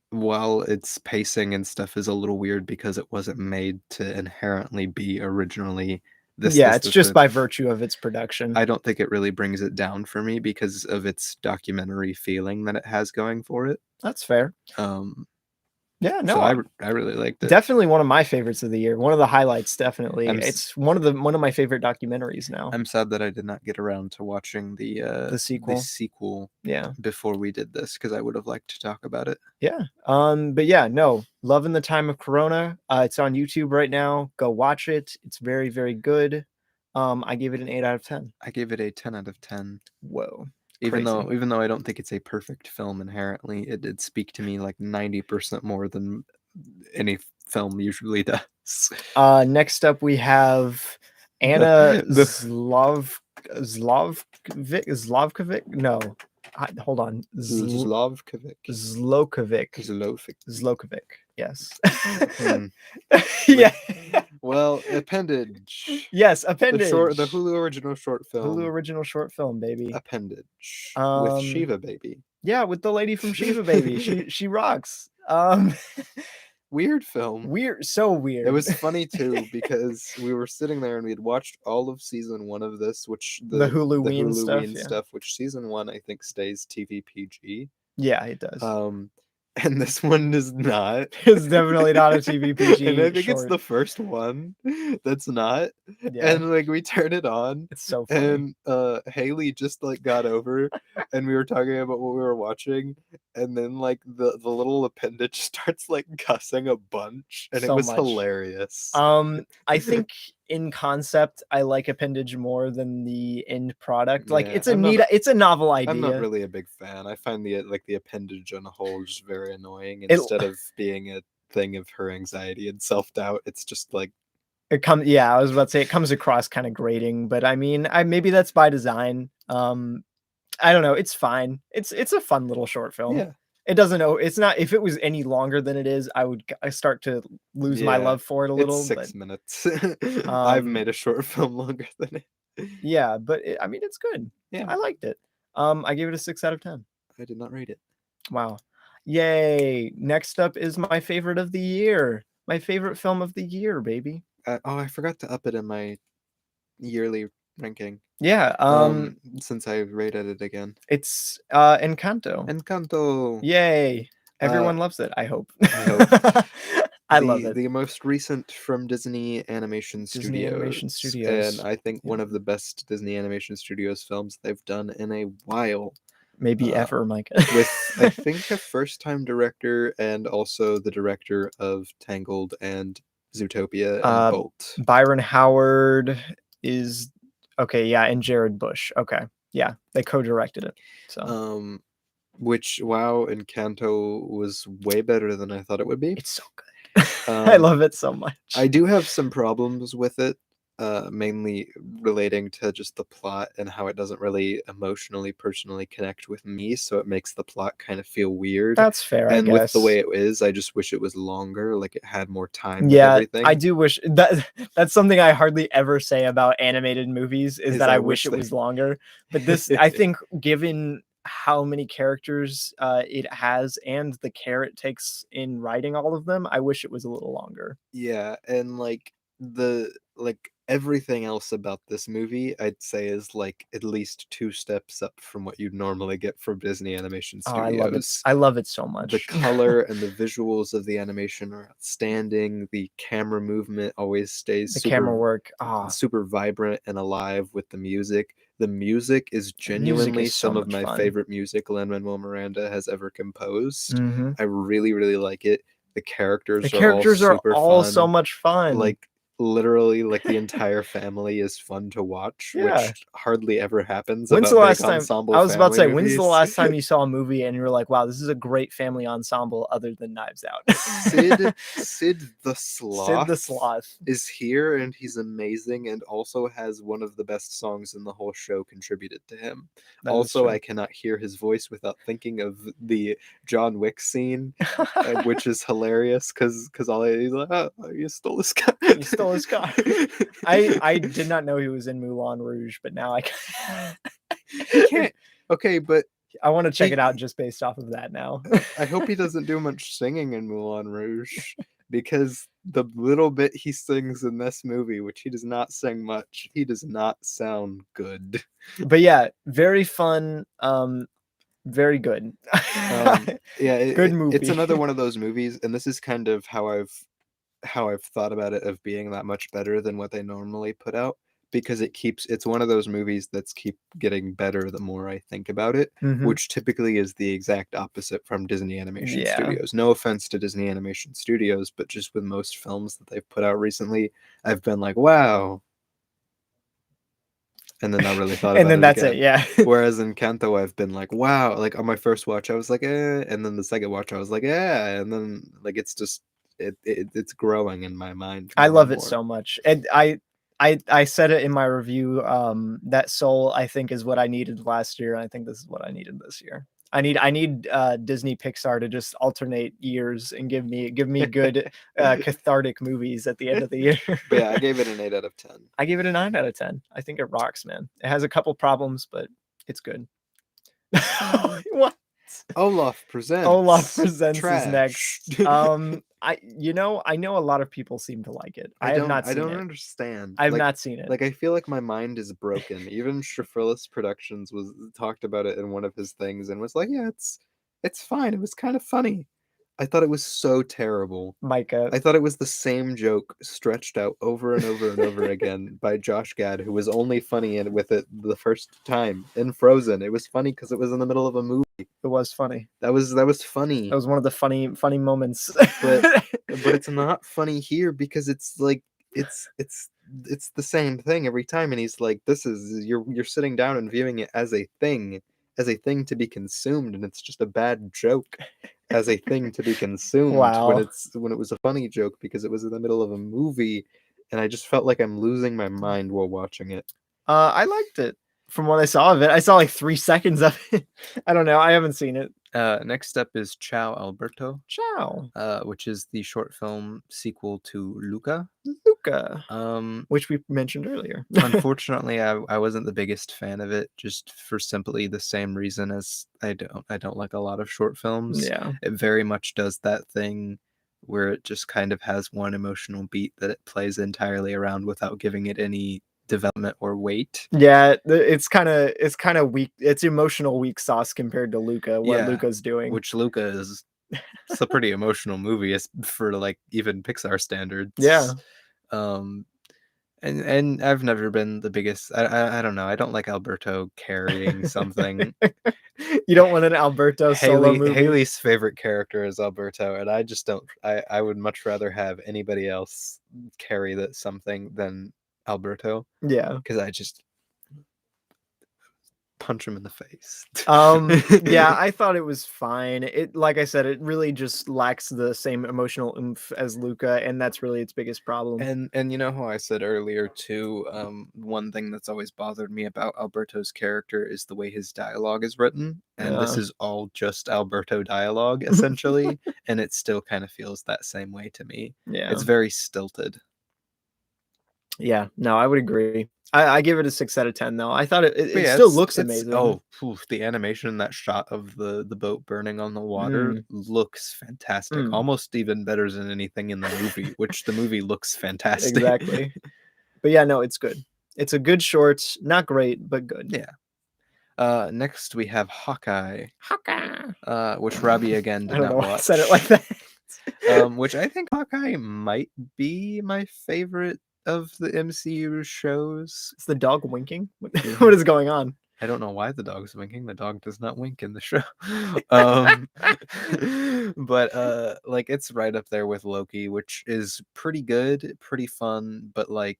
while its pacing and stuff is a little weird because it wasn't made to inherently be originally it's just by virtue of its production. I don't think it really brings it down for me because of its documentary feeling that it has going for it. That's fair. Yeah, no, so I really liked it. Definitely one of my favorites of the year. One of the highlights, definitely. It's one of my favorite documentaries now. I'm sad that I did not get around to watching the sequel. Yeah. Before we did this, because I would have liked to talk about it. Yeah. But yeah, no, loving the time of Corona. It's on YouTube right now. Go watch it. It's very, very good. I gave it an 8 out of 10. I gave it a 10 out of 10. Whoa. Even though I don't think it's a perfect film inherently, it did speak to me like 90% more than any film usually does. Next up we have Anna Zlovkovic. No, hold on. Zlokovic. Yes. Yeah. Well, Appendage. Yes, Appendage. The Hulu original short film. Baby. Appendage. With Shiva Baby. Yeah, with the lady from Shiva Baby. She rocks. Weird film. So weird. It was funny too because we were sitting there and we had watched all of season 1 of this, which the Hulu stuff, which season 1 I think stays TV PG. Yeah, it does. And this one is not. It's definitely not a TV PG. And I think it's the first one that's not. Yeah. And like we turn it on. It's so funny. And Haley just like got over and we were talking about what we were watching. And then like the little appendage starts like cussing a bunch. And it was hilarious. I think in concept, I like Appendage more than the end product. Like it's a novel idea. I'm not really a big fan. I find the appendage on a whole just very annoying. Instead of being a thing of her anxiety and self-doubt, it's just like I was about to say it comes across kind of grating, but I mean, maybe that's by design. I don't know. It's fine. It's a fun little short film. Yeah. It doesn't know. It's not. If it was any longer than it is, I start to lose my love for it a little. It's 6 minutes. I've made a short film longer than it. Yeah, but I mean, it's good. Yeah, I liked it. I gave it a 6 out of 10. I did not rate it. Wow. Yay. Next up is my favorite of the year. My favorite film of the year, baby. I forgot to up it in my yearly ranking. Yeah. Since I rated it again. It's Encanto. Yay. Everyone loves it, I hope. I love it. The most recent from Disney Animation Studios. And I think one of the best Disney Animation Studios films they've done in a while. Maybe ever, Micah. With, I think, a first-time director and also the director of Tangled and Zootopia and Bolt. Byron Howard is... Okay, yeah, and Jared Bush. Okay, yeah, they co-directed it. So, which Encanto was way better than I thought it would be. It's so good. I love it so much. I do have some problems with it, mainly relating to just the plot and how it doesn't really emotionally, personally connect with me. So it makes the plot kind of feel weird. That's fair. And I guess. With the way it is, I just wish it was longer. Like it had more time. Yeah, everything. I do wish that. That's something I hardly ever say about animated movies is that I wish it was longer. But this, I think, given how many characters it has and the care it takes in writing all of them, I wish it was a little longer. Yeah, and everything else about this movie, I'd say is like at least 2 steps up from what you'd normally get from Disney Animation Studios. I love it so much. The color and the visuals of the animation are outstanding. The camera movement always stays camera work super vibrant and alive with the music. The music is genuinely some of my favorite music Lin-Manuel Miranda has ever composed. Mm-hmm. I really, really like it. The characters are all fun. so much fun. Like literally like the entire family is fun to watch, Yeah. which hardly ever happens When's about the last big time? ensemble I was about to say, family when's the movies. last time you saw a movie and you were like, "Wow, this is a great family ensemble," other than Knives Out? Sid the Sid the Sloth Sloth. is here, and he's amazing, and also has one of the best songs in the whole show contributed to him. That is Also, true. I cannot hear his voice without thinking of the John Wick scene, which is hilarious because he's like, "Oh, you stole this car." You stole his car. I did not know he was in Moulin Rouge, but now I He can't. Okay, but I want to check He- it out just based off of that now. I hope he doesn't do much singing in Moulin Rouge, because the little bit he sings in this movie, which he does not sing much, he does not sound good. But yeah, very fun. Very good. Yeah, Good movie. It's another one of those movies, and this is kind of how I've thought about it, of being that much better than what they normally put out, because it's one of those movies that's keep getting better the more I think about it, Mhm. which typically is the exact opposite from Disney Animation Yeah. Studios. No offense to Disney Animation Studios, but just with most films that they've put out recently, I've been like, wow. And then not really thought And about then it that's again. it, yeah. Whereas in Kanto, I've been like, wow. Like on my first watch, I was like, eh. And then the second watch, I was like, yeah. And then like it's just it's growing in my mind. I more love and it more. so much. And I said it in my review, that Soul, I think, is what I needed last year, and I think this is what I needed this year. I need Disney Pixar to just alternate years and give me good cathartic movies at the end of the year. But yeah, I gave it an 8 out of 10. I gave it a 9 out of 10. I think it rocks, man. It has a couple problems, but it's good. What? Olaf presents. Olaf Presents trash. is next. I know a lot of people seem to like it. I have not seen I don't it. understand. I have Like- not seen it. Like I feel like my mind is broken. Even Shafrillis Productions was talked about it in one of his things and was like, yeah, it's fine. It was kind of funny. I thought it was so terrible. Micah. I thought it was the same joke stretched out over and over and over again by Josh Gad, who was only funny with it the first time in Frozen. It was funny because it was in the middle of a movie. It was funny. That was funny. That was one of the funny moments. But it's not funny here because it's like it's the same thing every time, and he's like, this is you're sitting down and viewing it as a thing to be consumed, and it's just a bad joke as a thing to be consumed. Wow. when it was a funny joke because it was in the middle of a movie, and I just felt like I'm losing my mind while watching it. I liked it. From what I saw of it, I saw like 3 seconds of it. I don't know. I haven't seen it. Next up is Ciao Alberto, Ciao. which is the short film sequel to Luca. Which we mentioned earlier. Unfortunately, I wasn't the biggest fan of it, just for simply the same reason as I don't like a lot of short films. Yeah. It very much does that thing where it just kind of has one emotional beat that it plays entirely around without giving it any development or weight. Yeah, it's kind of weak. It's emotional weak sauce compared to Luca. What Luca's doing, which Luca is, it's a pretty emotional movie for like even Pixar standards. Yeah. And I've never been the biggest. I don't know. I don't like Alberto carrying something. You don't want an Alberto solo movie. Haley's favorite character is Alberto, and I just don't. I would much rather have anybody else carry that something than Alberto. Yeah, because I just punch him in the face. Yeah, I thought it was fine. It, like I said, it really just lacks the same emotional oomph as Luca, and that's really its biggest problem. And you know how I said earlier too, one thing that's always bothered me about Alberto's character is the way his dialogue is written, and this is all just Alberto dialogue essentially, and it still kind of feels that same way to me. Yeah, it's very stilted. Yeah, no, I would agree. I give it a 6 out of 10 though. I thought it still looks amazing. The animation in that shot of the boat burning on the water looks fantastic. Almost even better than anything in the movie, which the movie looks fantastic. Exactly. But yeah, no, it's good. It's a good short, not great, but good. Yeah. Next we have Hawkeye, which Robbie again did not watch. I said it like that. Which I think Hawkeye might be my favorite of the MCU shows. It's the dog winking. What is going on? I don't know why the dog's winking. The dog does not wink in the show. um, but like it's right up there with Loki, which is pretty good, pretty fun, but like,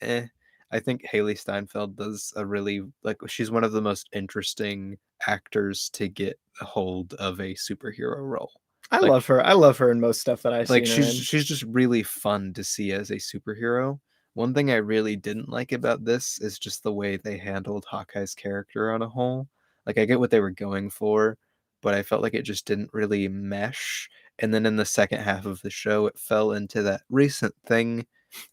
eh. I think Haley Steinfeld does a really like she's one of the most interesting actors to get a hold of a superhero role. I Like, love her. I love her in most stuff that I've like seen her in. she's just really fun to see as a superhero. One thing I really didn't like about this is just the way they handled Hawkeye's character on a whole. Like I get what they were going for, but I felt like it just didn't really mesh. And then in the second half of the show, it fell into that recent thing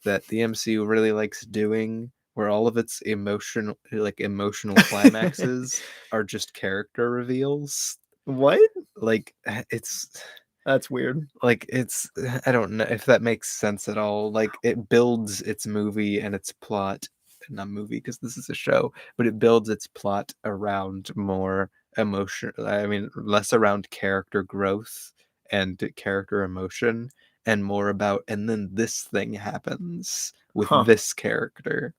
that the MCU really likes doing, where all of its emotional climaxes are just character reveals. What? Like it's That's weird. like it's I don't know if that makes sense at all. Like it builds its movie and its plot, not movie because this is a show, but it builds its plot around more emotion. I mean, less around character growth and character emotion, and more about and then this thing happens with Huh. this character.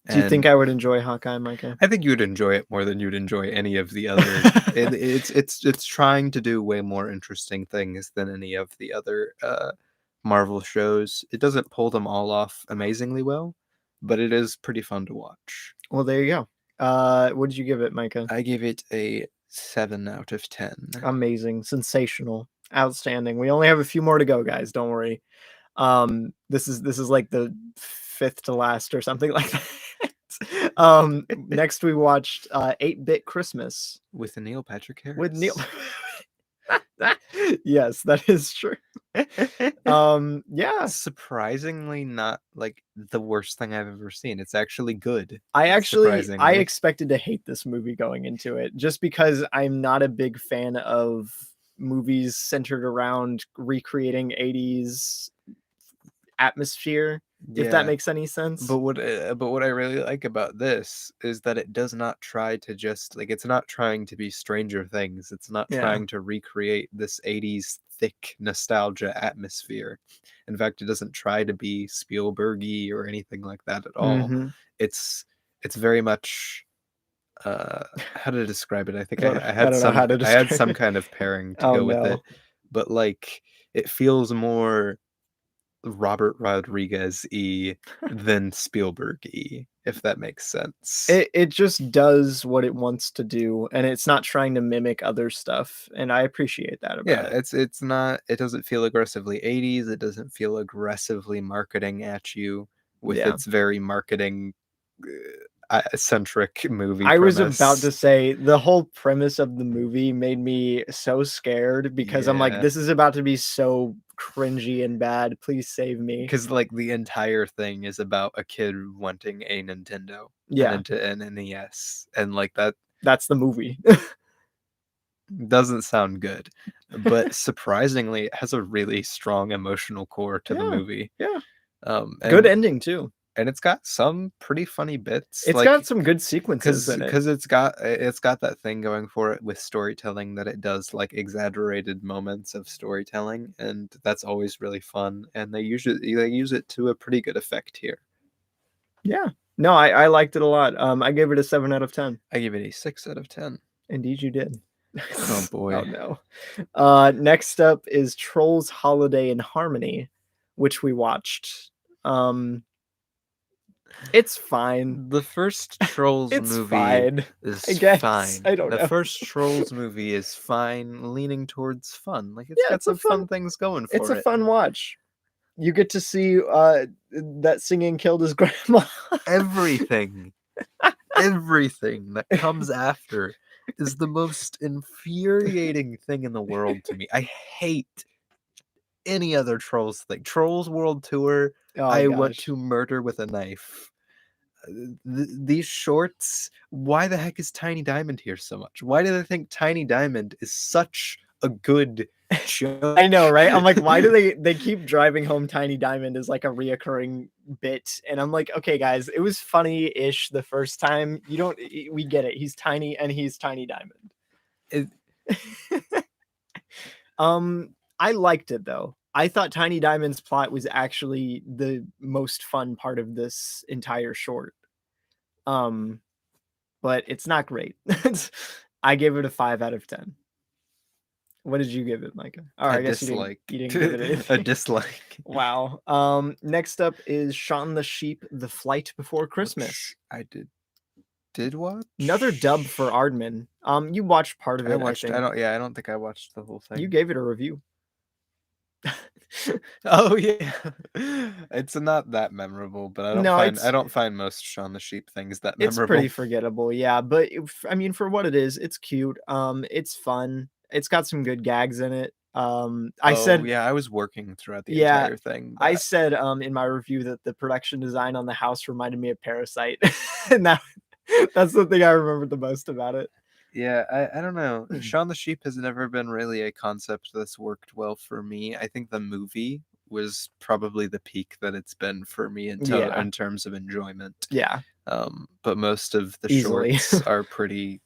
Do you think And I would enjoy Hawkeye, Micah? I think you would enjoy it more than you'd enjoy any of the other. It's trying to do way more interesting things than any of the other Marvel shows. It doesn't pull them all off amazingly well, but it is pretty fun to watch. Well, there you go. What did you give it, Micah? I give it a 7 out of 10. Amazing, sensational, outstanding. We only have a few more to go, guys. Don't worry. This is like the 5th to last or something like that. Next we watched 8-Bit Christmas With Neil Patrick Harris. with Neil. Yes, that is true. Yeah, surprisingly not like the worst thing I've ever seen. It's actually good. I Surprisingly. expected to hate this movie going into it just because I'm not a big fan of movies centered around recreating 80s atmosphere, if that makes any sense. But what I really like about this is that it does not try to just like it's not trying to be Stranger Things. It's not trying to recreate this 80s thick nostalgia atmosphere. In fact, it doesn't try to be Spielbergy or anything like that at all. It's very much how to describe it. I think I had some kind of pairing to go with it. But like it feels more Robert Rodriguez-y than Spielberg-y, if that makes sense. It just does what it wants to do, and it's not trying to mimic other stuff, and I appreciate that about it. It's not. It doesn't feel aggressively 80s. It doesn't feel aggressively marketing at you with its very marketing centric movie. I was about to say the whole premise of the movie made me so scared because I'm like, this is about to be so cringy and bad. Please save me. Because like the entire thing is about a kid wanting a Nintendo, an NES, and like that's the movie. Doesn't sound good, but surprisingly, it has a really strong emotional core to the movie. Good ending too. And it's got some pretty funny bits. It's got some good sequences in it. Because it's got that thing going for it with storytelling that it does like exaggerated moments of storytelling, and that's always really fun. And they use it to a pretty good effect here. Yeah. No, I liked it a lot. I gave it a 7 out of 10. I gave it a 6 out of 10. Indeed you did. Oh boy. Oh no. Next up is Trolls Holiday in Harmony, which we watched. It's fine. The first Trolls movie is fine. I don't know. The first Trolls movie is fine, leaning towards fun. Like it's got some fun things going for it. It's a fun watch. You get to see that singing killed his grandma. Everything that comes after is the most infuriating thing in the world to me. I hate any other Trolls thing. Trolls World Tour. I want to murder with a knife. These shorts, why the heck is Tiny Diamond here so much? Why do they think Tiny Diamond is such a good joke? I know, right? I'm like, why do they keep driving home Tiny Diamond as like a reoccurring bit? And I'm like, okay, guys, it was funny-ish the first time. We get it. He's tiny and he's Tiny Diamond. I liked it though. I thought Tiny Diamond's plot was actually the most fun part of this entire short. but it's not great. I gave it a 5 out of 10. What did you give it, Micah? Or I guess dislike. you didn't give it anything. A dislike. Wow. Next up is Shaun the Sheep: The Flight Before Christmas. Which I did watch. Another dub for Aardman. You watched part of it. I think. I don't think I watched the whole thing. You gave it a review. Oh yeah, it's not that memorable, but I don't find most Shaun the Sheep things that memorable. It's pretty forgettable, yeah. But I mean, for what it is, it's cute. It's fun. It's got some good gags in it. I was working throughout the entire thing. I said in my review that the production design on the house reminded me of Parasite, and that's the thing I remembered the most about it. Yeah, I don't know. Shaun the Sheep has never been really a concept that's worked well for me. I think the movie was probably the peak that it's been for me in terms of enjoyment. Yeah. But most of the Easily. shorts are pretty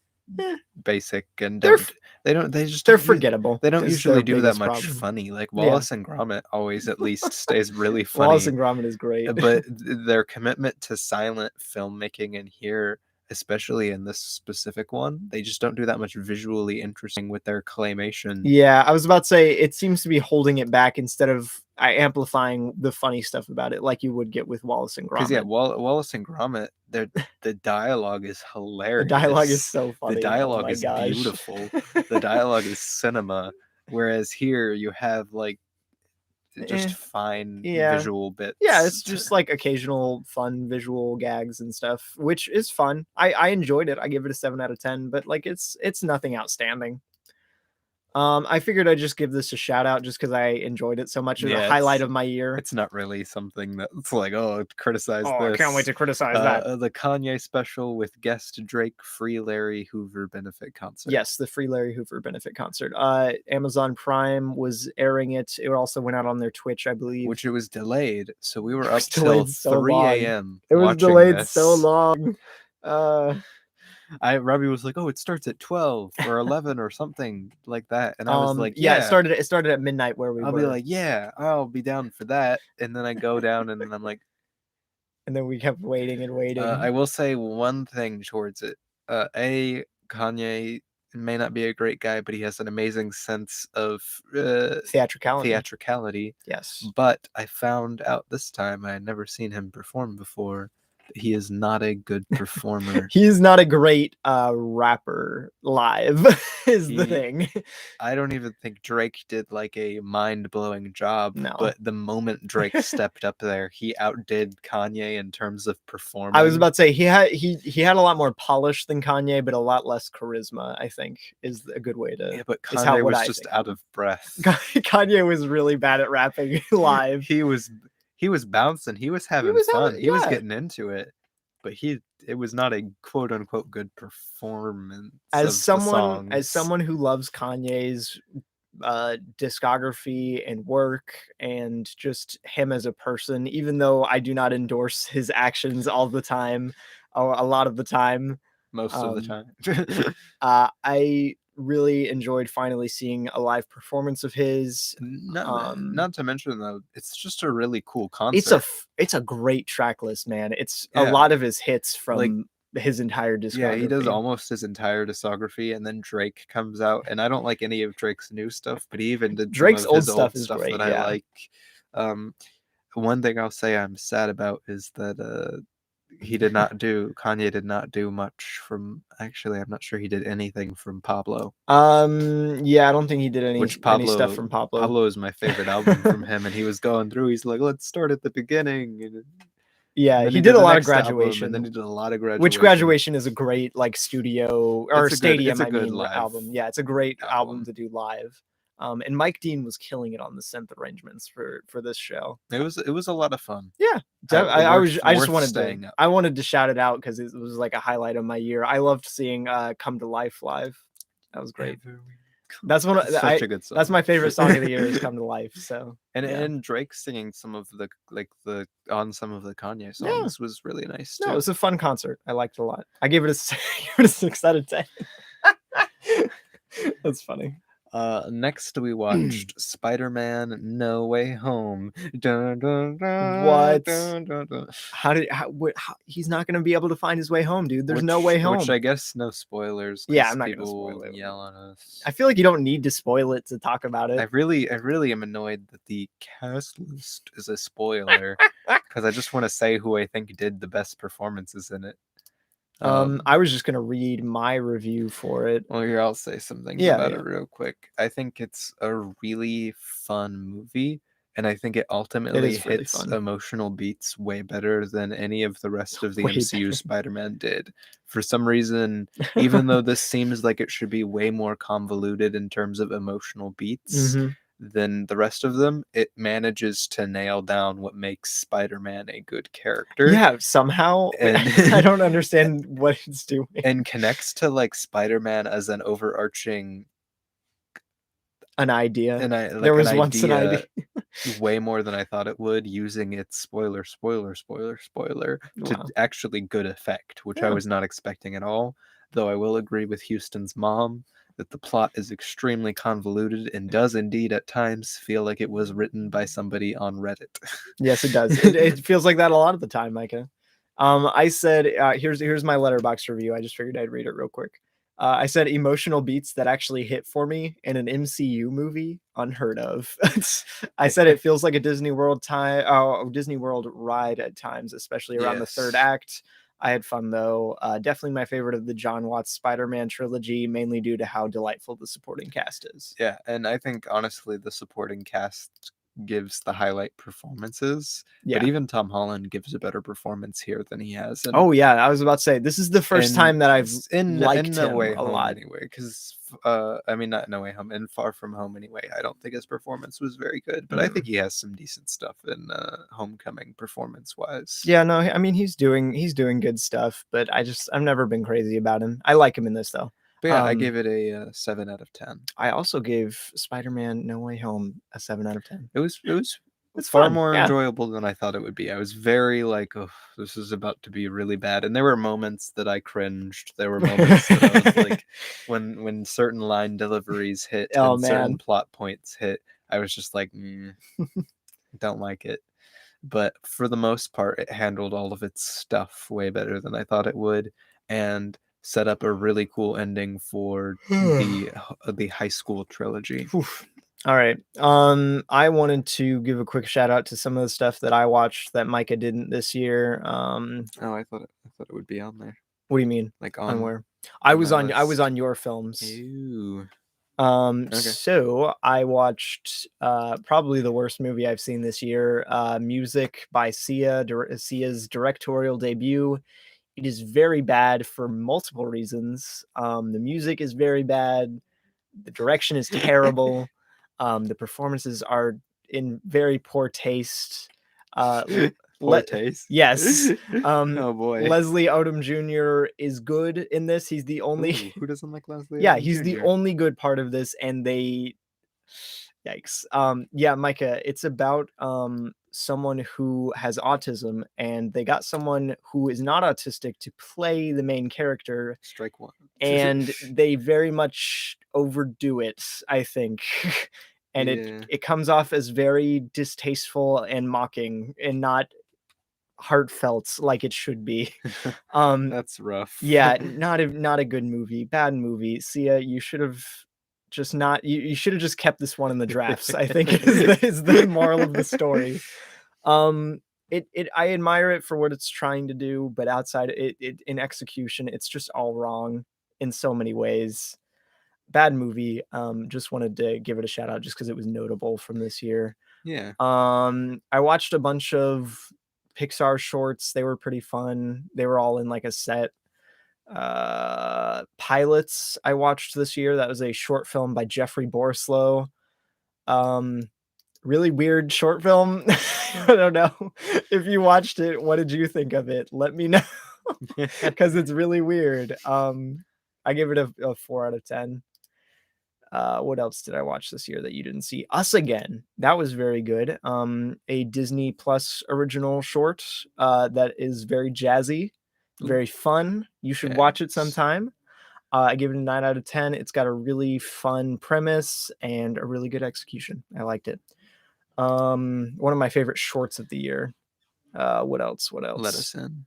basic and they're forgettable. They don't usually do that much funny. Like Wallace and Gromit always at least stays really funny. Wallace and Gromit is great. But their commitment to silent filmmaking in here, especially in this specific one, they just don't do that much visually interesting with their claymation. Yeah, I was about to say it seems to be holding it back instead of amplifying the funny stuff about it, like you would get with Wallace and Gromit. Because Wallace and Gromit, the dialogue is hilarious. The dialogue is so funny. The dialogue is beautiful. The dialogue is cinema. Whereas here you have like just fine visual bits. Yeah, it's just like occasional fun visual gags and stuff, which is fun. I enjoyed it. I give it a 7 out of 10, but like it's nothing outstanding. I figured I'd just give this a shout out just because I enjoyed it so much. It was a highlight of my year. It's not really something that's like, criticize this. I can't wait to criticize that. The Kanye special with guest Drake Free Larry Hoover benefit concert. Yes, the Free Larry Hoover benefit concert. Amazon Prime was airing it. It also went out on their Twitch, I believe. Which it was delayed, so we were up till 3 a.m. It was delayed so long. Robbie was like, it starts at 12 or 11 or something like that. And I was like, it started at midnight where we were. I'll be like, yeah, I'll be down for that. And then I go down and then I'm like, and then we kept waiting and waiting. I will say one thing towards it. Kanye may not be a great guy, but he has an amazing sense of theatricality. Yes. But I found out this time, I had never seen him perform before, he is not a good performer. He's not a great rapper live is the thing. I don't even think Drake did like a mind-blowing job. No. But the moment Drake stepped up there, he outdid Kanye in terms of performing. I was about to say he had a lot more polish than Kanye, but a lot less charisma, I think, is a good way to. Yeah, but Kanye was just out of breath. Kanye was really bad at rapping live. He was bouncing. He was having fun. He was getting into it, but it was not a quote unquote good performance. As someone who loves Kanye's discography and work and just him as a person, even though I do not endorse his actions all the time, or a lot of the time, most of the time, I really enjoyed finally seeing a live performance of his. Not to mention though, it's just a really cool concert. It's a great track list, man. It's a lot of his hits from his entire discography. Yeah, he does almost his entire discography, and then Drake comes out, and I don't like any of Drake's new stuff, but he even did Drake's old stuff great, that I like. One thing I'll say I'm sad about is that Kanye did not do much from, actually I'm not sure he did anything from Pablo. Yeah, I don't think he did any stuff from Pablo. Pablo is my favorite album from him, and he was going through, he's like, let's start at the beginning, and he did a lot of Graduation, and then he did a lot of Graduation. Which Graduation is a great like studio or stadium live album. Yeah, it's a great album to do live. And Mike Dean was killing it on the synth arrangements for this show. It was a lot of fun. Yeah, I wanted to shout it out because it was like a highlight of my year. I loved seeing "Come to Life" live. That was great. That's such a good song. That's my favorite song of the year is "Come to Life." So and Drake singing some of the Kanye songs was really nice too. No, it was a fun concert. I liked it a lot. I gave it a 6 out of 10. That's funny. Next we watched Spider-Man No Way Home. Dun, dun, dun, What? dun, dun, dun. He's not gonna be able to find his way home, dude. There's no Which- way home. Which I guess no spoilers. Yeah, 'cause I'm not gonna people spoil will it. yell on us. I feel like you don't need to spoil it to talk about I it. really am annoyed that the cast list is a spoiler because I just want to say who I think did the best performances in it. I was just gonna read my review for it. Well, here I'll say some things Yeah, about yeah. it real quick. I think it's a really fun movie, and I think it ultimately is really hits fun. emotional beats way better than any of the rest of the Way MCU better. Spider-Man did. For some reason, even though this seems like it should be way more convoluted in terms of emotional beats Mhm. than the rest of them, it manages to nail down what makes Spider-Man a good character. Yeah, somehow And I don't understand what it's doing. and connects to like Spider-Man as an overarching An idea. and I like There was an once an idea idea. way more than I thought it would, using its spoiler to Wow. actually good effect, which I Yeah. was not expecting at all. Though I will agree with Houston's mom that the plot is extremely convoluted and does indeed at times feel like it was written by somebody on Reddit. Yes, it does. It feels like that a lot of the time, Micah. I said, here's my letterbox review. I just figured I'd read it real quick. I said emotional beats that actually hit for me in an MCU movie, unheard of. I said it feels like a Disney World ride at times, especially around the third Yes. act. I had fun though. Definitely my favorite of the John Watts Spider-Man trilogy, mainly due to how delightful the supporting cast is. Yeah, and I think honestly the supporting cast gives the highlight performances, Yeah. but even Tom Holland gives a better performance here than he has. Oh yeah, I was about to say this is the first time that I've liked No him Way a Home lot. anyway, because I mean not No Way Home, in Far From Home anyway. I don't think his performance was very good, but I think he has some decent stuff in Homecoming performance wise. Yeah, no, I mean he's doing good stuff, but I've never been crazy about him. I like him in this though. But yeah, I gave it a 7 out of 10. I also gave Spider-Man No Way Home a 7 out of 10. It was It's far fun, more yeah. enjoyable than I thought it would be. I was very like, oh, this is about to be really bad. And there were moments that I cringed. There were moments that I was like, when certain line deliveries hit and certain plot points hit, I was just like, don't like it. But for the most part, it handled all of its stuff way better than I thought it would, and set up a really cool ending for the high school trilogy. Oof. All right. I wanted to give a quick shout out to some of the stuff that I watched that Micah didn't this year. Oh, I thought it would be on there. What do you mean? Like on where? I was on your films. Ew. Okay. So I watched probably the worst movie I've seen this year, Music by Sia, Sia's directorial debut. It is very bad for multiple reasons. The music is very bad. The direction is terrible. The performances are in very poor taste. Poor taste. Yes. Oh boy. Leslie Odom Jr. is good in this. He's the only. Ooh, who doesn't like Leslie? Yeah, Odom he's Jr.? the only good part of this, and they. Yikes. Yeah, Micah. It's about someone who has autism, and they got someone who is not autistic to play the main character. Strike one. And they very much overdo it, I think. And it comes off as very distasteful and mocking and not heartfelt like it should be. That's rough. Yeah, not a good movie. Bad movie. Sia, you should have just not you should have just kept this one in the drafts, I think is the moral of the story. I admire it for what it's trying to do, but outside it in execution, it's just all wrong in so many ways. Bad movie. Just wanted to give it a shout out just because it was notable from this year. Yeah. I watched a bunch of Pixar shorts. They were pretty fun. They were all in like a set. Pilots I watched this year. That was a short film by Jeffrey Borslow. Really weird short film. I don't know if you watched it. What did you think of it? Let me know because it's really weird. I give it a 4 out of 10. What else did I watch this year that you didn't see? Us Again. That was very good. A Disney Plus original short that is very jazzy, very fun. You should watch it sometime. I give it a 9 out of 10. It's got a really fun premise and a really good execution. I liked it. One of my favorite shorts of the year. What else? Let us in.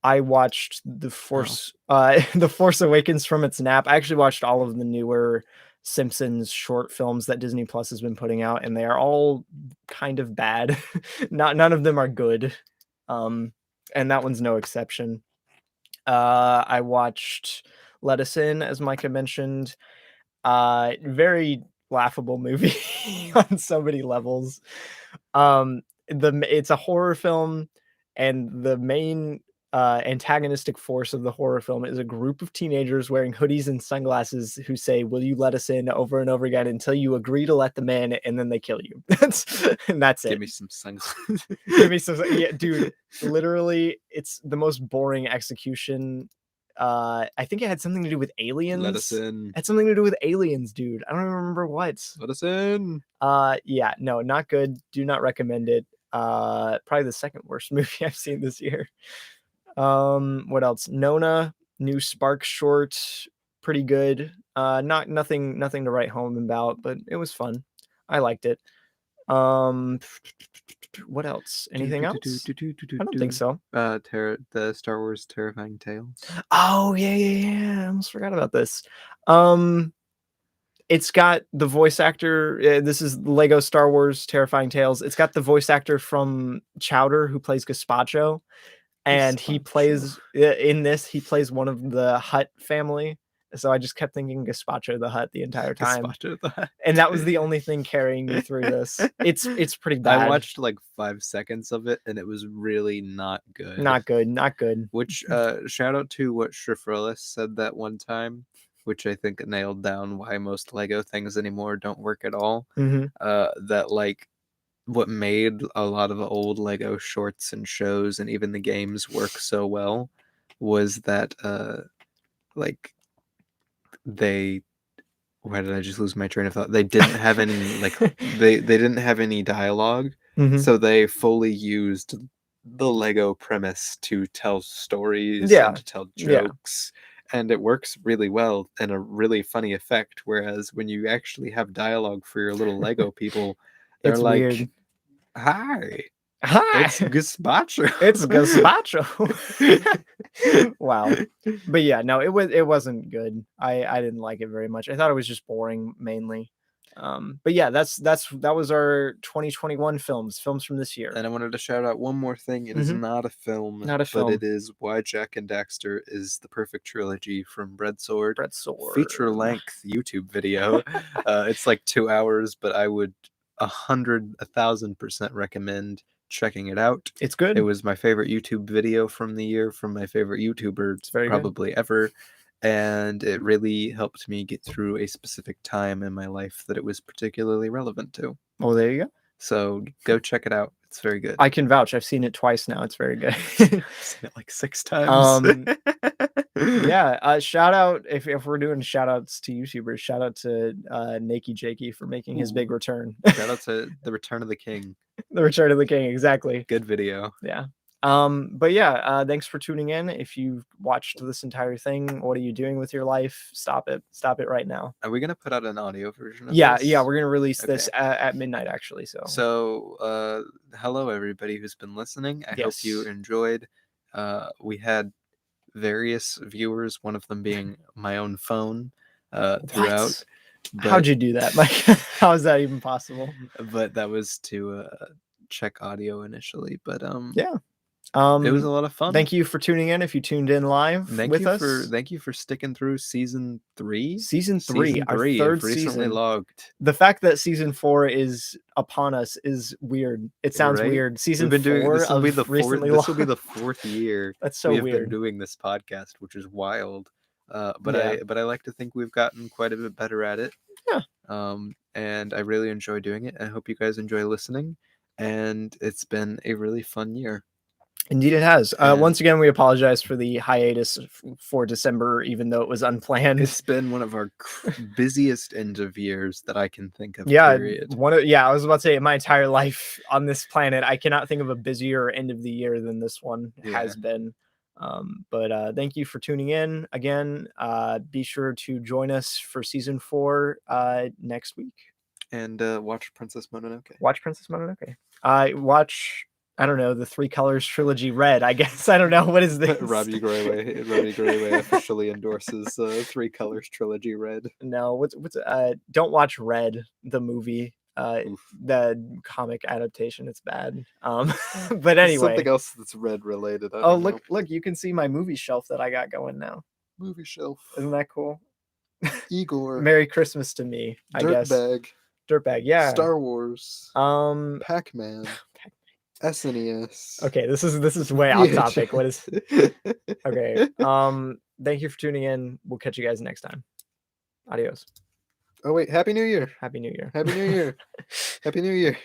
I watched The Force Awakens from its nap. I actually watched all of the newer Simpsons short films that Disney Plus has been putting out, and they are all kind of bad. None of them are good. And that one's no exception. I watched Let Us In, as Micah mentioned. Very laughable movie on so many levels. It's a horror film, and the main antagonistic force of the horror film is a group of teenagers wearing hoodies and sunglasses who say, "Will you let us in?" over and over again until you agree to let them in, and then they kill you. That's it. Give me some sunglasses. Give me some. Yeah, dude. Literally, it's the most boring execution. I think it had something to do with aliens. Let us in. It had something to do with aliens, dude. I don't even remember what. Let us in. Yeah, no, not good. Do not recommend it. Probably the second worst movie I've seen this year. What else? Nona, new Spark short, pretty good. Nothing to write home about, but it was fun. I liked it. What else? Anything else? I don't think so. The Star Wars Terrifying Tales. Oh yeah. I almost forgot about this. It's got the voice actor. This is Lego Star Wars Terrifying Tales. It's got the voice actor from Chowder who plays Gazpacho, and he plays in this. He plays one of the Hutt family. So I just kept thinking Gazpacho the Hutt the entire time. Gazpacho the Hutt. And that was the only thing carrying me through this. It's pretty bad. I watched like 5 seconds of it, and it was really not good. Not good. Which shout out to what Shifrelis said that one time, which I think nailed down why most Lego things anymore don't work at all. Mm-hmm. That like what made a lot of old Lego shorts and shows and even the games work so well was that like why did I just lose my train of thought? They didn't have any like they didn't have any dialogue, so they fully used the Lego premise to tell stories and to tell jokes, and it works really well and a really funny effect. Whereas when you actually have dialogue for your little Lego people, they're it's like, weird. Hi, Hi, it's Gazpacho. It's Gazpacho. Wow. But yeah, no, it wasn't good. I didn't like it very much. I thought it was just boring mainly. But yeah, that was our 2021 films from this year. And I wanted to shout out one more thing. It is not a film, but it is Why Jack and Daxter is the Perfect Trilogy from Breadsword. Feature-length YouTube video. It's like 2 hours, but I would 1,000% recommend checking it out. It's good. It was my favorite YouTube video from the year from my favorite YouTuber probably ever. And it really helped me get through a specific time in my life that it was particularly relevant to. Oh, there you go. So go check it out. It's very good. I can vouch. I've seen it twice now. It's very good. I've seen it like 6 times. Yeah. Shout out if we're doing shout outs to YouTubers. Shout out to Nakey Jakey for making his big return. Shout out to The Return of the King. The Return of the King. Exactly. Good video. Yeah. But yeah, thanks for tuning in. If you've watched this entire thing, what are you doing with your life? Stop it right now. Are we gonna put out an audio version of this? Yeah, we're gonna release this at midnight actually. So hello everybody who's been listening. I hope you enjoyed. We had various viewers, one of them being my own phone throughout. How'd you do that, Mike? How is that even possible? But that was to check audio initially, but yeah. It was a lot of fun. Thank you for tuning in. If you tuned in live with us, thank you for sticking through season 3. Season 3, our third season. Logged. The fact that season 4 is upon us is weird. It sounds weird. Season 4 this will be the recently this will be the 4th year. That's so weird. We've been doing this podcast, which is wild. But I like to think we've gotten quite a bit better at it. Yeah. And I really enjoy doing it. I hope you guys enjoy listening. And it's been a really fun year. Indeed it has. Once again, we apologize for the hiatus for December, even though it was unplanned. It's been one of our busiest end of years that I can think of. Yeah, period. I was about to say, in my entire life on this planet, I cannot think of a busier end of the year than this one has been. But thank you for tuning in again. Be sure to join us for season 4 next week. And watch Princess Mononoke. Watch Princess Mononoke. Watch, I don't know, the 3 Colors trilogy Red. I guess I don't know what is this. Robbie Grawey officially endorses 3 Colors trilogy Red. No, what's don't watch Red, the movie. The comic adaptation, it's bad. But anyway, something else that's Red related. Look, you can see my movie shelf that I got going now. Movie shelf. Isn't that cool? Igor. Merry Christmas to me, I guess. Dirtbag, yeah. Star Wars. Pac-Man. SNES. Okay, this is way off topic. What is okay? Thank you for tuning in. We'll catch you guys next time. Adios. Oh wait, Happy New Year. Happy New Year. Happy New Year. Happy New Year.